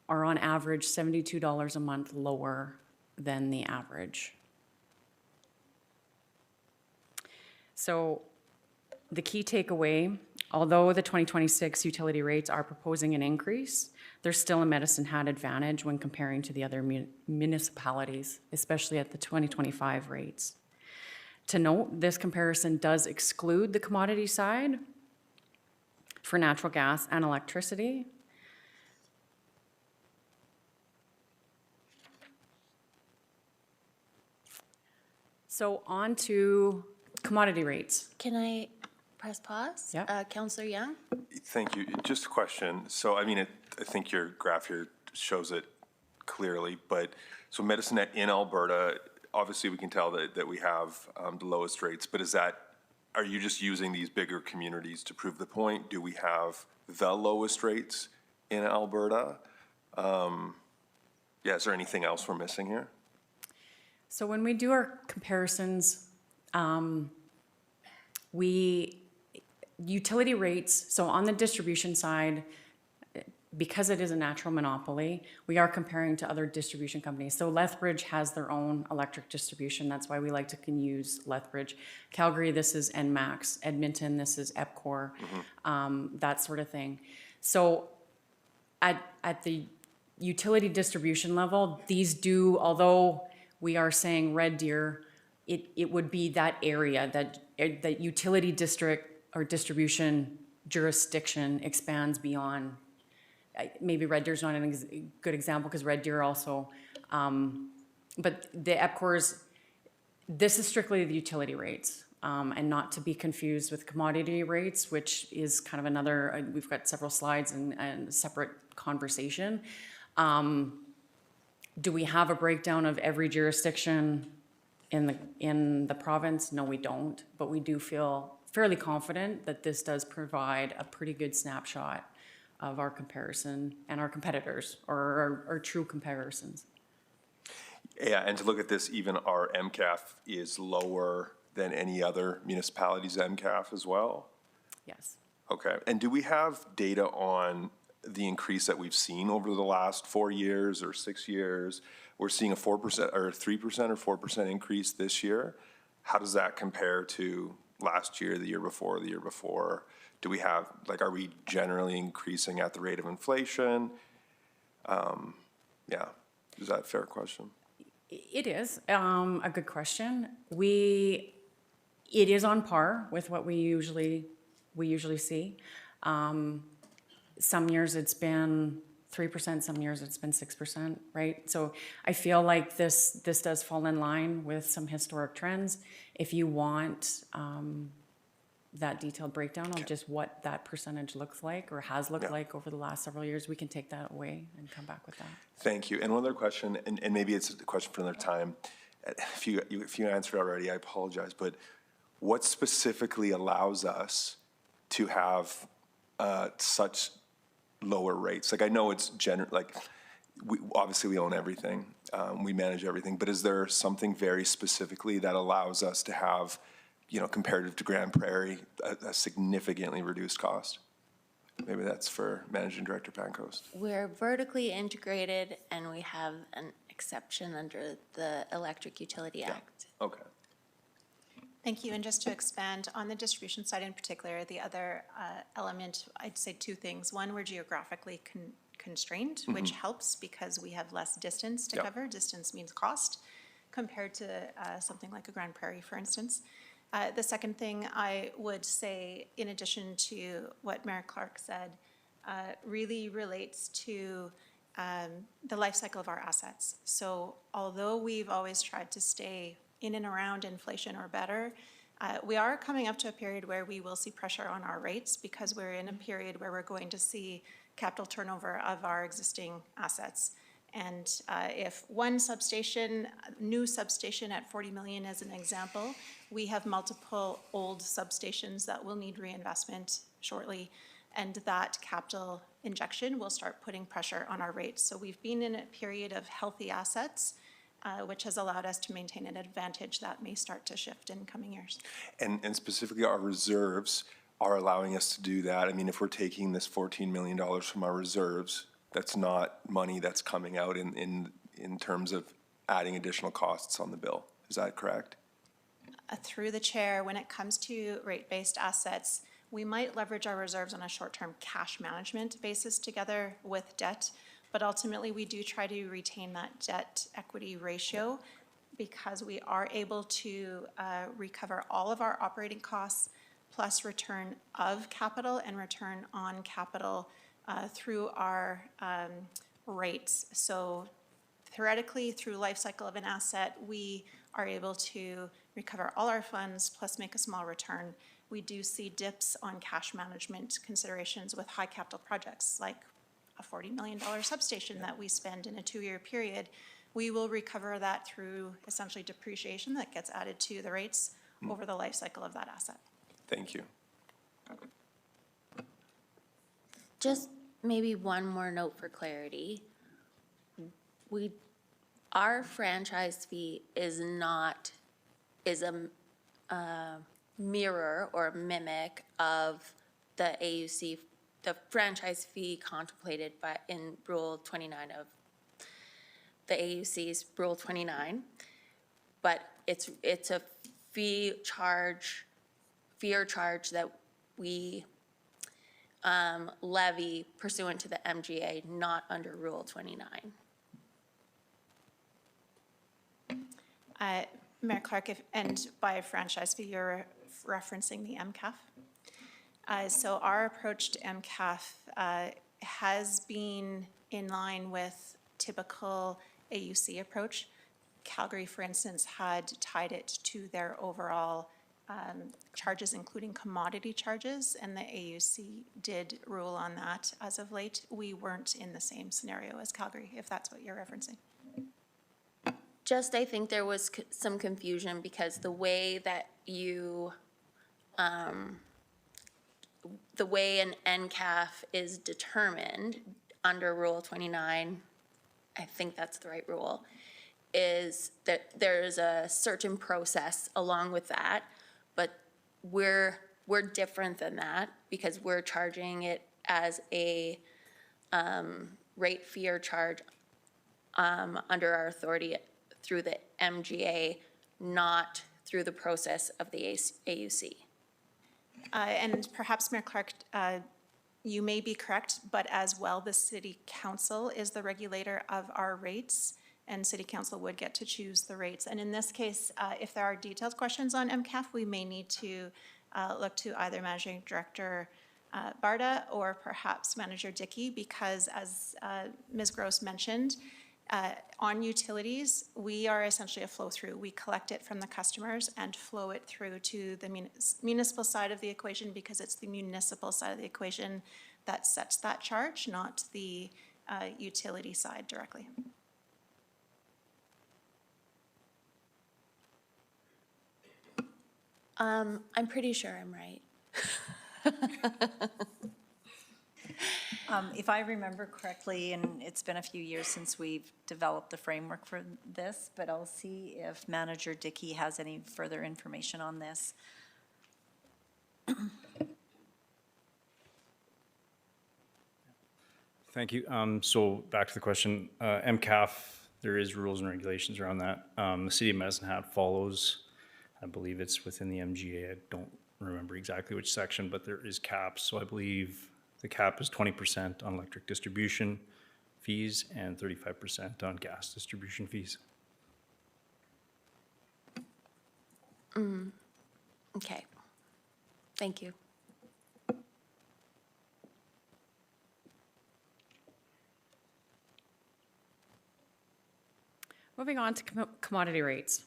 [SPEAKER 13] are on average $72 a month lower than the average. So the key takeaway, although the 2026 utility rates are proposing an increase, there's still a Medicine Hat advantage when comparing to the other municipalities, especially at the 2025 rates. To note, this comparison does exclude the commodity side for natural gas and electricity. So on to commodity rates.
[SPEAKER 1] Can I press pause?
[SPEAKER 13] Yeah.
[SPEAKER 1] Councillor Young?
[SPEAKER 4] Thank you. Just a question. So, I mean, I think your graph here shows it clearly, but so Medicine Hat in Alberta, obviously we can tell that we have the lowest rates, but is that are you just using these bigger communities to prove the point? Do we have the lowest rates in Alberta? Yeah, is there anything else we're missing here?
[SPEAKER 13] So when we do our comparisons, utility rates, so on the distribution side, because it is a natural monopoly, we are comparing to other distribution companies. So Lethbridge has their own electric distribution. That's why we like to use Lethbridge. Calgary, this is ENMAX. Edmonton, this is EPCOR, that sort of thing. So at the utility distribution level, these do, although we are saying Red Deer, it would be that area, that utility district or distribution jurisdiction expands beyond. Maybe Red Deer's not a good example because Red Deer also, but the EPCORs, this is strictly the utility rates, and not to be confused with commodity rates, which is kind of another, we've got several slides and a separate conversation. Do we have a breakdown of every jurisdiction in the province? No, we don't, but we do feel fairly confident that this does provide a pretty good snapshot of our comparison and our competitors, or our true comparisons.
[SPEAKER 4] Yeah, and to look at this, even our MCAF is lower than any other municipality's MCAF as well?
[SPEAKER 13] Yes.
[SPEAKER 4] Okay, and do we have data on the increase that we've seen over the last 4 years or 6 years? We're seeing a 4% or 3% or 4% increase this year. How does that compare to last year, the year before, the year before? Do we have, like, are we generally increasing at the rate of inflation? Yeah, is that a fair question?
[SPEAKER 13] It is a good question. It is on par with what we usually see. Some years it's been 3%, some years it's been 6%, right? So I feel like this does fall in line with some historic trends. If you want that detailed breakdown of just what that percentage looks like or has looked like over the last several years, we can take that away and come back with that.
[SPEAKER 4] Thank you. And one other question, and maybe it's a question for another time. If you answered already, I apologize, but what specifically allows us to have such lower rates? Like, I know it's obviously we own everything, we manage everything, but is there something very specifically that allows us to have, comparative to Grand Prairie, a significantly reduced cost? Maybe that's for Managing Director Pancoast.
[SPEAKER 1] We're vertically integrated and we have an exception under the Electric Utility Act.
[SPEAKER 4] Okay.
[SPEAKER 9] Thank you, and just to expand on the distribution side in particular, the other element, I'd say two things. One, we're geographically constrained, which helps because we have less distance to cover. Distance means cost, compared to something like a Grand Prairie, for instance. The second thing I would say, in addition to what Mayor Clark said, really relates to the life cycle of our assets. So although we've always tried to stay in and around inflation or better, we are coming up to a period where we will see pressure on our rates because we're in a period where we're going to see capital turnover of our existing assets. And if one new substation at 40 million as an example, we have multiple old substations that will need reinvestment shortly, and that capital injection will start putting pressure on our rates. So we've been in a period of healthy assets, which has allowed us to maintain an advantage that may start to shift in coming years.
[SPEAKER 4] And specifically, our reserves are allowing us to do that. I mean, if we're taking this $14 million from our reserves, that's not money that's coming out in terms of adding additional costs on the bill. Is that correct?
[SPEAKER 9] Through the chair, when it comes to rate-based assets, we might leverage our reserves on a short-term cash management basis together with debt, but ultimately we do try to retain that debt equity ratio because we are able to recover all of our operating costs plus return of capital and return on capital through our rates. So theoretically, through life cycle of an asset, we are able to recover all our funds plus make a small return. We do see dips on cash management considerations with high capital projects like a $40 million substation that we spend in a 2-year period. We will recover that through essentially depreciation that gets added to the rates over the life cycle of that asset.
[SPEAKER 4] Thank you.
[SPEAKER 1] Just maybe one more note for clarity. Our franchise fee is a mirror or mimic of the AUC, the franchise fee contemplated in Rule 29 of the AUC's Rule 29. But it's a fee or charge that we levy pursuant to the MGA, not under Rule 29.
[SPEAKER 9] Mayor Clark, and by franchise fee, you're referencing the MCAF. So our approach to MCAF has been in line with typical AUC approach. Calgary, for instance, had tied it to their overall charges, including commodity charges, and the AUC did rule on that as of late. We weren't in the same scenario as Calgary, if that's what you're referencing.
[SPEAKER 1] Just, I think there was some confusion because the way that the way an NCAF is determined under Rule 29, I think that's the right rule, is that there's a certain process along with that, but we're different than that because we're charging it as a rate fee or charge under our authority through the MGA, not through the process of the AUC.
[SPEAKER 9] And perhaps, Mayor Clark, you may be correct, but as well, the City Council is the regulator of our rates, and City Council would get to choose the rates. And in this case, if there are detailed questions on MCAF, we may need to look to either Managing Director Barda or perhaps Manager Dickey, because as Ms. Gross mentioned, on utilities, we are essentially a flow-through. We collect it from the customers and flow it through to the municipal side of the equation because it's the municipal side of the equation that sets that charge, not the utility side directly.
[SPEAKER 1] I'm pretty sure I'm right.
[SPEAKER 8] If I remember correctly, and it's been a few years since we've developed the framework for this, but I'll see if Manager Dickey has any further information on this.
[SPEAKER 16] Thank you. So back to the question, MCAF, there is rules and regulations around that. The city of Medicine Hat follows, I believe it's within the MGA. I don't remember exactly which section, but there is caps. So I believe the cap is 20% on electric distribution fees and 35% on gas distribution fees.
[SPEAKER 1] Okay. Thank you.
[SPEAKER 13] Moving on to commodity rates.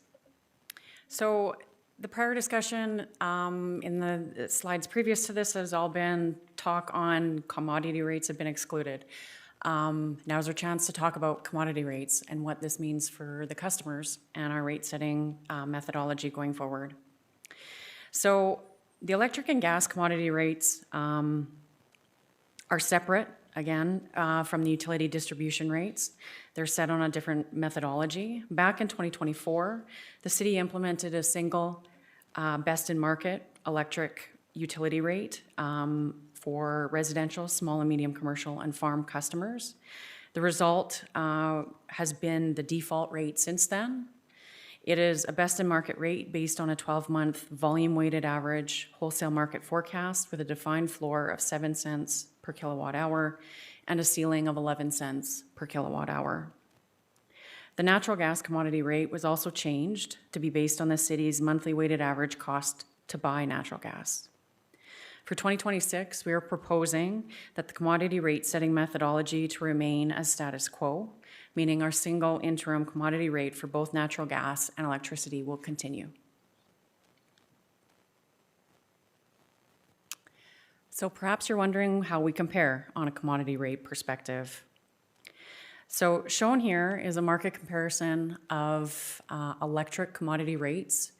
[SPEAKER 13] So the prior discussion in the slides previous to this has all been talk on commodity rates have been excluded. Now's our chance to talk about commodity rates and what this means for the customers and our rate setting methodology going forward. So the electric and gas commodity rates are separate, again, from the utility distribution rates. They're set on a different methodology. Back in 2024, the city implemented a single best-in-market electric utility rate for residential, small and medium commercial, and farm customers. The result has been the default rate since then. It is a best-in-market rate based on a 12-month volume-weighted average wholesale market forecast with a defined floor of 7 cents per kilowatt hour and a ceiling of 11 cents per kilowatt hour. The natural gas commodity rate was also changed to be based on the city's monthly weighted average cost to buy natural gas. For 2026, we are proposing that the commodity rate setting methodology to remain as status quo, meaning our single interim commodity rate for both natural gas and electricity will continue. So perhaps you're wondering how we compare on a commodity rate perspective. So shown here is a market comparison of electric commodity rates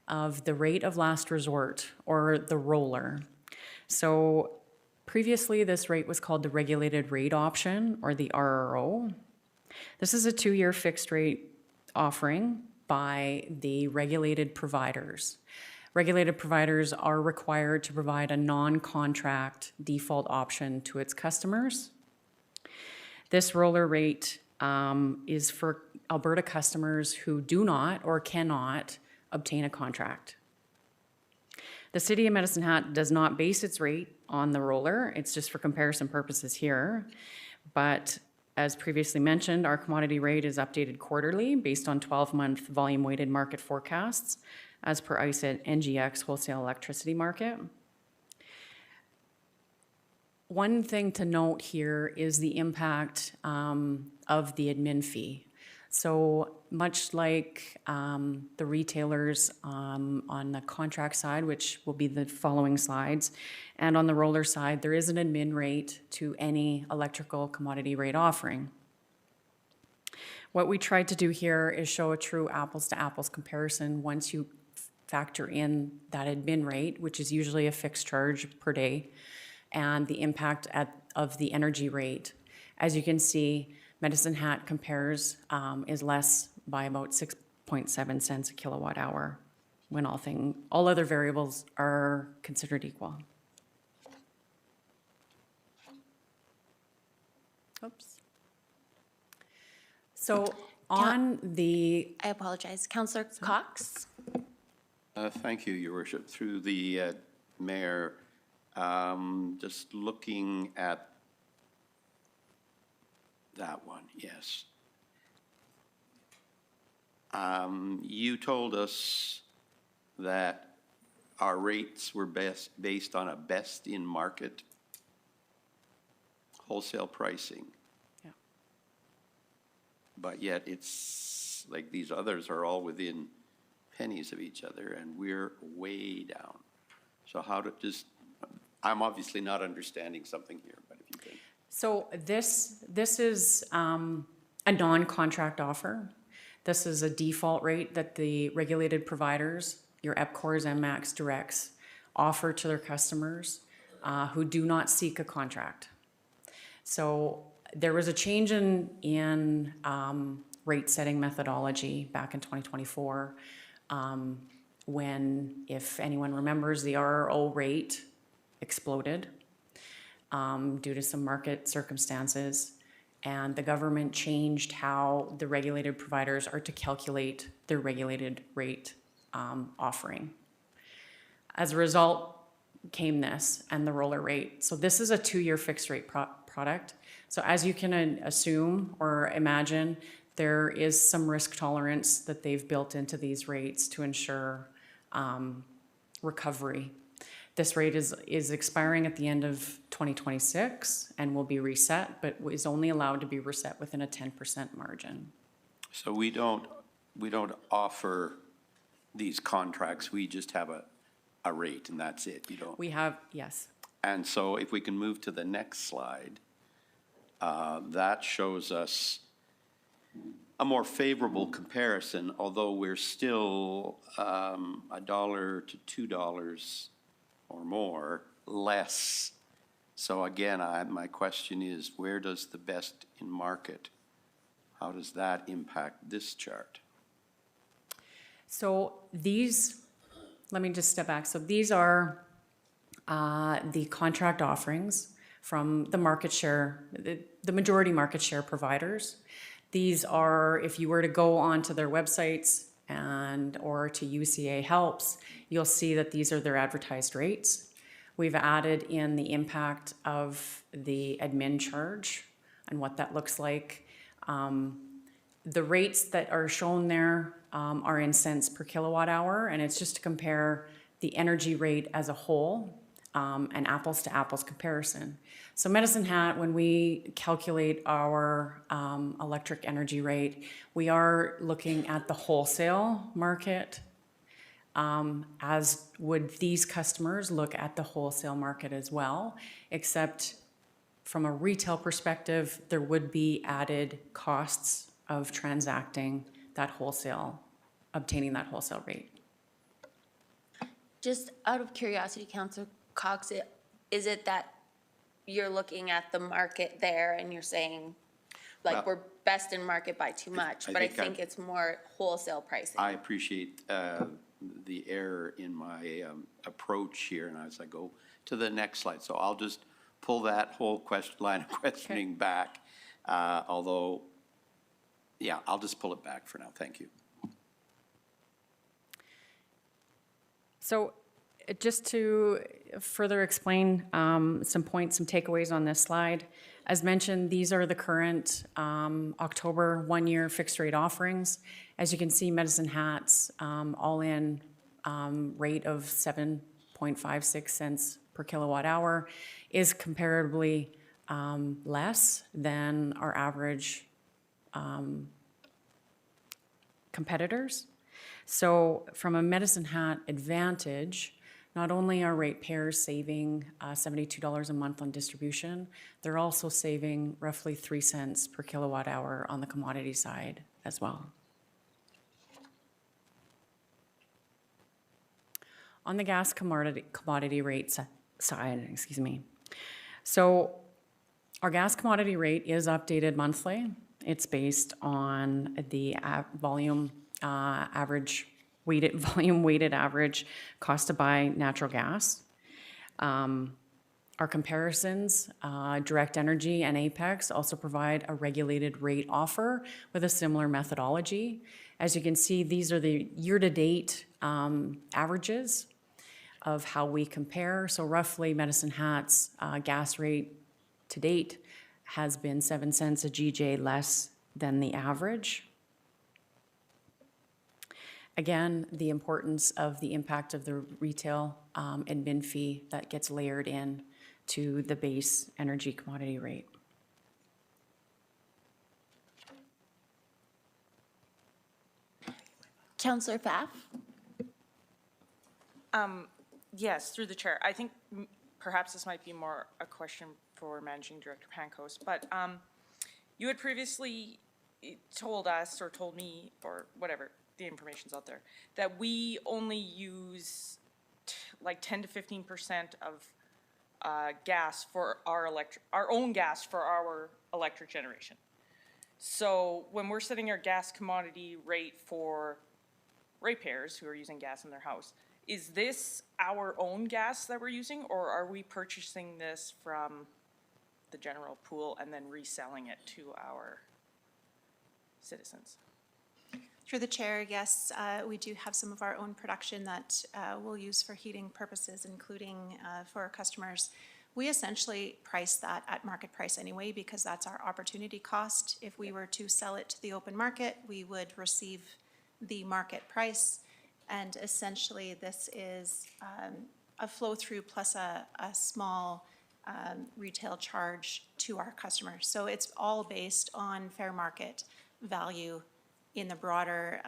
[SPEAKER 13] of the rate of last resort, or the roller. So previously, this rate was called the regulated rate option, or the RRO. This is a 2-year fixed rate offering by the regulated providers. Regulated providers are required to provide a non-contract default option to its customers. This roller rate is for Alberta customers who do not or cannot obtain a contract. The City of Medicine Hat does not base its rate on the roller. It's just for comparison purposes here. But as previously mentioned, our commodity rate is updated quarterly based on 12-month volume-weighted market forecasts as per ICE NGX wholesale electricity market. One thing to note here is the impact of the admin fee. So much like the retailers on the contract side, which will be the following slides, and on the roller side, there is an admin rate to any electrical commodity rate offering. What we tried to do here is show a true apples to apples comparison once you factor in that admin rate, which is usually a fixed charge per day, and the impact of the energy rate. As you can see, Medicine Hat compares is less by about 6.7 cents a kilowatt hour when all other variables are considered equal. Oops. So on the...
[SPEAKER 1] I apologize. Councillor Cox?
[SPEAKER 14] Thank you, Your Worship. Through the Mayor, just looking at that one, yes. You told us that our rates were based on a best-in-market wholesale pricing.
[SPEAKER 13] Yeah.
[SPEAKER 14] But yet it's like these others are all within pennies of each other, and we're way down. So how to just, I'm obviously not understanding something here, but if you can.
[SPEAKER 13] So this is a non-contract offer. This is a default rate that the regulated providers, your EPCORs, MMAX, Directs, offer to their customers who do not seek a contract. So there was a change in rate setting methodology back in 2024 when, if anyone remembers, the RRO rate exploded due to some market circumstances, and the government changed how the regulated providers are to calculate their regulated rate offering. As a result came this and the roller rate. So this is a 2-year fixed rate product. So as you can assume or imagine, there is some risk tolerance that they've built into these rates to ensure recovery. This rate is expiring at the end of 2026 and will be reset, but is only allowed to be reset within a 10% margin.
[SPEAKER 14] So we don't offer these contracts, we just have a rate and that's it, you don't?
[SPEAKER 13] We have, yes.
[SPEAKER 14] And so if we can move to the next slide, that shows us a more favorable comparison, although we're still $1 to $2 or more less. So again, my question is, where does the best in market, how does that impact this chart?
[SPEAKER 13] So these, let me just step back. So these are the contract offerings from the market share, the majority market share providers. These are, if you were to go onto their websites or to UCA Helps, you'll see that these are their advertised rates. We've added in the impact of the admin charge and what that looks like. The rates that are shown there are in cents per kilowatt hour, and it's just to compare the energy rate as a whole, an apples to apples comparison. So Medicine Hat, when we calculate our electric energy rate, we are looking at the wholesale market, as would these customers look at the wholesale market as well, except from a retail perspective, there would be added costs of transacting that wholesale, obtaining that wholesale rate.
[SPEAKER 1] Just out of curiosity, Councillor Cox, is it that you're looking at the market there and you're saying, like,
[SPEAKER 14] Well,
[SPEAKER 1] we're best in market by too much,
[SPEAKER 14] I
[SPEAKER 1] but I
[SPEAKER 14] think
[SPEAKER 1] think it's more wholesale pricing?
[SPEAKER 14] I appreciate the error in my approach here, and as I go to the next slide. So I'll just pull that whole line of questioning back, although, yeah, I'll just pull it back for now. Thank you.
[SPEAKER 13] So just to further explain some points, some takeaways on this slide, as mentioned, these are the current October one-year fixed rate offerings. As you can see, Medicine Hat's all-in rate of 7.56 cents per kilowatt hour is comparably less than our average competitors. So from a Medicine Hat advantage, not only are ratepayers saving $72 a month on distribution, they're also saving roughly 3 cents per kilowatt hour on the commodity side as well. On the gas commodity rate side, excuse me. So our gas commodity rate is updated monthly. It's based on the volume weighted average cost to buy natural gas. Our comparisons, Direct Energy and Apex also provide a regulated rate offer with a similar methodology. As you can see, these are the year-to-date averages of how we compare. So roughly Medicine Hat's gas rate to date has been 7 cents a GJ less than the average. Again, the importance of the impact of the retail admin fee that gets layered in to the base energy commodity rate.
[SPEAKER 1] Councillor Pfaff?
[SPEAKER 2] Yes, through the chair. I think perhaps this might be more a question for Managing Director Pankos, but you had previously told us, or told me, or whatever, the information's out there, that we only use like 10 to 15% of gas for our own gas for our electric generation. So when we're setting our gas commodity rate for ratepayers who are using gas in their house, is this our own gas that we're using, or are we purchasing this from the general pool and then reselling it to our citizens?
[SPEAKER 9] Through the chair, yes, we do have some of our own production that we'll use for heating purposes, including for our customers. We essentially price that at market price anyway, because that's our opportunity cost. If we were to sell it to the open market, we would receive the market price. And essentially, this is a flow-through plus a small retail charge to our customers. So it's all based on fair market value in the broader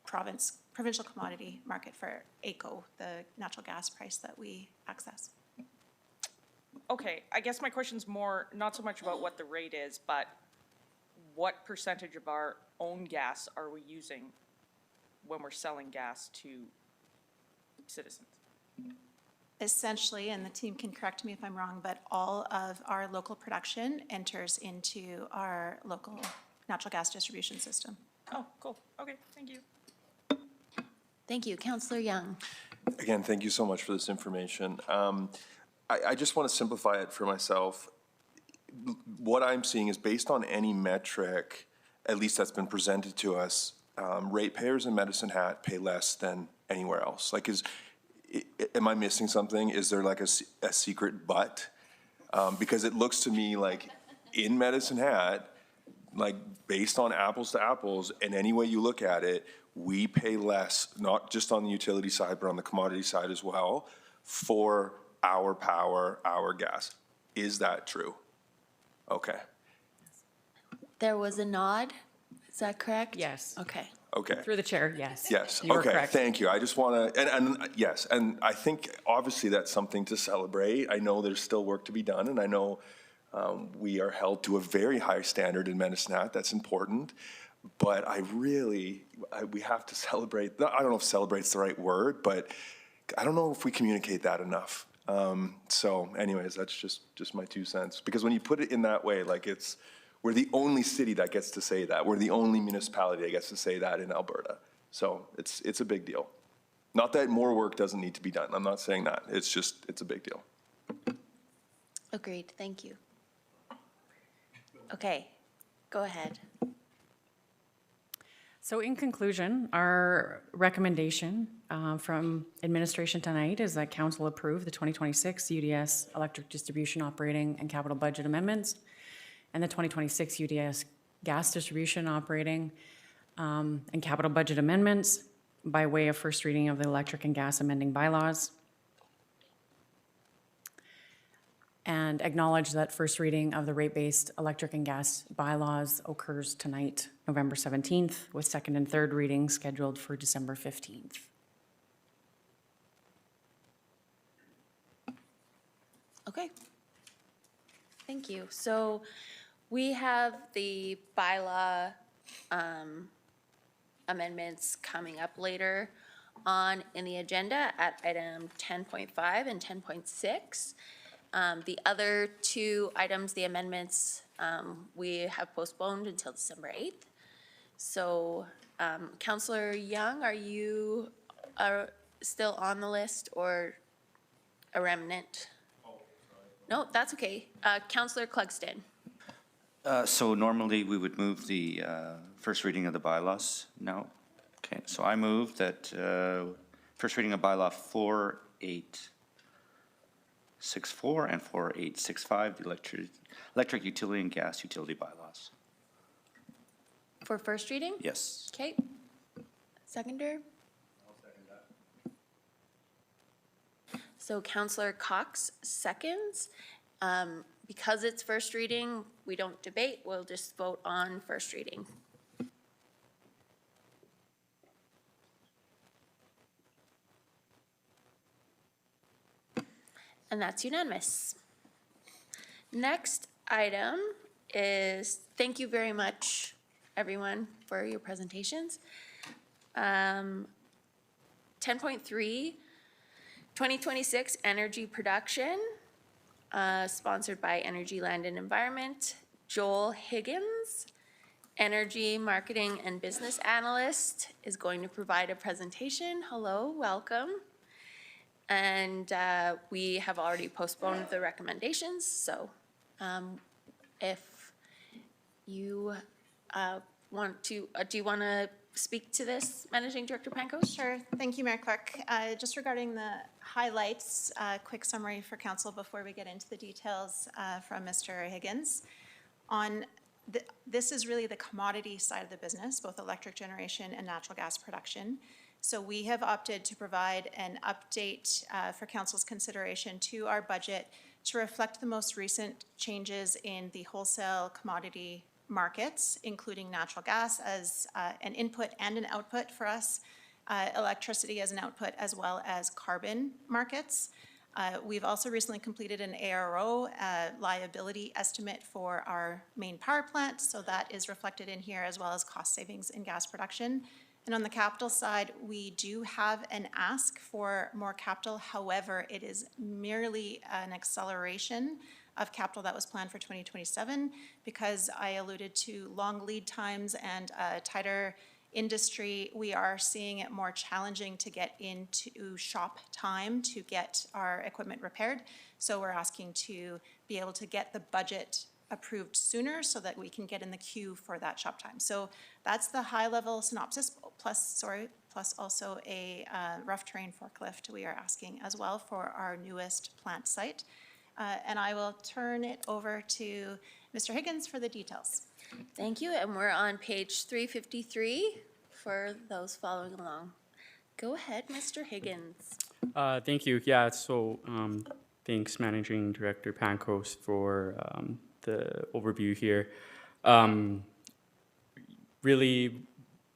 [SPEAKER 9] provincial commodity market for AECO, the natural gas price that we access.
[SPEAKER 2] Okay, I guess my question's more, not so much about what the rate is, but what percentage of our own gas are we using when we're selling gas to citizens?
[SPEAKER 9] Essentially, and the team can correct me if I'm wrong, but all of our local production enters into our local natural gas distribution system.
[SPEAKER 2] Oh, cool. Okay, thank you.
[SPEAKER 1] Thank you. Councillor Young?
[SPEAKER 4] Again, thank you so much for this information. I just want to simplify it for myself. What I'm seeing is based on any metric, at least that's been presented to us, ratepayers in Medicine Hat pay less than anywhere else. Like, am I missing something? Is there like a secret but? Because it looks to me like in Medicine Hat, like based on apples to apples, and any way you look at it, we pay less, not just on the utility side, but on the commodity side as well, for our power, our gas. Is that true? Okay.
[SPEAKER 1] There was a nod. Is that correct?
[SPEAKER 13] Yes.
[SPEAKER 1] Okay.
[SPEAKER 4] Okay.
[SPEAKER 13] Through the chair, yes.
[SPEAKER 4] Yes,
[SPEAKER 13] You are
[SPEAKER 4] okay,
[SPEAKER 13] correct.
[SPEAKER 4] thank you. I just want to, and yes, and I think obviously that's something to celebrate. I know there's still work to be done, and I know we are held to a very high standard in Medicine Hat. That's important. But we have to celebrate, I don't know if celebrate's the right word, but I don't know if we communicate that enough. So anyways, that's just my 2 cents. Because when you put it in that way, like we're the only city that gets to say that. We're the only municipality that gets to say that in Alberta. So it's a big deal. Not that more work doesn't need to be done. I'm not saying that. It's a big deal.
[SPEAKER 1] Agreed, thank you. Okay, go ahead.
[SPEAKER 13] So in conclusion, our recommendation from administration tonight is that council approve the 2026 UDS electric distribution operating and capital budget amendments and the 2026 UDS gas distribution operating and capital budget amendments by way of first reading of the electric and gas amending bylaws. And acknowledge that first reading of the rate-based electric and gas bylaws occurs tonight, November 17th, with second and third readings scheduled for December 15th.
[SPEAKER 1] Okay. Thank you. So we have the bylaw amendments coming up later on in the agenda at item 10.5 and 10.6. The other two items, the amendments, we have postponed until December 8th. So, Councillor Young, are you still on the list or a remnant? No, that's okay. Councillor Clugston.
[SPEAKER 6] So normally we would move the first reading of the bylaws. No? Okay, so I move that first reading of bylaw 4864 and 4865, the electric utility and gas utility bylaws.
[SPEAKER 1] For first reading?
[SPEAKER 6] Yes.
[SPEAKER 1] Okay. Seconder?
[SPEAKER 16] I'll second that.
[SPEAKER 1] So Councillor Cox seconds. Because it's first reading, we don't debate, we'll just vote on first reading. And that's unanimous. Next item is, thank you very much, everyone, for your presentations. 10.3, 2026 energy production, sponsored by Energy, Land and Environment. Joel Higgins, Energy Marketing and Business Analyst, is going to provide a presentation. Hello, welcome. And we have already postponed the recommendations, so if you want to, do you want to speak to this, Managing Director Pankos?
[SPEAKER 9] Sure. Thank you, Mayor Clark. Just regarding the highlights, quick summary for council before we get into the details from Mr. Higgins. This is really the commodity side of the business, both electric generation and natural gas production. So we have opted to provide an update for council's consideration to our budget to reflect the most recent changes in the wholesale commodity markets, including natural gas as an input and an output for us, electricity as an output, as well as carbon markets. We've also recently completed an ARO liability estimate for our main power plant, so that is reflected in here, as well as cost savings in gas production. And on the capital side, we do have an ask for more capital. However, it is merely an acceleration of capital that was planned for 2027, because I alluded to long lead times and a tighter industry. We are seeing it more challenging to get into shop time to get our equipment repaired. So we're asking to be able to get the budget approved sooner so that we can get in the queue for that shop time. So that's the high-level synopsis, plus also a rough terrain forklift we are asking as well for our newest plant site. And I will turn it over to Mr. Higgins for the details.
[SPEAKER 1] Thank you, and we're on page 353 for those following along. Go ahead, Mr. Higgins.
[SPEAKER 17] Thank you. Yeah, so thanks, Managing Director Pankos, for the overview here. Really,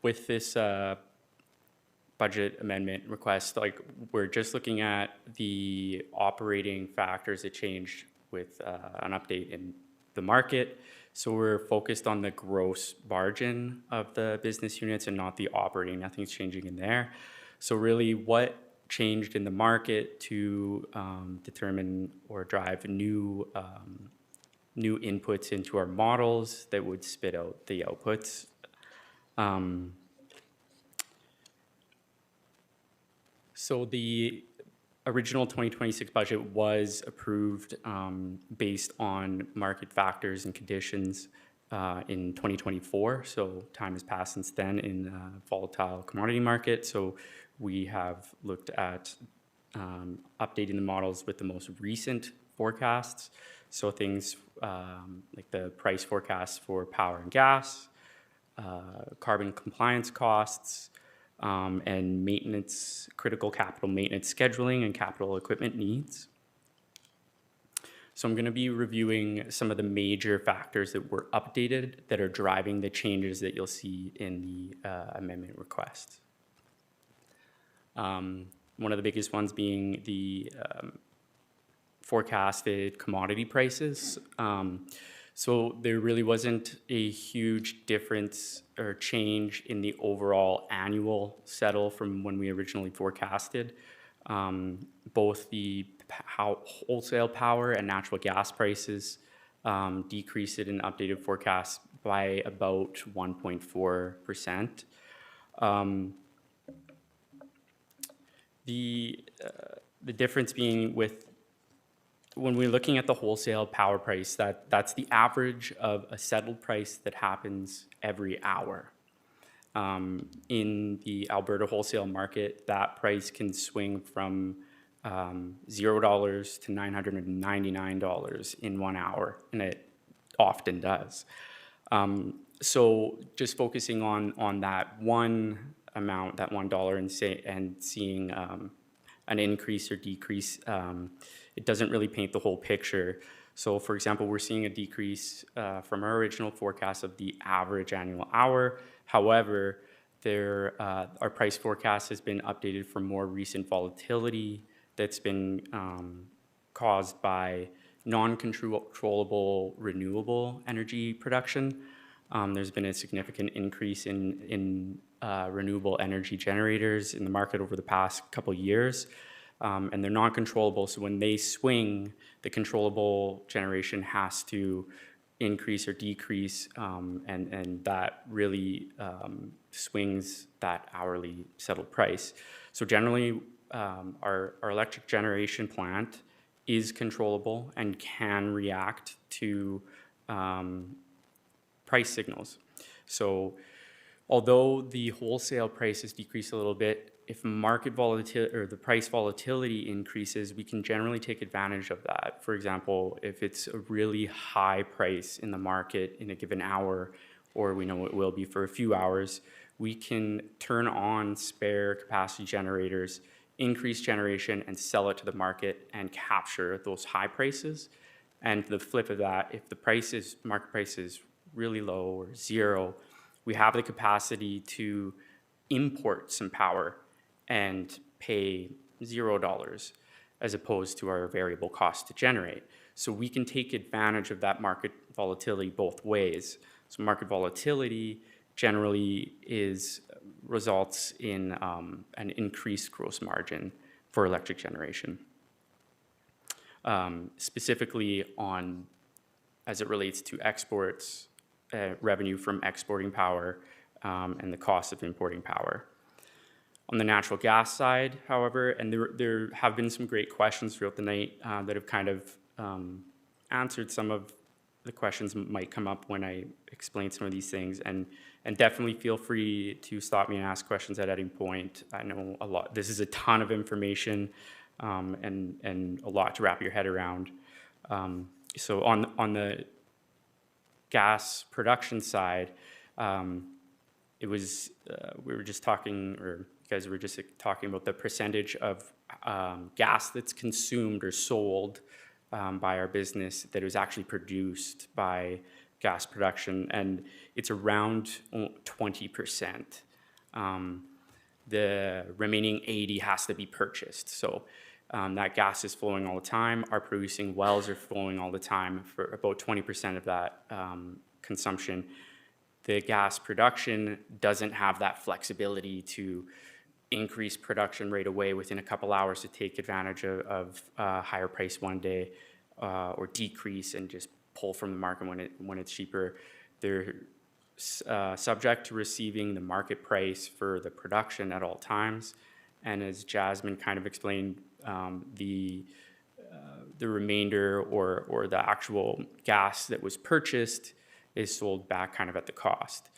[SPEAKER 17] with this budget amendment request, like, we're just looking at the operating factors that changed with an update in the market. So we're focused on the gross margin of the business units and not the operating. Nothing's changing in there. So really, what changed in the market to determine or drive new inputs into our models that would spit out the outputs. So the original 2026 budget was approved based on market factors and conditions in 2024. So time has passed since then in the volatile commodity market. So we have looked at updating the models with the most recent forecasts. So things like the price forecasts for power and gas, carbon compliance costs, and maintenance, critical capital maintenance scheduling and capital equipment needs. So I'm going to be reviewing some of the major factors that were updated that are driving the changes that you'll see in the amendment request. One of the biggest ones being the forecasted commodity prices. So there really wasn't a huge difference or change in the overall annual settle from when we originally forecasted. Both the wholesale power and natural gas prices decreased in updated forecasts by about 1.4%. The difference being with when we're looking at the wholesale power price, that's the average of a settled price that happens every hour. In the Alberta wholesale market, that price can swing from $0 to $999 in 1 hour, and it often does. So just focusing on that one amount, that $1, and seeing an increase or decrease, it doesn't really paint the whole picture. So for example, we're seeing a decrease from our original forecast of the average annual hour. However, our price forecast has been updated for more recent volatility that's been caused by non-controllable renewable energy production. There's been a significant increase in renewable energy generators in the market over the past couple years. And they're non-controllable, so when they swing, the controllable generation has to increase or decrease, and that really swings that hourly settled price. So generally, our electric generation plant is controllable and can react to price signals. So although the wholesale prices decrease a little bit, if market volatility or the price volatility increases, we can generally take advantage of that. For example, if it's a really high price in the market in a given hour, or we know it will be for a few hours, we can turn on spare capacity generators, increase generation, and sell it to the market and capture those high prices. And the flip of that, if the market price is really low or zero, we have the capacity to import some power and pay $0 as opposed to our variable cost to generate. So we can take advantage of that market volatility both ways. So market volatility generally results in an increased gross margin for electric generation. Specifically as it relates to exports, revenue from exporting power, and the cost of importing power. On the natural gas side, however, and there have been some great questions throughout the night that have kind of answered some of the questions that might come up when I explain some of these things, and definitely feel free to stop me and ask questions at any point. I know a lot. This is a ton of information and a lot to wrap your head around. So on the gas production side, it was we were just talking, or you guys were just talking about the percentage of gas that's consumed or sold by our business that was actually produced by gas production, and it's around 20%. The remaining 80 has to be purchased. So that gas is flowing all the time. Our producing wells are flowing all the time for about 20% of that consumption. The gas production doesn't have that flexibility to increase production right away within a couple hours to take advantage of higher price one day, or decrease and just pull from the market when it's cheaper. They're subject to receiving the market price for the production at all times. And as Jasmine kind of explained, the remainder or the actual gas that was purchased is sold back kind of at the cost.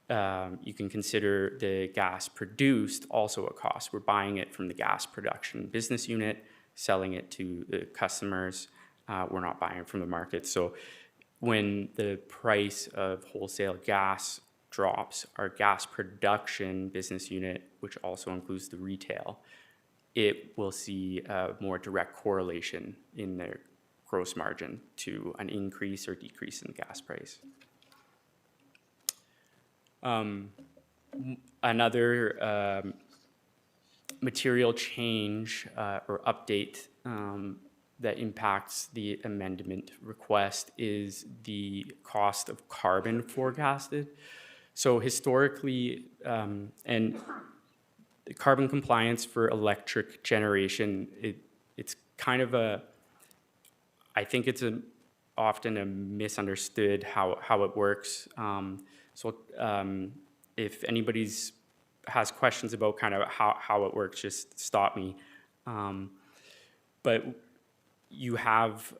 [SPEAKER 17] You can consider the gas produced also a cost. We're buying it from the gas production business unit, selling it to the customers. We're not buying it from the market. So when the price of wholesale gas drops, our gas production business unit, which also includes the retail, it will see a more direct correlation in their gross margin to an increase or decrease in the gas price. Another material change or update that impacts the amendment request is the cost of carbon forecasted. So historically, and carbon compliance for electric generation, it's kind of I think it's often a misunderstood how it works. If anybody's has questions about kind of how it works, just stop me. But you have,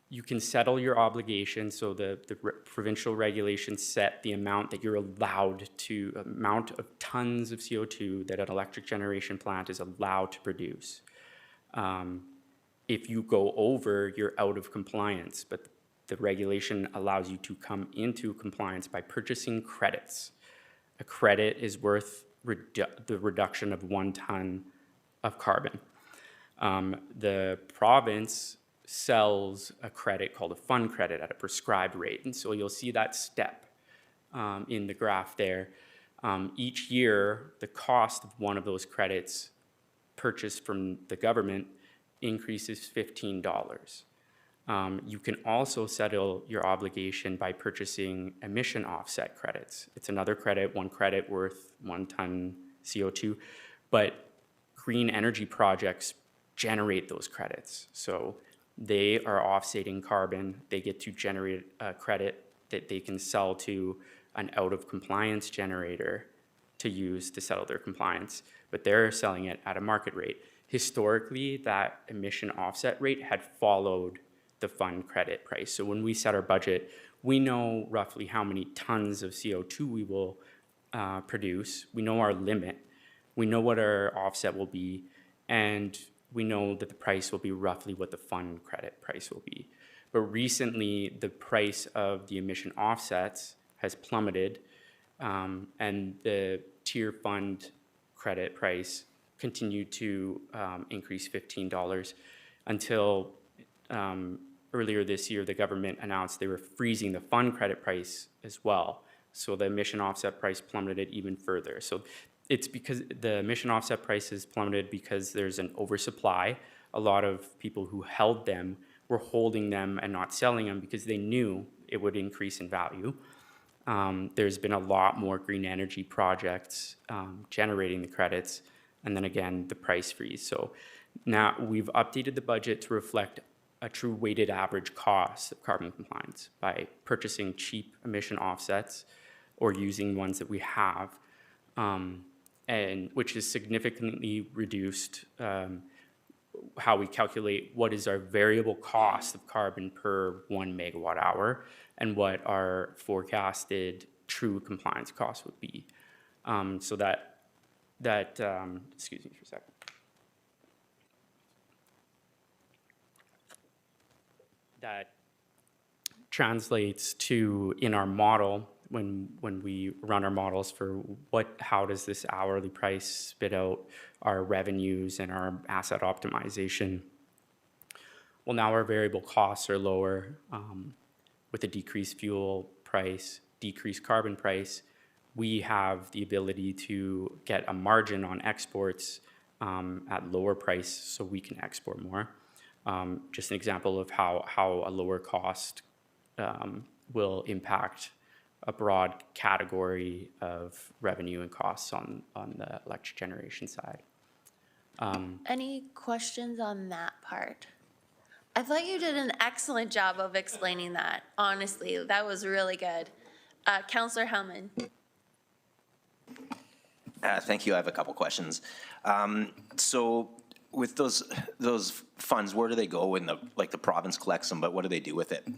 [SPEAKER 17] you can settle your obligation. So the provincial regulations set the amount that you're allowed to, amount of tons of CO2 that an electric generation plant is allowed to produce. If you go over, you're out of compliance, but the regulation allows you to come into compliance by purchasing credits. A credit is worth the reduction of 1 ton of carbon. The province sells a credit called a fund credit at a prescribed rate. And so you'll see that step in the graph there. Each year, the cost of one of those credits purchased from the government increases $15. You can also settle your obligation by purchasing emission offset credits. It's another credit, 1 credit worth 1 ton CO2, but green energy projects generate those credits. So they are offsetting carbon. They get to generate a credit that they can sell to an out-of-compliance generator to use to settle their compliance, but they're selling it at a market rate. Historically, that emission offset rate had followed the fund credit price. So when we set our budget, we know roughly how many tons of CO2 we will produce. We know our limit. We know what our offset will be, and we know that the price will be roughly what the fund credit price will be. But recently, the price of the emission offsets has plummeted, and the tier fund credit price continued to increase $15 until earlier this year, the government announced they were freezing the fund credit price as well. So the emission offset price plummeted even further. So it's because the emission offset price has plummeted because there's an oversupply. A lot of people who held them were holding them and not selling them because they knew it would increase in value. There's been a lot more green energy projects generating the credits, and then again, the price freeze. So now we've updated the budget to reflect a true weighted average cost of carbon compliance by purchasing cheap emission offsets or using ones that we have, and which is significantly reduced how we calculate what is our variable cost of carbon per 1 megawatt hour and what our forecasted true compliance cost would be. So excuse me for a second. That translates to, in our model, when we run our models for how does this hourly price spit out our revenues and our asset optimization. Well, now our variable costs are lower with a decreased fuel price, decreased carbon price. We have the ability to get a margin on exports at lower price so we can export more. Just an example of how a lower cost will impact a broad category of revenue and costs on the electric generation side.
[SPEAKER 1] Any questions on that part? I thought you did an excellent job of explaining that. Honestly, that was really good. Councillor Hellman.
[SPEAKER 18] Thank you. I have a couple questions. So with those funds, where do they go? In the province collects them, but what do they do with it?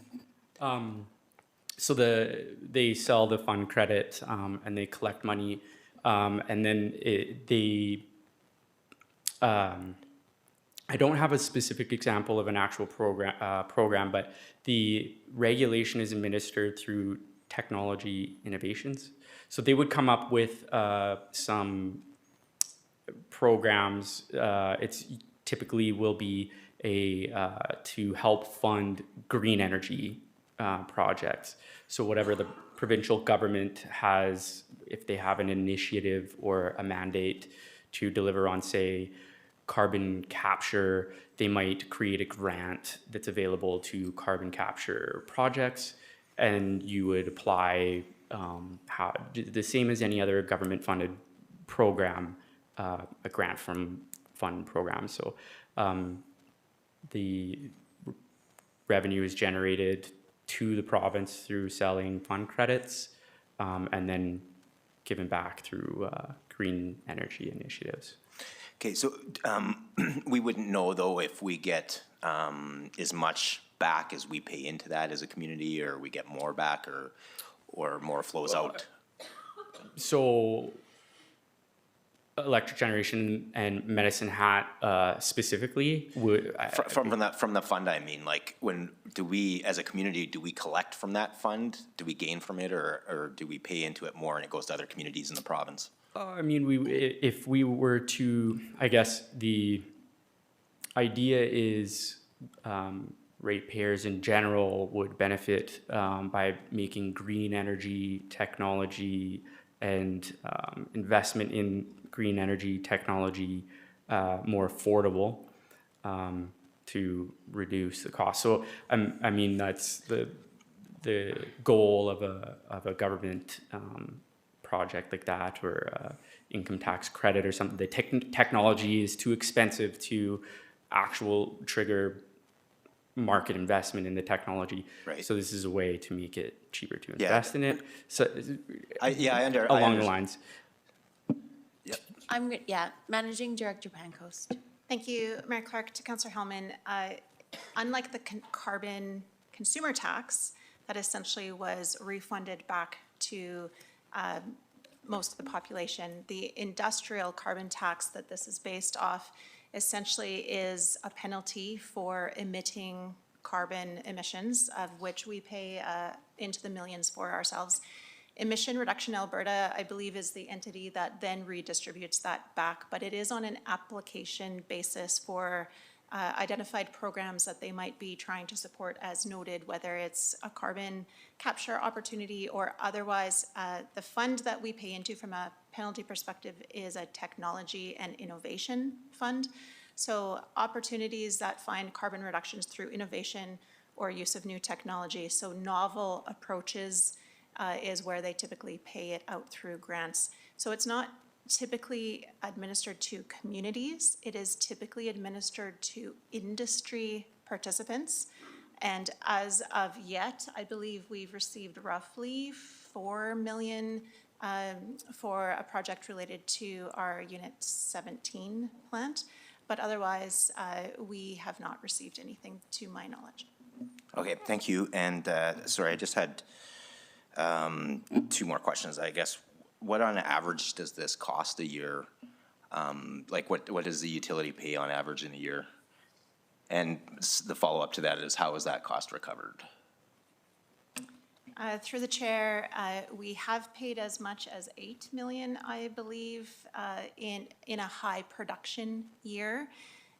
[SPEAKER 17] So they sell the fund credit and they collect money, and then I don't have a specific example of an actual program, but the regulation is administered through technology innovations. So they would come up with some programs. It's typically will be to help fund green energy projects. So whatever the provincial government has, if they have an initiative or a mandate to deliver on, say, carbon capture, they might create a grant that's available to carbon capture projects, and you would apply the same as any other government-funded program, a grant from fund program. So the revenue is generated to the province through selling fund credits, and then given back through green energy initiatives.
[SPEAKER 18] Okay, so we wouldn't know though if we get as much back as we pay into that as a community, or we get more back, or more flows out.
[SPEAKER 17] So electric generation and Medicine Hat specifically would
[SPEAKER 18] from the fund. I mean, like, when do we as a community, do we collect from that fund? Do we gain from it, or do we pay into it more and it goes to other communities in the province?
[SPEAKER 17] I mean, if we were to, I guess the idea is ratepayers in general would benefit by making green energy technology and investment in green energy technology more affordable to reduce the cost. So I mean, that's the goal of a government project like that, or income tax credit or something. The technology is too expensive to actual trigger market investment in the technology.
[SPEAKER 18] Right.
[SPEAKER 17] So this is a way to make it cheaper to invest in it. So
[SPEAKER 18] along
[SPEAKER 17] the lines.
[SPEAKER 1] Managing Director Pancoast.
[SPEAKER 9] Thank you, Mayor Clark. To Councillor Hellman, unlike the carbon consumer tax that essentially was refunded back to most of the population, the industrial carbon tax that this is based off essentially is a penalty for emitting carbon emissions, of which we pay into the millions for ourselves. Emission Reduction Alberta, I believe, is the entity that then redistributes that back, but it is on an application basis for identified programs that they might be trying to support, as noted, whether it's a carbon capture opportunity or otherwise. The fund that we pay into from a penalty perspective is a technology and innovation fund. So opportunities that find carbon reductions through innovation or use of new technology, so novel approaches, is where they typically pay it out through grants. So it's not typically administered to communities. It is typically administered to industry participants. And as of yet, I believe we've received roughly 4 million for a project related to our Unit 17 plant. But otherwise, we have not received anything to my knowledge.
[SPEAKER 18] Okay, thank you. And sorry, I just had 2 more questions, I guess. What on average does this cost a year? Like what does the utility pay on average in a year? And the follow-up to that is, how is that cost recovered?
[SPEAKER 9] Through the chair, we have paid as much as 8 million, I believe, in a high production year.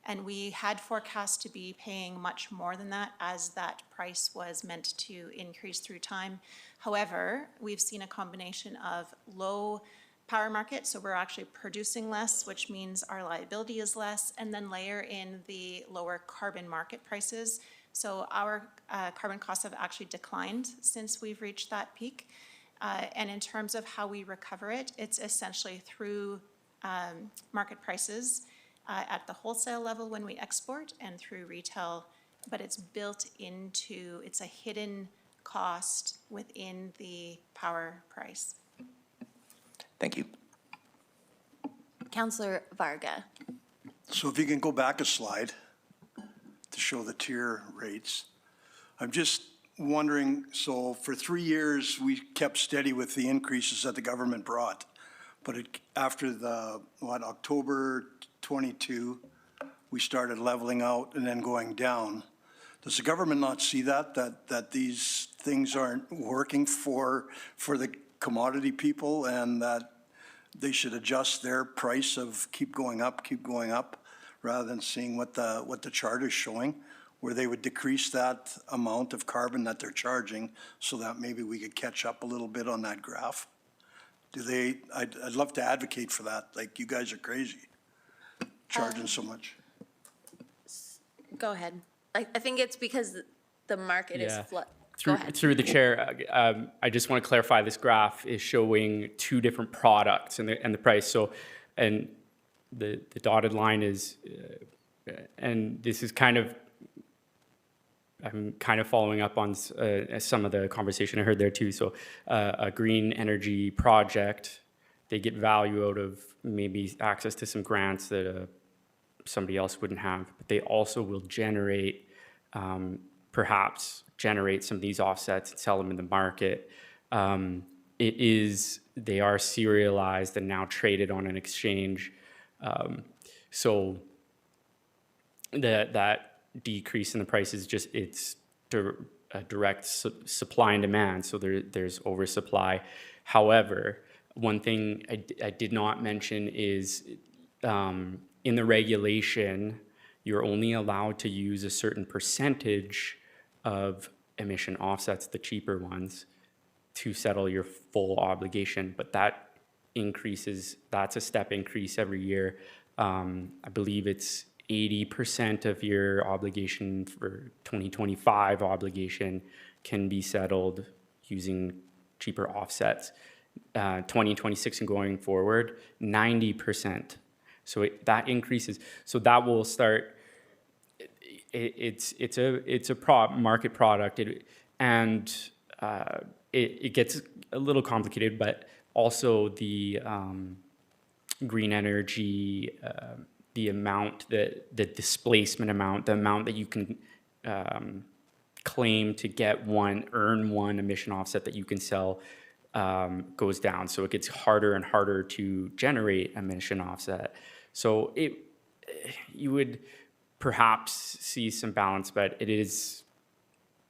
[SPEAKER 9] And we had forecast to be paying much more than that, as that price was meant to increase through time. However, we've seen a combination of low power market, so we're actually producing less, which means our liability is less, and then layer in the lower carbon market prices. So our carbon costs have actually declined since we've reached that peak. And in terms of how we recover it, it's essentially through market prices at the wholesale level when we export and through retail, but it's built into, it's a hidden cost within the power price.
[SPEAKER 18] Thank you.
[SPEAKER 1] Councillor Varga.
[SPEAKER 5] So if you can go back a slide to show the tier rates. I'm just wondering, so for 3 years, we kept steady with the increases that the government brought. But after the, October 22, we started leveling out and then going down. Does the government not see that these things aren't working for the commodity people and that they should adjust their price of keep going up, rather than seeing what the chart is showing, where they would decrease that amount of carbon that they're charging so that maybe we could catch up a little bit on that graph? I'd love to advocate for that. Like, you guys are crazy, charging so much.
[SPEAKER 1] Go ahead. I think it's because the market is Go ahead.
[SPEAKER 17] Through the chair, I just want to clarify, this graph is showing two different products and the price. So, and the dotted line is, and this is kind of, I'm kind of following up on some of the conversation I heard there too. So a green energy project, they get value out of maybe access to some grants that somebody else wouldn't have, but they also will generate, perhaps generate some of these offsets and sell them in the market. They are serialized and now traded on an exchange. So that decrease in the price is just, it's a direct supply and demand, so there's oversupply. However, one thing I did not mention is in the regulation, you're only allowed to use a certain percentage of emission offsets, the cheaper ones, to settle your full obligation, but that increases, that's a step increase every year. I believe it's 80% of your obligation for 2025 obligation can be settled using cheaper offsets. 2026 and going forward, 90%. So that increases. So that will start. It's a market product, and it gets a little complicated. But also the green energy, the amount that the displacement amount, the amount that you can claim to earn one emission offset that you can sell, goes down. So it gets harder and harder to generate emission offset. So you would perhaps see some balance, but it is,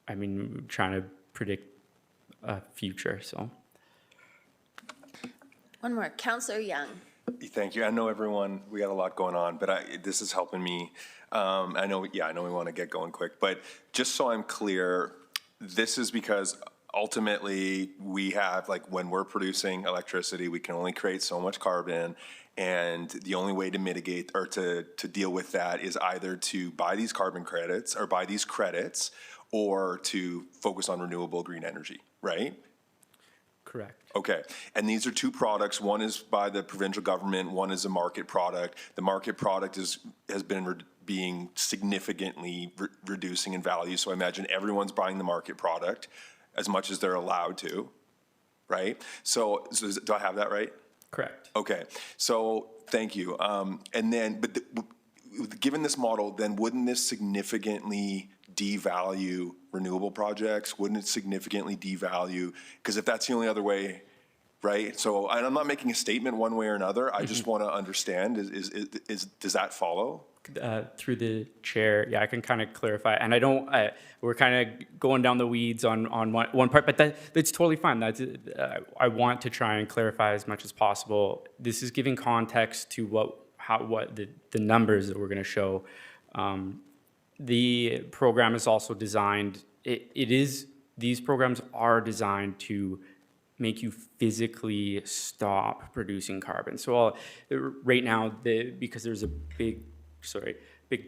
[SPEAKER 17] I mean, trying to predict a future, so.
[SPEAKER 1] One more, Councillor Young.
[SPEAKER 4] Thank you. I know everyone, we got a lot going on, but this is helping me. I know we want to get going quick, but just so I'm clear, this is because ultimately we have, like, when we're producing electricity, we can only create so much carbon, and the only way to mitigate or to deal with that is either to buy these carbon credits or buy these credits, or to focus on renewable green energy, right?
[SPEAKER 17] Correct.
[SPEAKER 4] Okay, and these are two products. One is by the provincial government, one is a market product. The market product has been being significantly reducing in value, so I imagine everyone's buying the market product as much as they're allowed to, right? So do I have that right?
[SPEAKER 17] Correct.
[SPEAKER 4] Okay, so thank you. And then, but given this model, then wouldn't this significantly devalue renewable projects? Wouldn't it significantly devalue? Because if that's the only other way, right? So, and I'm not making a statement one way or another. I just want to understand, does that follow?
[SPEAKER 17] Through the chair, yeah, I can kind of clarify. And I don't, we're kind of going down the weeds on one part, but that's totally fine. I want to try and clarify as much as possible. This is giving context to what the numbers that we're going to show. The program is also designed, these programs are designed to make you physically stop producing carbon. So right now, because there's a big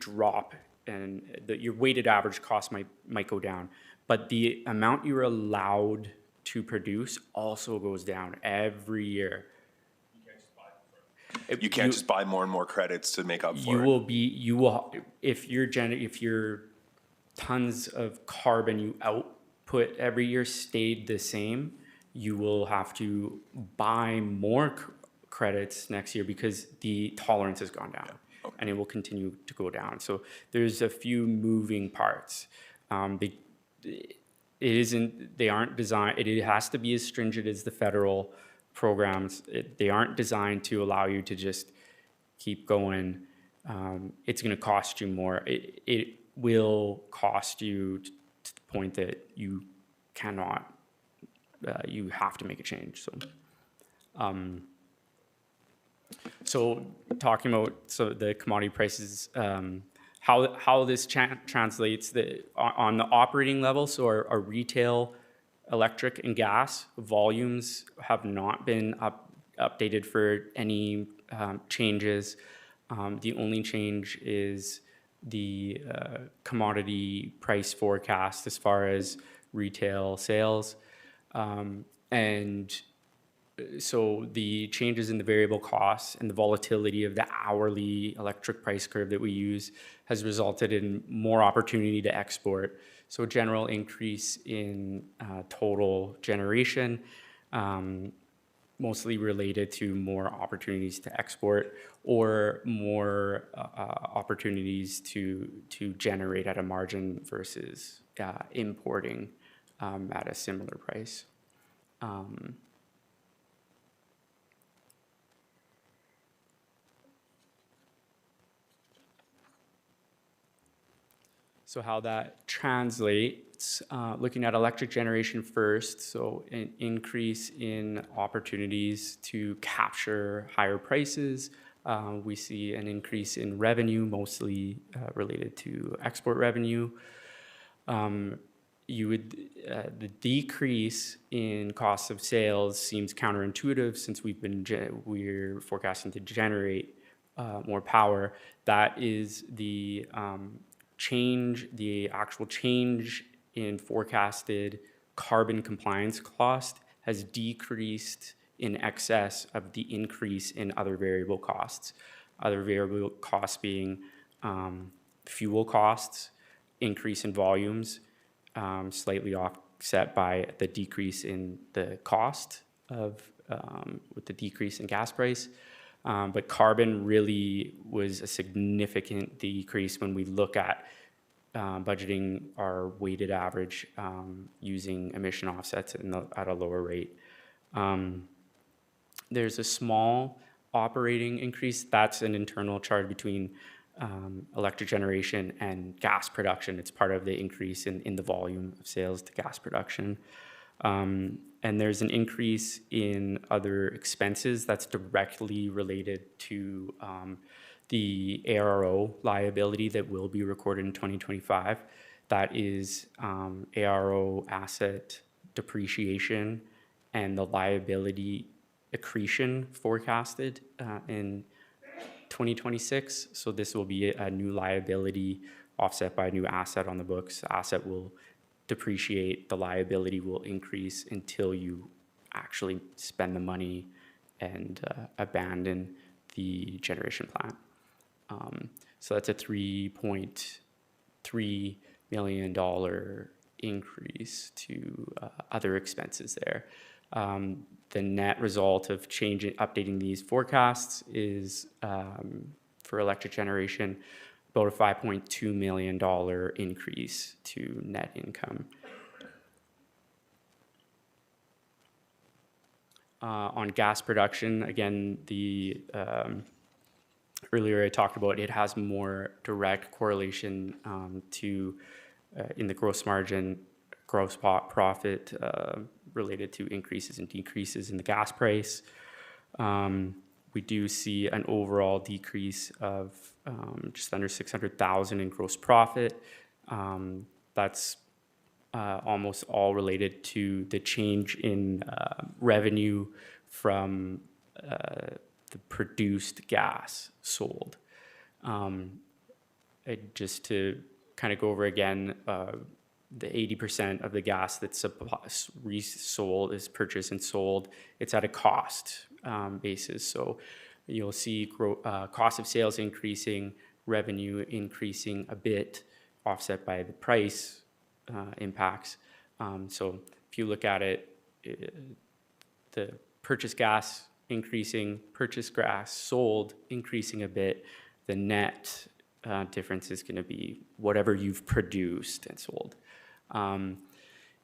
[SPEAKER 17] drop, and your weighted average cost might go down, but the amount you're allowed to produce also goes down every year.
[SPEAKER 4] You can't just buy more and more credits to make up for it.
[SPEAKER 17] You will, if your tons of carbon you output every year stayed the same, you will have to buy more credits next year because the tolerance has gone down, and it will continue to go down. So there's a few moving parts. They aren't designed, it has to be as stringent as the federal programs. They aren't designed to allow you to just keep going. It's going to cost you more. It will cost you to the point that you cannot, you have to make a change. So talking about the commodity prices, how this translates on the operating level. So our retail electric and gas volumes have not been updated for any changes. The only change is the commodity price forecast as far as retail sales. And so the changes in the variable costs and the volatility of the hourly electric price curve that we use has resulted in more opportunity to export. So a general increase in total generation, mostly related to more opportunities to export or more opportunities to generate at a margin versus importing at a similar price. So how that translates, looking at electric generation first, so an increase in opportunities to capture higher prices. We see an increase in revenue, mostly related to export revenue. The decrease in cost of sales seems counterintuitive since we're forecasting to generate more power. That is the actual change in forecasted carbon compliance cost has decreased in excess of the increase in other variable costs. Other variable costs being fuel costs, increase in volumes, slightly offset by the decrease in the cost with the decrease in gas price. But carbon really was a significant decrease when we look at budgeting our weighted average using emission offsets at a lower rate. There's a small operating increase. That's an internal charge between electric generation and gas production. It's part of the increase in the volume of sales to gas production. And there's an increase in other expenses that's directly related to the ARO liability that will be recorded in 2025. That is ARO asset depreciation and the liability accretion forecasted in 2026. So this will be a new liability offset by a new asset on the books. The asset will depreciate, the liability will increase until you actually spend the money and abandon the generation plant. So that's a $3.3 million increase to other expenses there. The net result of updating these forecasts is for electric generation, about a $5.2 million increase to net income. On gas production, again, earlier I talked about it has more direct correlation to in the gross margin, gross profit related to increases and decreases in the gas price. We do see an overall decrease of just under $600,000 in gross profit. That's almost all related to the change in revenue from the produced gas sold. Just to kind of go over again, the 80% of the gas that's resold is purchased and sold. It's at a cost basis. So you'll see cost of sales increasing, revenue increasing a bit, offset by the price impacts. So if you look at it, the purchase gas increasing, purchase gas sold increasing a bit, the net difference is going to be whatever you've produced and sold.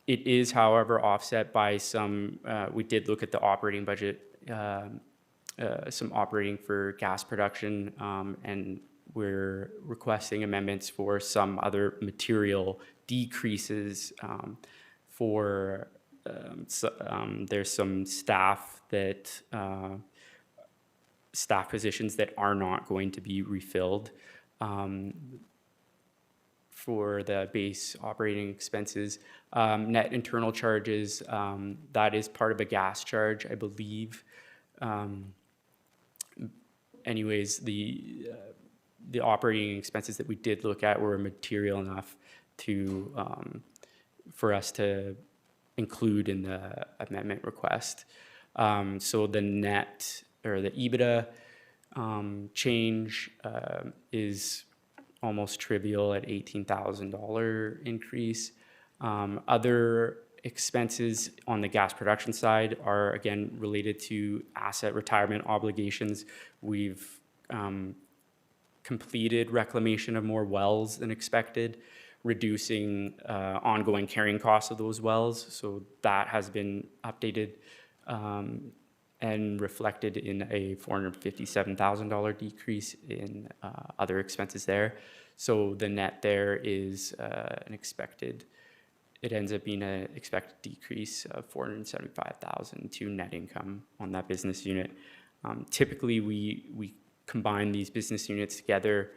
[SPEAKER 17] It is, however, offset by some, we did look at the operating budget, some operating for gas production, and we're requesting amendments for some other material decreases for, there's some staff positions that are not going to be refilled. For the base operating expenses, net internal charges, that is part of a gas charge, I believe. Anyways, the operating expenses that we did look at were material enough to for us to include in the amendment request. So the net or the EBITDA change is almost trivial at $18,000 increase. Other expenses on the gas production side are again related to asset retirement obligations. We've completed reclamation of more wells than expected, reducing ongoing carrying costs of those wells. So that has been updated and reflected in a $457,000 decrease in other expenses there. So the net there is an expected, it ends up being an expected decrease of $475,000 to net income on that business unit. Typically, we combine these business units together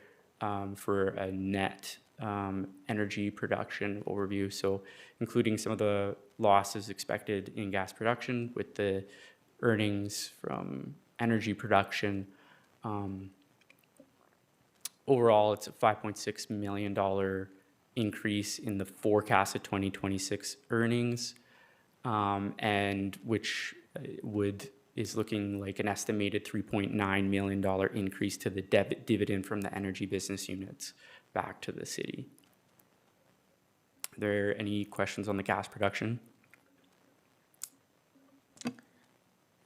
[SPEAKER 17] for a net energy production overview. So including some of the losses expected in gas production with the earnings from energy production. Overall, it's a $5.6 million increase in the forecasted 2026 earnings, and which is looking like an estimated $3.9 million increase to the dividend from the energy business units back to the city. Are there any questions on the gas production?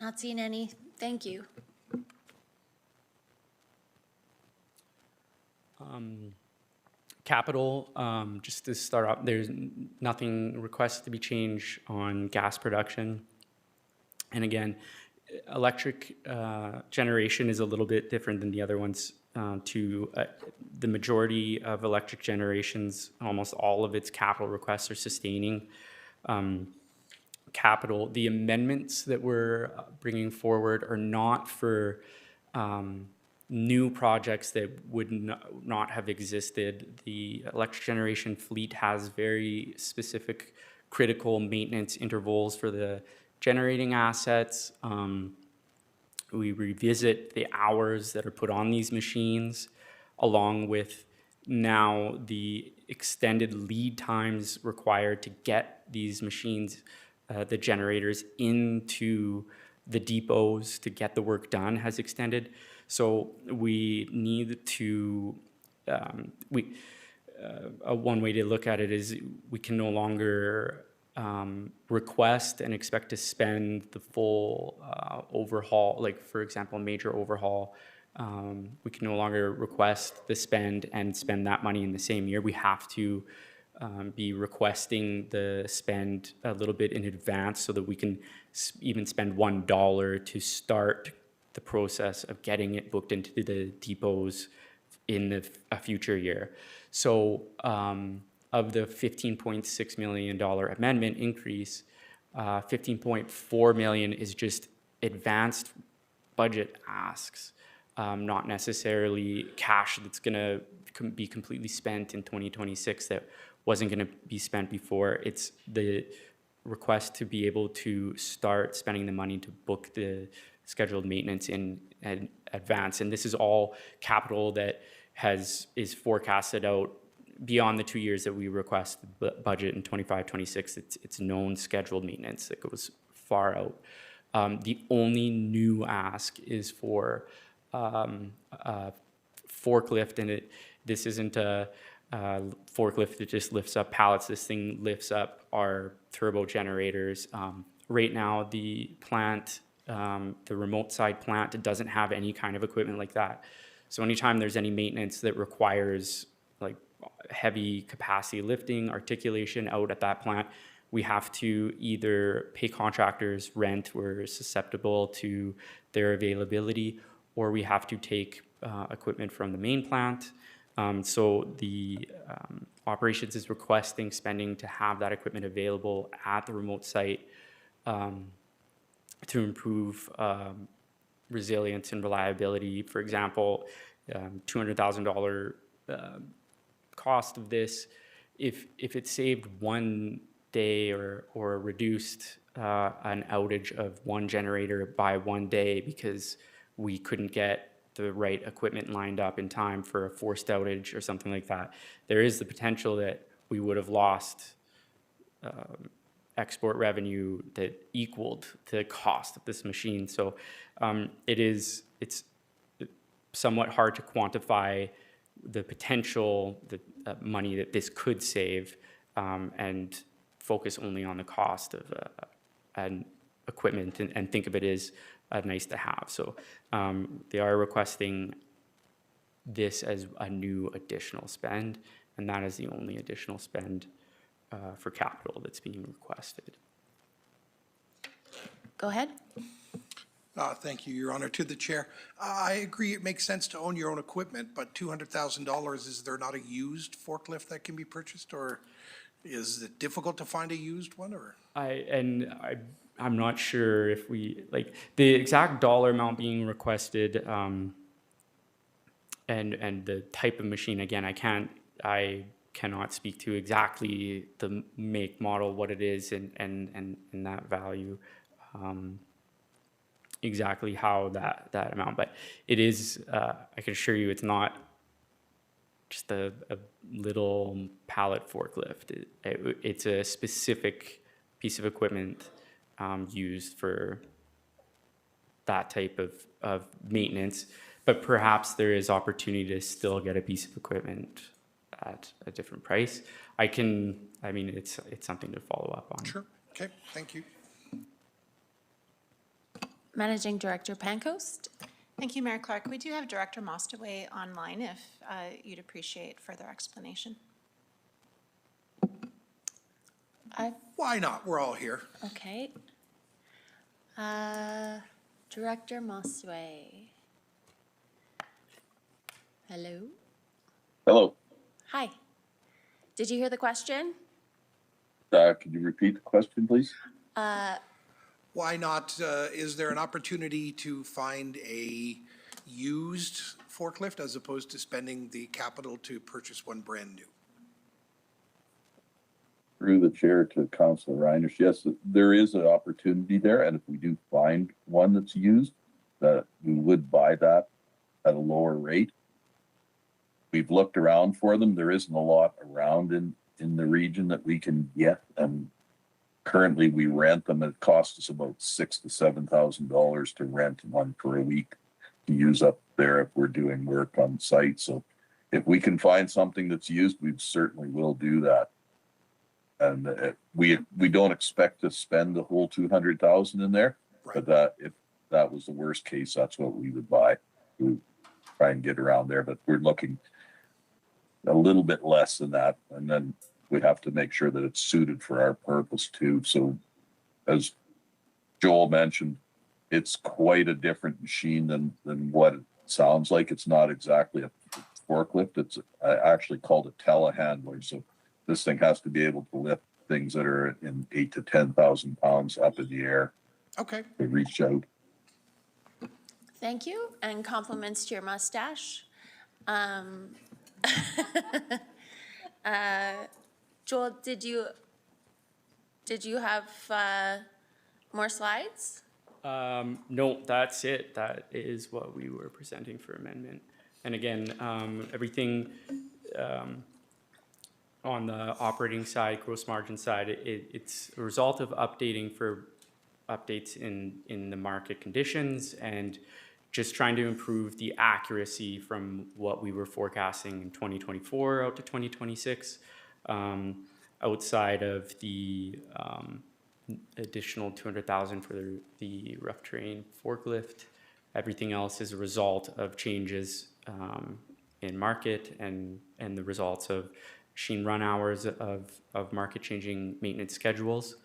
[SPEAKER 1] Not seeing any. Thank you.
[SPEAKER 17] Capital, just to start off, there's nothing requested to be changed on gas production. And again, electric generation is a little bit different than the other ones. The majority of electric generations, almost all of its capital requests are sustaining capital. The amendments that we're bringing forward are not for new projects that would not have existed. The electric generation fleet has very specific critical maintenance intervals for the generating assets. We revisit the hours that are put on these machines, along with now the extended lead times required to get these machines, the generators, into the depots to get the work done has extended. So we need to, one way to look at it is we can no longer request and expect to spend the full overhaul, like for example, major overhaul. We can no longer request the spend and spend that money in the same year. We have to be requesting the spend a little bit in advance so that we can even spend $1 to start the process of getting it booked into the depots in a future year. So of the $15.6 million amendment increase, $15.4 million is just advanced budget asks, not necessarily cash that's going to be completely spent in 2026 that wasn't going to be spent before. It's the request to be able to start spending the money to book the scheduled maintenance in advance. And this is all capital that is forecasted out beyond the 2 years that we request the budget in 25, 26, it's known scheduled maintenance that goes far out. The only new ask is for a forklift, and this isn't a forklift that just lifts up pallets. This thing lifts up our turbo generators. Right now, the plant, the remote side plant, doesn't have any kind of equipment like that. So anytime there's any maintenance that requires like heavy capacity lifting, articulation out at that plant, we have to either pay contractors rent, we're susceptible to their availability, or we have to take equipment from the main plant. So the operations is requesting spending to have that equipment available at the remote site to improve resilience and reliability. For example, $200,000 cost of this, if it saved 1 day or reduced an outage of one generator by 1 day because we couldn't get the right equipment lined up in time for a forced outage or something like that, there is the potential that we would have lost export revenue that equaled the cost of this machine. So it's somewhat hard to quantify the potential money that this could save and focus only on the cost of an equipment and think of it as nice to have. So they are requesting this as a new additional spend, and that is the only additional spend for capital that's being requested.
[SPEAKER 1] Go ahead.
[SPEAKER 3] Thank you, Your Honor. To the chair, I agree it makes sense to own your own equipment, but $200,000, is there not a used forklift that can be purchased, or is it difficult to find a used one, or?
[SPEAKER 17] I'm not sure if we, like, the exact dollar amount being requested and the type of machine, again, I cannot speak to exactly the make, model, what it is, and that value, exactly how that amount, but it is, I can assure you, it's not just a little pallet forklift. It's a specific piece of equipment used for that type of maintenance, but perhaps there is opportunity to still get a piece of equipment at a different price. It's something to follow up on.
[SPEAKER 3] Sure, okay, thank you.
[SPEAKER 1] Managing Director Pancoast.
[SPEAKER 9] Thank you, Mayor Clark. We do have Director Mostaway online if you'd appreciate further explanation.
[SPEAKER 3] Why not? We're all here.
[SPEAKER 1] Okay. Director Mostaway. Hello?
[SPEAKER 19] Hello.
[SPEAKER 1] Hi. Did you hear the question?
[SPEAKER 19] Could you repeat the question, please?
[SPEAKER 3] Why not, is there an opportunity to find a used forklift as opposed to spending the capital to purchase one brand new?
[SPEAKER 19] Through the chair to Councilor Reinish, yes, there is an opportunity there, and if we do find one that's used, that we would buy that at a lower rate. We've looked around for them. There isn't a lot around in the region that we can get, and currently we rent them. It costs us about $6,000 to $7,000 to rent one for a week to use up there if we're doing work on site. So if we can find something that's used, we certainly will do that. And we don't expect to spend the whole $200,000 in there, right. But if that was the worst case, that's what we would buy. We would try and get around there, but we're looking a little bit less than that, and then we have to make sure that it's suited for our purpose too. So as Joel mentioned, it's quite a different machine than what it sounds like. It's not exactly a forklift. It's actually called a telehandler. So this thing has to be able to lift things that are in 8,000 to 10,000 pounds up in the air.
[SPEAKER 3] Okay.
[SPEAKER 19] To reach out.
[SPEAKER 1] Thank you, and compliments to your mustache. Joel, did you have more slides?
[SPEAKER 17] No, that's it. That is what we were presenting for amendment. And again, everything on the operating side, gross margin side, it's a result of updating for updates in the market conditions and just trying to improve the accuracy from what we were forecasting in 2024 out to 2026. Outside of the additional 200,000 for the rough terrain forklift, everything else is a result of changes in market and the results of machine run hours of market changing maintenance schedules,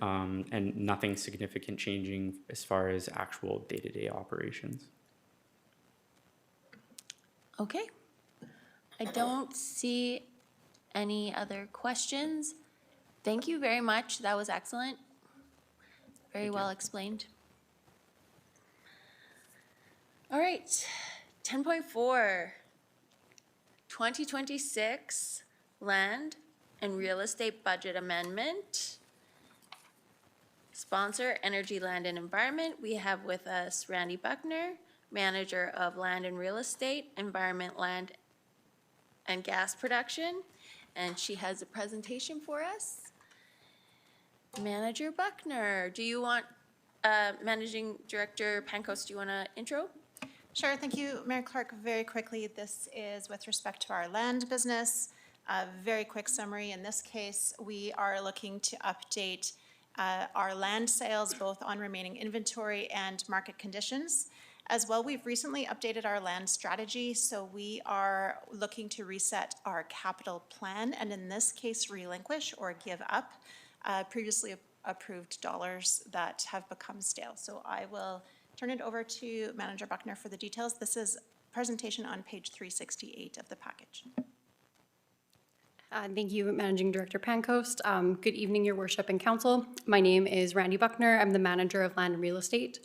[SPEAKER 17] and nothing significant changing as far as actual day-to-day operations.
[SPEAKER 1] Okay. I don't see any other questions. Thank you very much. That was excellent. Very well explained. All right, 10.4, 2026 Land and Real Estate Budget Amendment. Sponsor, Energy, Land and Environment. We have with us Randy Buckner, Manager of Land and Real Estate, Environment, Land and Gas Production, and she has a presentation for us. Manager Buckner, do you want, Managing Director Pankos, do you want to intro?
[SPEAKER 9] Sure, thank you, Mayor Clark. Very quickly, this is with respect to our land business. A very quick summary. In this case, we are looking to update our land sales, both on remaining inventory and market conditions. As well, we've recently updated our land strategy, so we are looking to reset our capital plan, and in this case, relinquish or give up previously approved dollars that have become stale. So I will turn it over to Manager Buckner for the details. This is presentation on page 368 of the package.
[SPEAKER 20] Thank you, Managing Director Pancoast. Good evening, Your Worship and Council. My name is Randy Buckner. I'm the Manager of Land and Real Estate.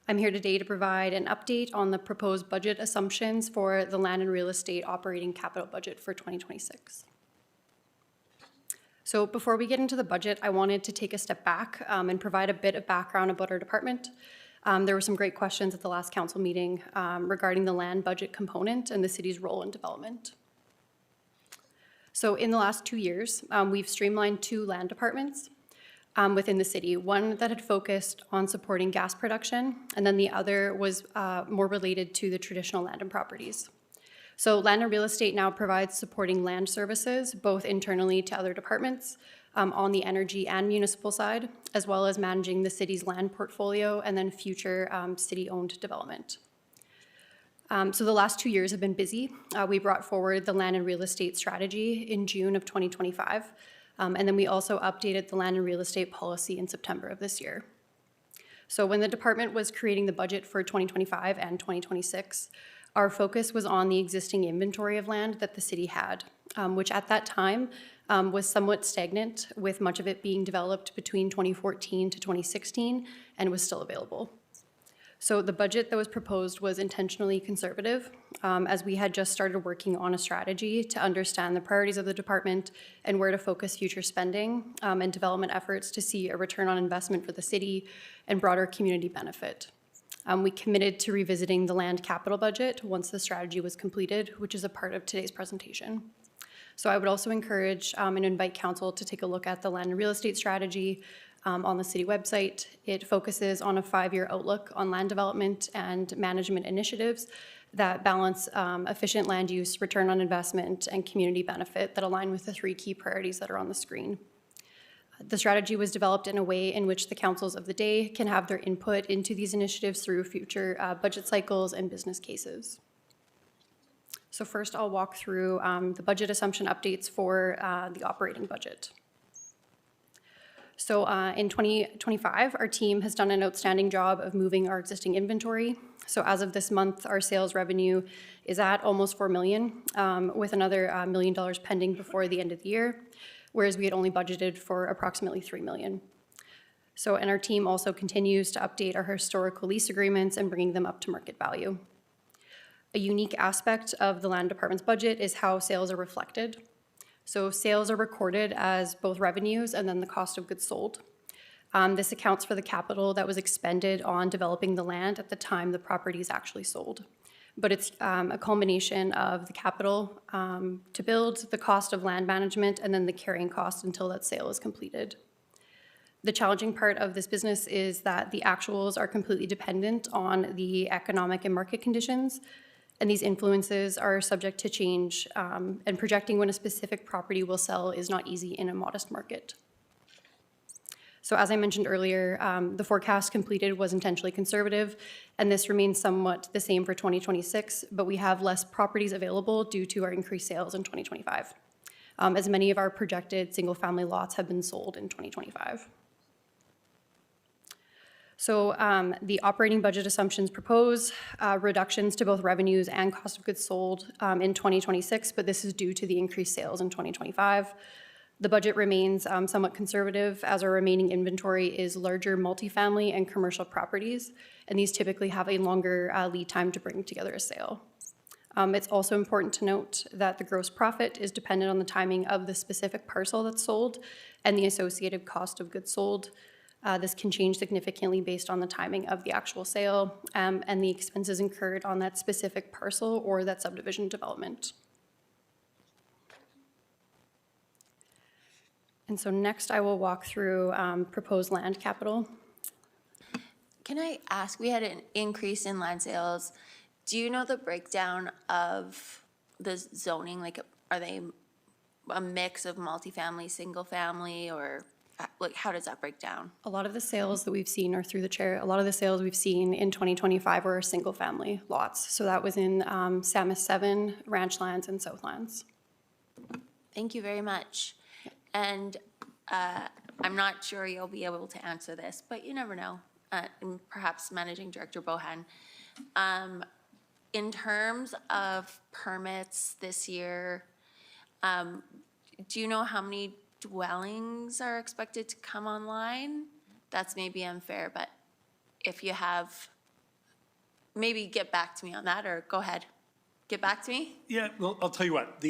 [SPEAKER 20] I'm here today to provide an update on the proposed budget assumptions for the Land and Real Estate operating capital budget for 2026. So before we get into the budget, I wanted to take a step back and provide a bit of background about our department. There were some great questions at the last council meeting regarding the land budget component and the city's role in development. So in the last 2 years, we've streamlined 2 land departments within the city, one that had focused on supporting gas production, and then the other was more related to the traditional land and properties. So Land and Real Estate now provides supporting land services, both internally to other departments on the energy and municipal side, as well as managing the city's land portfolio and then future city-owned development. So the last 2 years have been busy. We brought forward the Land and Real Estate strategy in June of 2025. And then we also updated the Land and Real Estate policy in September of this year. So when the department was creating the budget for 2025 and 2026, our focus was on the existing inventory of land that the city had, which at that time was somewhat stagnant, with much of it being developed between 2014 to 2016 and was still available. So the budget that was proposed was intentionally conservative, as we had just started working on a strategy to understand the priorities of the department and where to focus future spending and development efforts to see a return on investment for the city and broader community benefit. We committed to revisiting the land capital budget once the strategy was completed, which is a part of today's presentation. So I would also encourage and invite council to take a look at the Land and Real Estate strategy on the city website. It focuses on a 5-year outlook on land development and management initiatives that balance efficient land use, return on investment, and community benefit that align with the 3 key priorities that are on the screen. The strategy was developed in a way in which the councils of the day can have their input into these initiatives through future budget cycles and business cases. So first, I'll walk through the budget assumption updates for the operating budget. So in 2025, our team has done an outstanding job of moving our existing inventory. So as of this month, our sales revenue is at almost $4 million, with another $1 million pending before the end of the year, whereas we had only budgeted for approximately $3 million. So, and our team also continues to update our historical lease agreements and bringing them up to market value. A unique aspect of the land department's budget is how sales are reflected. So sales are recorded as both revenues and then the cost of goods sold. This accounts for the capital that was expended on developing the land at the time the property is actually sold. but it's a culmination of the capital to build, the cost of land management, and then the carrying cost until that sale is completed. The challenging part of this business is that the actuals are completely dependent on the economic and market conditions, and these influences are subject to change, and projecting when a specific property will sell is not easy in a modest market. So as I mentioned earlier, the forecast completed was intentionally conservative, and this remains somewhat the same for 2026, but we have less properties available due to our increased sales in 2025, as many of our projected single-family lots have been sold in 2025. So the operating budget assumptions propose reductions to both revenues and cost of goods sold in 2026, but this is due to the increased sales in 2025. The budget remains somewhat conservative as our remaining inventory is larger multifamily and commercial properties, and these typically have a longer lead time to bring together a sale. It's also important to note that the gross profit is dependent on the timing of the specific parcel that's sold and the associated cost of goods sold. This can change significantly based on the timing of the actual sale and the expenses incurred on that specific parcel or that subdivision development. And so next I will walk through proposed land capital.
[SPEAKER 1] Can I ask, we had an increase in land sales. Do you know the breakdown of the zoning? Like, are they a mix of multifamily, single family, or like, how does that break down?
[SPEAKER 20] A lot of the sales that we've seen are through the chair. A lot of the sales we've seen in 2025 were single family lots. So that was in Samus 7, Ranch Lands, and Southlands.
[SPEAKER 1] Thank you very much. And I'm not sure you'll be able to answer this, but you never know. And perhaps Managing Director Bohan. In terms of permits this year, do you know how many dwellings are expected to come online? That's maybe unfair, but if you have, maybe get back to me on that, or go ahead. Get back to me?
[SPEAKER 21] Yeah, well, I'll tell you what.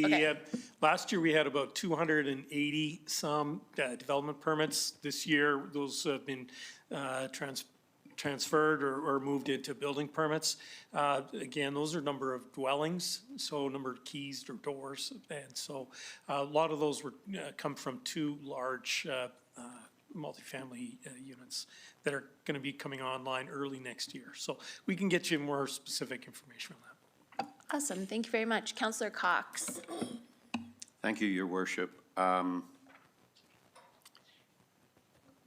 [SPEAKER 21] Last year, we had about 280 some development permits. This year, those have been transferred or moved into building permits. Again, those are number of dwellings, so number of keys or doors. And so a lot of those were come from two large multifamily units that are going to be coming online early next year. So we can get you more specific information on that.
[SPEAKER 1] Awesome, thank you very much. Councillor Cox.
[SPEAKER 14] Thank you, Your Worship.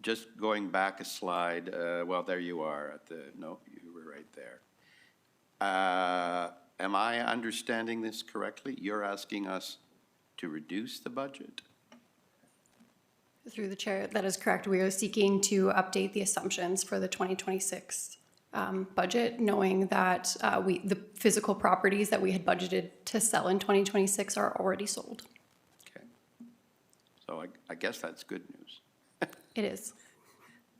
[SPEAKER 14] Just going back a slide, well, there you are at the, no, you were right there. Am I understanding this correctly? You're asking us to reduce the budget?
[SPEAKER 20] Through the chair, that is correct. We are seeking to update the assumptions for the 2026 budget, knowing that the physical properties that we had budgeted to sell in 2026 are already sold.
[SPEAKER 14] Okay. So I guess that's good news.
[SPEAKER 20] It is.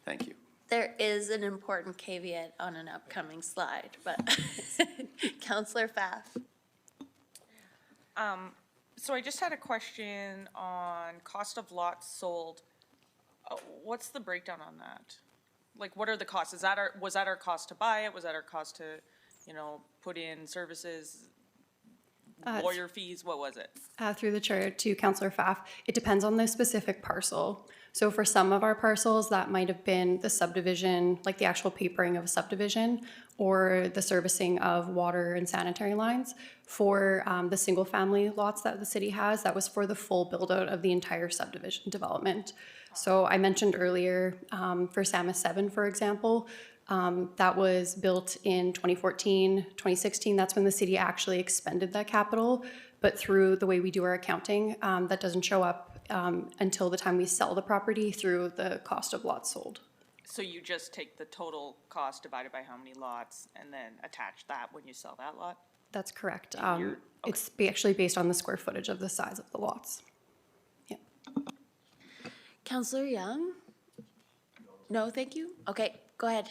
[SPEAKER 14] Thank you.
[SPEAKER 1] There is an important caveat on an upcoming slide, but Councillor Pfaff.
[SPEAKER 2] So I just had a question on cost of lots sold. What's the breakdown on that? Like, what are the costs? Was that our cost to buy it? Was that our cost to, put in services, lawyer fees? What was it?
[SPEAKER 20] Through the chair to Councillor Pfaff, it depends on the specific parcel. So for some of our parcels, that might have been the subdivision, like the actual papering of a subdivision, or the servicing of water and sanitary lines. For the single family lots that the city has, that was for the full build out of the entire subdivision development. So I mentioned earlier, for Samus 7, for example, that was built in 2014, 2016. That's when the city actually expended that capital. But through the way we do our accounting, that doesn't show up until the time we sell the property through the cost of lots sold.
[SPEAKER 2] So you just take the total cost divided by how many lots and then attach that when you sell that lot?
[SPEAKER 20] That's correct. It's actually based on the square footage of the size of the lots. Yeah.
[SPEAKER 1] Councillor Young? No, thank you. Okay, go ahead.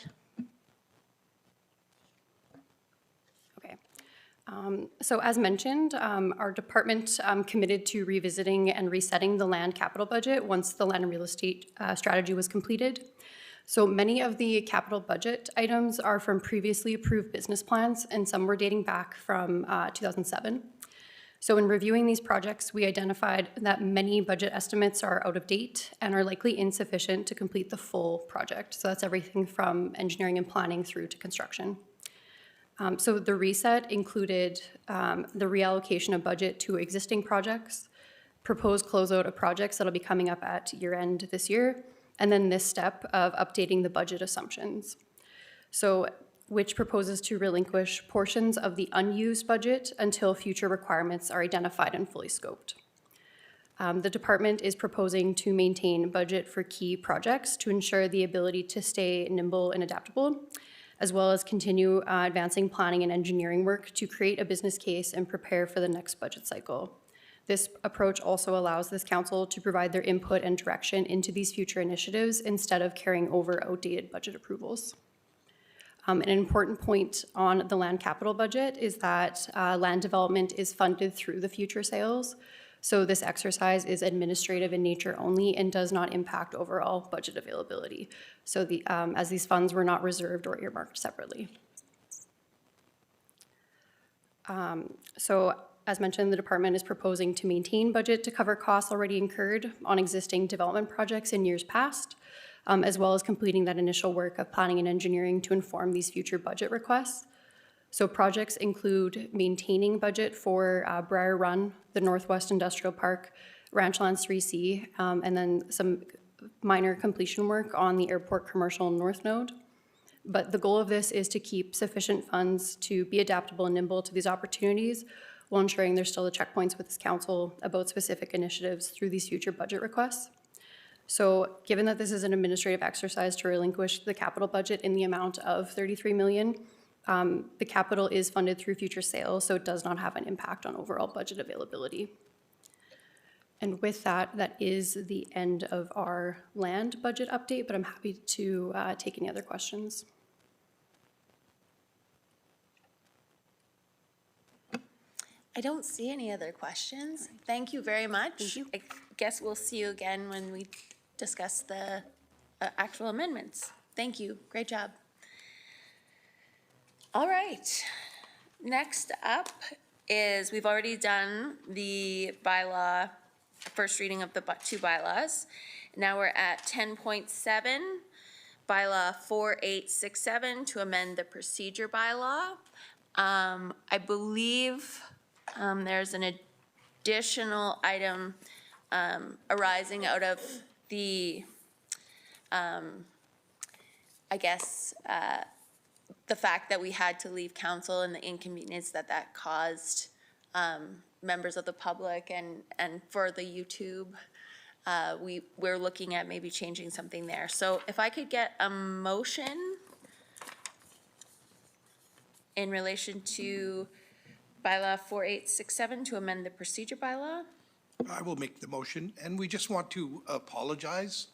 [SPEAKER 20] Okay. So as mentioned, our department committed to revisiting and resetting the land capital budget once the land and real estate strategy was completed. So many of the capital budget items are from previously approved business plans, and some were dating back from 2007. So in reviewing these projects, we identified that many budget estimates are out of date and are likely insufficient to complete the full project. So that's everything from engineering and planning through to construction. So the reset included the reallocation of budget to existing projects, proposed closeout of projects that'll be coming up at year end this year, and then this step of updating the budget assumptions. So which proposes to relinquish portions of the unused budget until future requirements are identified and fully scoped. The department is proposing to maintain budget for key projects to ensure the ability to stay nimble and adaptable, as well as continue advancing planning and engineering work to create a business case and prepare for the next budget cycle. This approach also allows this council to provide their input and direction into these future initiatives instead of carrying over outdated budget approvals. An important point on the land capital budget is that land development is funded through the future sales. So this exercise is administrative in nature only and does not impact overall budget availability. So as these funds were not reserved or earmarked separately. So as mentioned, the department is proposing to maintain budget to cover costs already incurred on existing development projects in years past, as well as completing that initial work of planning and engineering to inform these future budget requests. So projects include maintaining budget for Briar Run, the Northwest Industrial Park, Ranchlands 3C, and then some minor completion work on the Airport Commercial North Node. But the goal of this is to keep sufficient funds to be adaptable and nimble to these opportunities while ensuring there's still the checkpoints with this council about specific initiatives through these future budget requests. So given that this is an administrative exercise to relinquish the capital budget in the amount of $33 million, the capital is funded through future sales, so it does not have an impact on overall budget availability. And with that, that is the end of our land budget update, but I'm happy to take any other questions.
[SPEAKER 1] I don't see any other questions. Thank you very much. Thank you. I guess we'll see you again when we discuss the actual amendments. Thank you. Great job. All right. Next up is, we've already done the bylaw, first reading of the two bylaws. Now we're at 10.7, bylaw 4867 to amend the procedure bylaw. I believe there's an additional item arising out of the, I guess, the fact that we had to leave council and the inconvenience that that caused members of the public and for the YouTube. We're looking at maybe changing something there. So if I could get a motion in relation to bylaw 4867 to amend the procedure bylaw.
[SPEAKER 3] I will make the motion, and we just want to apologize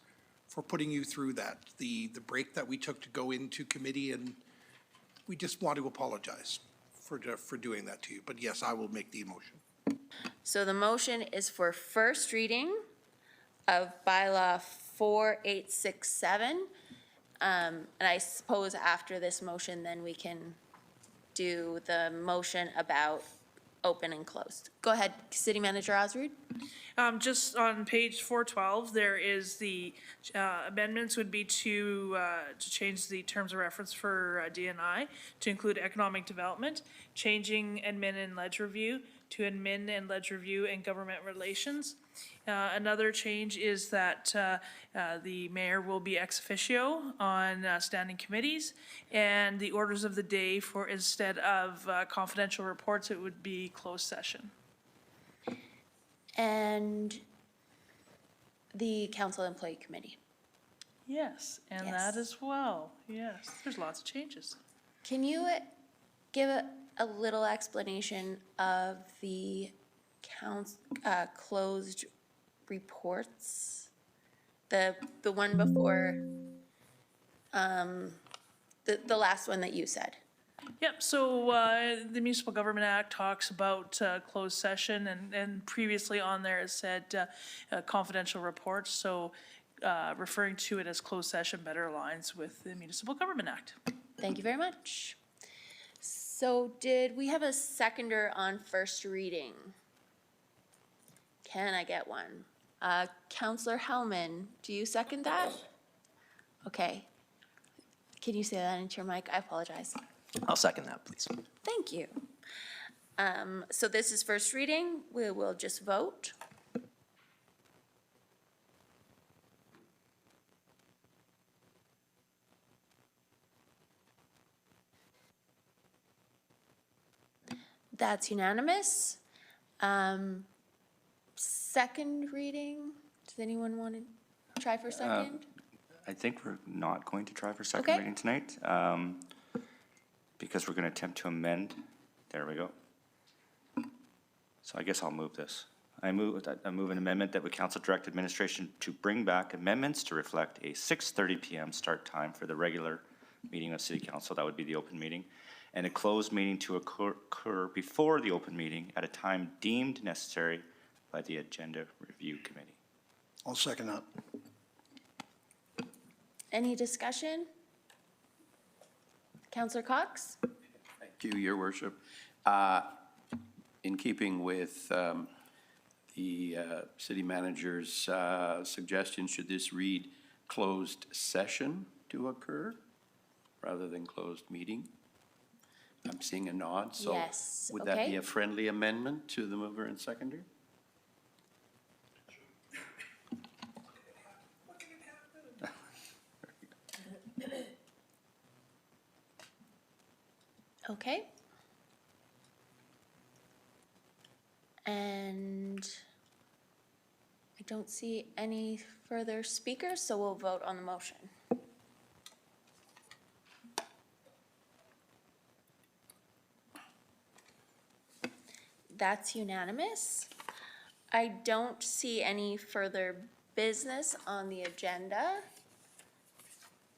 [SPEAKER 3] for putting you through that, the break that we took to go into committee, and we just want to apologize for doing that to you. But yes, I will make the motion.
[SPEAKER 1] So the motion is for first reading of bylaw 4867. And I suppose after this motion, then we can do the motion about open and closed. Go ahead, City Manager Osgood.
[SPEAKER 7] Just on page 412, there is the amendments would be to change the terms of reference for DNI to include economic development, changing admin and ledge review to admin and ledge review and government relations. Another change is that the mayor will be ex officio on standing committees, and the orders of the day for, instead of confidential reports, it would be closed session.
[SPEAKER 1] And the council employee committee.
[SPEAKER 7] Yes, and that as well. Yes, there's lots of changes.
[SPEAKER 1] Can you give a little explanation of the closed reports? The one before, the last one that you said.
[SPEAKER 7] Yep, so the Municipal Government Act talks about closed session, and previously on there it said confidential reports. So referring to it as closed session better aligns with the Municipal Government Act.
[SPEAKER 1] Thank you very much. So did we have a seconder on first reading? Can I get one? Counselor Hellman, do you second that? Okay. Can you say that into your mic? I apologize.
[SPEAKER 10] I'll second that, please.
[SPEAKER 1] Thank you. So this is first reading. We will just vote. That's unanimous. Second reading, does anyone want to try for second?
[SPEAKER 6] I think we're not going to try for second
[SPEAKER 1] Okay.
[SPEAKER 6] reading tonight, because we're going to attempt to amend. There we go. So I guess I'll move this. I move an amendment that would council direct administration to bring back amendments to reflect a 6:30 PM start time for the regular meeting of city council. That would be the open meeting. And a closed meeting to occur before the open meeting at a time deemed necessary by the Agenda Review Committee.
[SPEAKER 5] I'll second that.
[SPEAKER 1] Any discussion? Counselor Cox?
[SPEAKER 14] Thank you, Your Worship. In keeping with the city manager's suggestion, should this read closed session to occur rather than closed meeting? I'm seeing a nod, so
[SPEAKER 1] Yes,
[SPEAKER 14] would that be
[SPEAKER 1] okay.
[SPEAKER 14] a friendly amendment to the mover and seconder?
[SPEAKER 1] Okay. And I don't see any further speakers, so we'll vote on the motion. That's unanimous. I don't see any further business on the agenda.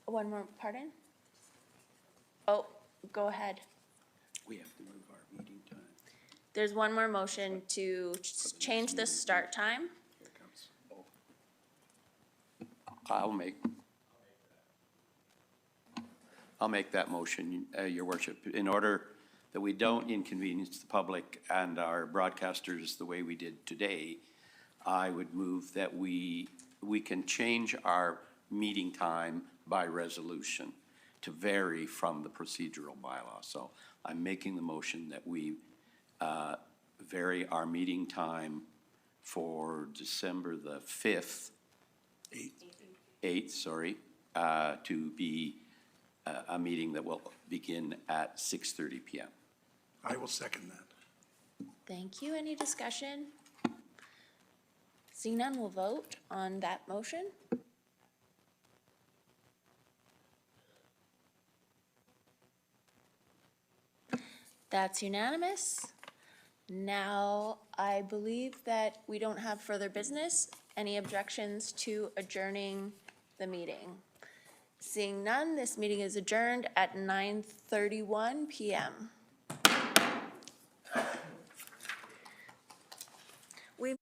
[SPEAKER 1] One more, pardon? Oh, go ahead.
[SPEAKER 14] We have to move our meeting time.
[SPEAKER 1] There's one more motion to change the start time.
[SPEAKER 14] Here it comes. I'll make that motion, Your Worship, in order that we don't inconvenience the public and our broadcasters the way we did today. I would move that we can change our meeting time by resolution to vary from the procedural bylaw. So I'm making the motion that we vary our meeting time for December the 5th, 8th, sorry, to be a meeting that will begin at 6:30 PM.
[SPEAKER 3] I will second that.
[SPEAKER 1] Thank you. Any discussion? Seeing none, we'll vote on that motion. That's unanimous. Now, I believe that we don't have further business. Any objections to adjourning the meeting? Seeing none, this meeting is adjourned at 9:31 PM. We